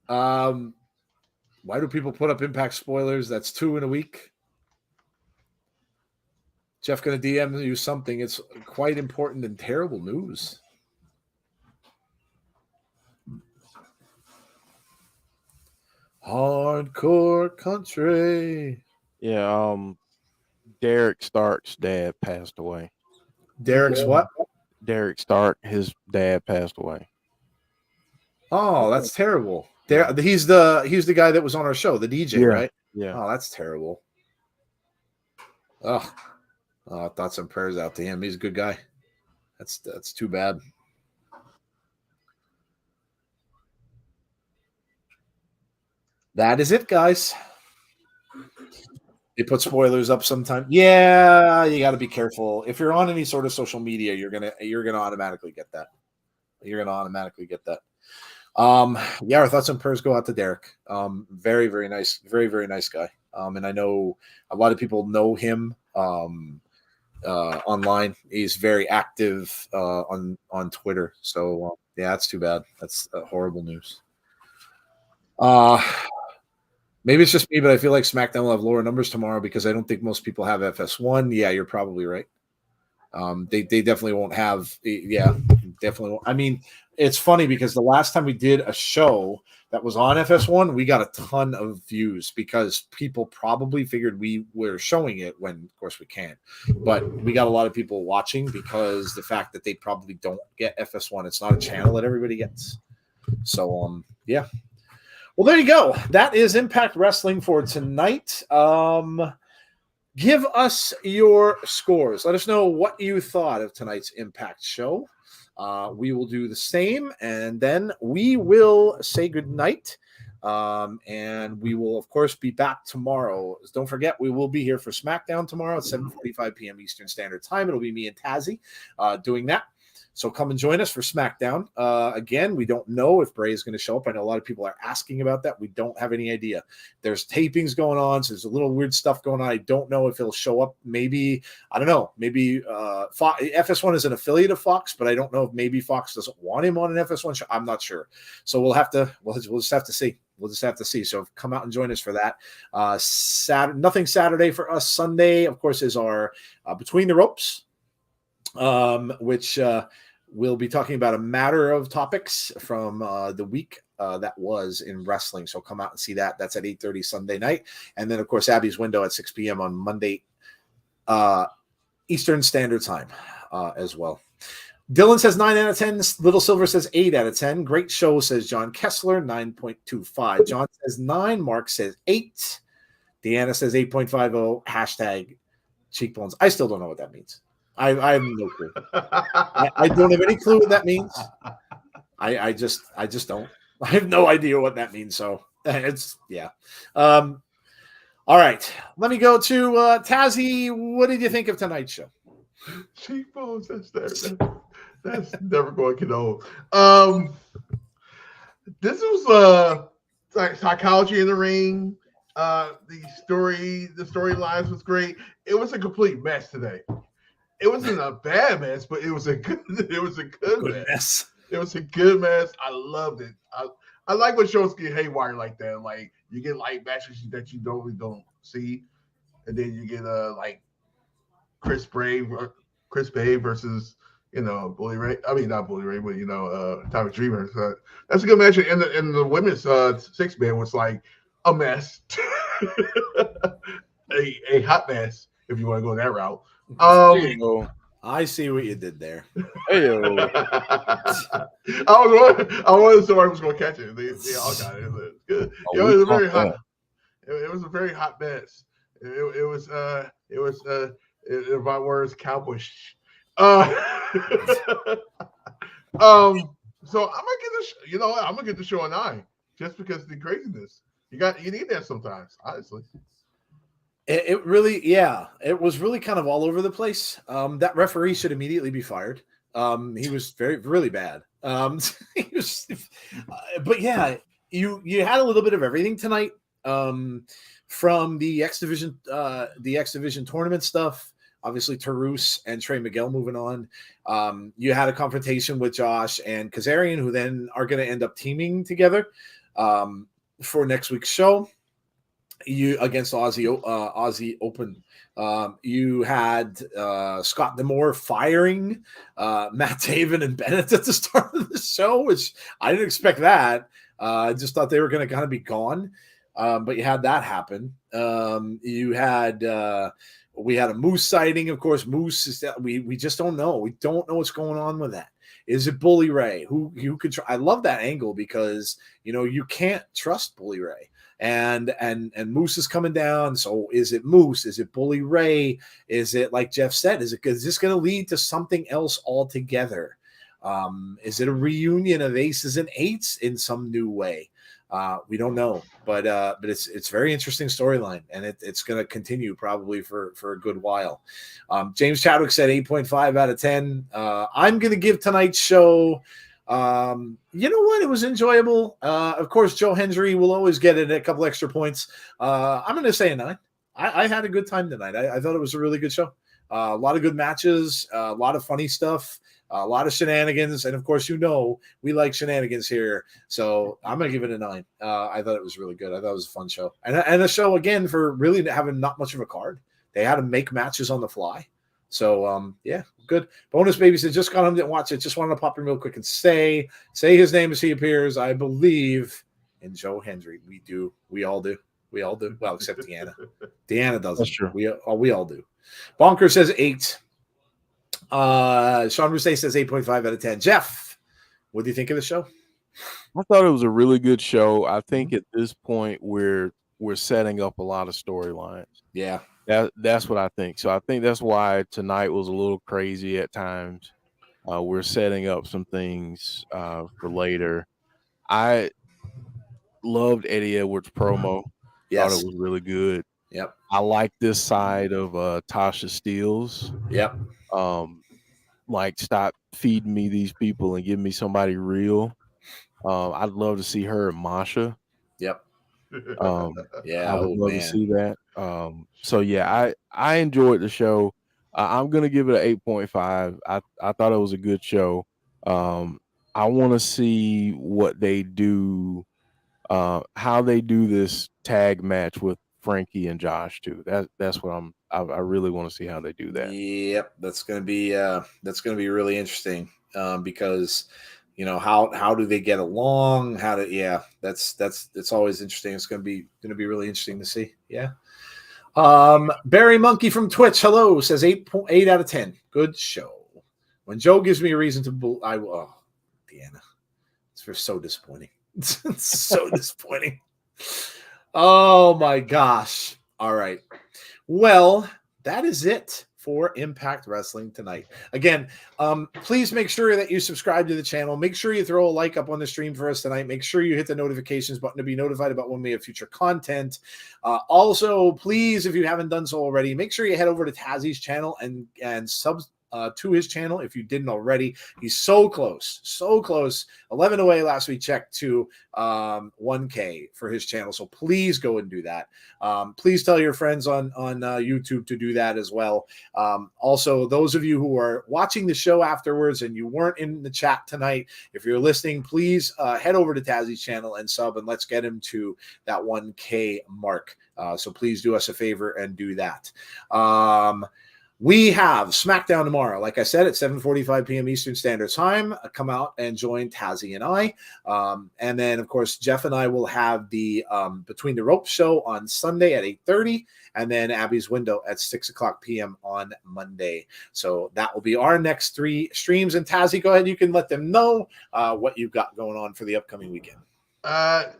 Why do people put up Impact spoilers? That's 2 in a week. Jeff going to DM you something. It's quite important and terrible news. Hardcore country. Yeah, Derek Stark's dad passed away. Derek's what? Derek Stark, his dad passed away. Oh, that's terrible. He's the guy that was on our show, the DJ, right? Yeah. Oh, that's terrible. Oh, thoughts and prayers out to him. He's a good guy. That's too bad. That is it, guys. They put spoilers up sometime. Yeah, you got to be careful. If you're on any sort of social media, you're gonna automatically get that. Yeah, our thoughts and prayers go out to Derek. Very, very nice, very, very nice guy. And I know a lot of people know him online. He's very active on Twitter. So yeah, that's too bad. That's horrible news. Maybe it's just me, but I feel like SmackDown will have lower numbers tomorrow because I don't think most people have FS1. Yeah, you're probably right. They definitely won't have. Yeah, definitely won't. I mean, it's funny because the last time we did a show that was on FS1, we got a ton of views because people probably figured we were showing it when, of course, we can't. But we got a lot of people watching because the fact that they probably don't get FS1. It's not a channel that everybody gets. So, yeah. Well, there you go. That is Impact Wrestling for tonight. Give us your scores. Let us know what you thought of tonight's Impact show. We will do the same, and then we will say goodnight. And we will, of course, be back tomorrow. Don't forget, we will be here for SmackDown tomorrow at 7:45 p.m. Eastern Standard Time. It'll be me and Tazzy doing that. So come and join us for SmackDown. Again, we don't know if Bray is going to show up. I know a lot of people are asking about that. We don't have any idea. There's tapings going on, so there's a little weird stuff going on. I don't know if he'll show up. Maybe, I don't know. Maybe FS1 is an affiliate of Fox, but I don't know if maybe Fox doesn't want him on an FS1 show. I'm not sure. So we'll just have to see. We'll just have to see. So come out and join us for that. Nothing Saturday for us. Sunday, of course, is our Between the Ropes, which we'll be talking about a matter of topics from the week that was in wrestling. So come out and see that. That's at 8:30 Sunday night. And then, of course, Abby's Window at 6 p.m. on Monday Eastern Standard Time as well. Dylan says 9 out of 10. Little Silver says 8 out of 10. Great show, says John Kessler, 9.25. John says 9. Mark says 8. Deanna says 8.50. Hashtag cheekbones. I still don't know what that means. I have no clue. I don't have any clue what that means. I just don't. I have no idea what that means. So it's, yeah. All right. Let me go to Tazzy. What did you think of tonight's show? Cheekbones, that's never going to get old. This was psychology in the ring. The storylines was great. It was a complete mess today. It wasn't a bad mess, but it was a good mess. It was a good mess. I loved it. I like when shows get haywire like that. Like you get like matches that you don't see, and then you get like Chris Bay versus Bully Ray. I mean not Bully Ray, but Tommy Dreamer. So that's a good match. And the women's 6-man was like a mess, a hot mess if you want to go that route. I see what you did there. Hey, I wanted somebody was going to catch it. They all got it. It was good. It was a very hot. It was a very hot mess. It was in my words, cowboyish. So I'm gonna get the show a 9 just because of the craziness. You need that sometimes, honestly. It really, yeah, it was really kind of all over the place. That referee should immediately be fired. He was really bad. But yeah, you had a little bit of everything tonight. From the X Division tournament stuff, obviously Taurus and Trey Miguel moving on. You had a confrontation with Josh and Kazarian, who then are going to end up teaming together for next week's show. You against Aussie Open. You had Scott D'Amore firing Matt Taven and Bennett at the start of the show, which I didn't expect that. I just thought they were going to kind of be gone. But you had that happen. You had we had a Moose sighting, of course. Moose is that we just don't know. We don't know what's going on with that. Is it Bully Ray? Who could try? I love that angle because you can't trust Bully Ray. And Moose is coming down. So is it Moose? Is it Bully Ray? Is it, like Jeff said, is this going to lead to something else altogether? Is it a reunion of aces and eights in some new way? We don't know, but it's very interesting storyline, and it's going to continue probably for a good while. James Chadwick said 8.5 out of 10. I'm going to give tonight's show. You know what? It was enjoyable. Of course, Joe Hendry will always get it a couple extra points. I'm going to say a 9. I had a good time tonight. I thought it was a really good show. A lot of good matches, a lot of funny stuff. A lot of shenanigans, and of course, we like shenanigans here. So I'm gonna give it a 9. I thought it was really good. I thought it was a fun show, and a show again for really having not much of a card. They had to make matches on the fly. So yeah, good. Bonus Baby said just got home, didn't watch it. Just wanted to pop in real quick and say his name as he appears. I believe in Joe Hendry. We do. We all do. We all do. Well, except Deanna. Deanna doesn't. That's true. We all do. Bonker says 8. Sean Rousset says 8.5 out of 10. Jeff, what do you think of the show? I thought it was a really good show. I think at this point we're setting up a lot of storylines. Yeah. That's what I think. So I think that's why tonight was a little crazy at times. We're setting up some things for later. I loved Eddie Edwards' promo. Yes. Thought it was really good. Yep. I like this side of Tasha Steelz. Yep. like stop feeding me these people and give me somebody real. I'd love to see her and Masha. Yep. I would love to see that. So yeah, I enjoyed the show. I'm gonna give it an 8.5. I thought it was a good show. I want to see what they do, how they do this tag match with Frankie and Josh too. That's what I really want to see how they do that. Yep, that's gonna be really interesting because how do they get along? It's always interesting. It's gonna be really interesting to see. Yeah. Barry Monkey from Twitch, hello, says 8 out of 10. Good show. When Joe gives me a reason to I will. Oh, Deanna, it's so disappointing. It's so disappointing. Oh my gosh. All right. Well, that is it for Impact Wrestling tonight. Again, please make sure that you subscribe to the channel. Make sure you throw a like up on the stream for us tonight. Make sure you hit the notifications button to be notified about when we have future content. Also, please, if you haven't done so already, make sure you head over to Tazzy's channel and sub to his channel if you didn't already. He's so close. 11 away last we checked to 1K for his channel. So please go and do that. Please tell your friends on YouTube to do that as well. Also, those of you who are watching the show afterwards and you weren't in the chat tonight, if you're listening, please head over to Tazzy's channel and sub, and let's get him to that 1K mark. So please do us a favor and do that. We have SmackDown tomorrow, like I said, at 7:45 p.m. Eastern Standard Time. Come out and join Tazzy and I. And then, of course, Jeff and I will have the Between the Ropes show on Sunday at 8:30, and then Abby's Window at 6 o'clock p.m. on Monday. So that will be our next 3 streams. And Tazzy, go ahead. You can let them know what you've got going on for the upcoming weekend.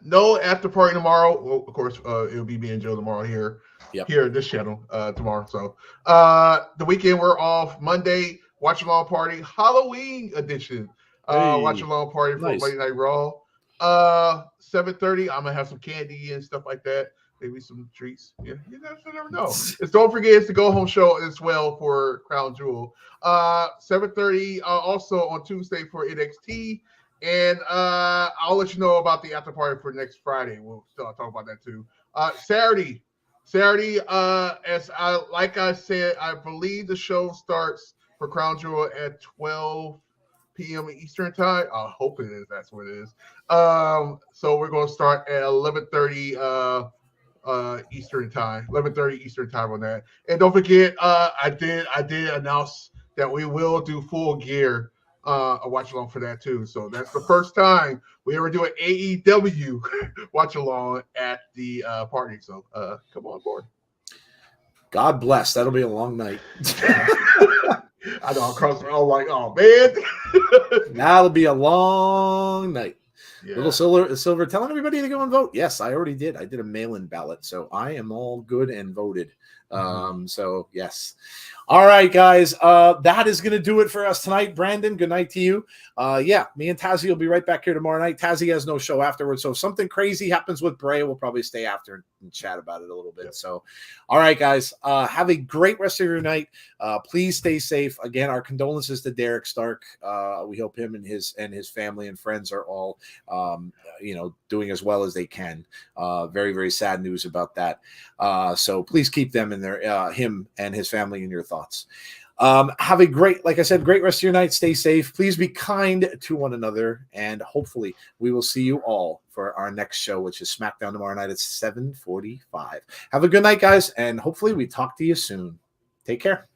No after party tomorrow. Well, of course, it'll be me and Joe tomorrow here. Yep. Here at this channel tomorrow. So the weekend we're off. Monday, watch along party, Halloween edition. Watch along party for Late Night Raw. 7:30. I'm gonna have some candy and stuff like that. Maybe some treats. Yeah, you never know. Don't forget it's the go home show as well for Crown Jewel. 7:30 also on Tuesday for NXT. And I'll let you know about the after party for next Friday. We'll still talk about that too. Saturday, as I said, I believe the show starts for Crown Jewel at 12 p.m. Eastern time. I hope it is. That's what it is. So we're going to start at 11:30 Eastern time. 11:30 Eastern time on that. And don't forget, I did announce that we will do Full Gear. A watch along for that too. So that's the first time we ever do an AEW watch along at the party. So come on board. God bless. That'll be a long night. I know. I'm like, oh man, that'll be a long night. Yeah. Little silver telling everybody to go and vote. Yes, I already did. I did a mail-in ballot, so I am all good and voted. So yes. All right, guys. That is going to do it for us tonight. Brandon, good night to you. Me and Tazzy will be right back here tomorrow night. Tazzy has no show afterwards, so if something crazy happens with Bray, we'll probably stay after and chat about it a little bit. Yep. So, all right, guys. Have a great rest of your night. Please stay safe. Again, our condolences to Derek Stark. We hope him and his family and friends are all, doing as well as they can. Very, very sad news about that. So please keep them in their him and his family in your thoughts. Have a great, like I said, great rest of your night. Stay safe. Please be kind to one another, and hopefully we will see you all for our next show, which is SmackDown tomorrow night at 7:45. Have a good night, guys, and hopefully we talk to you soon. Take care.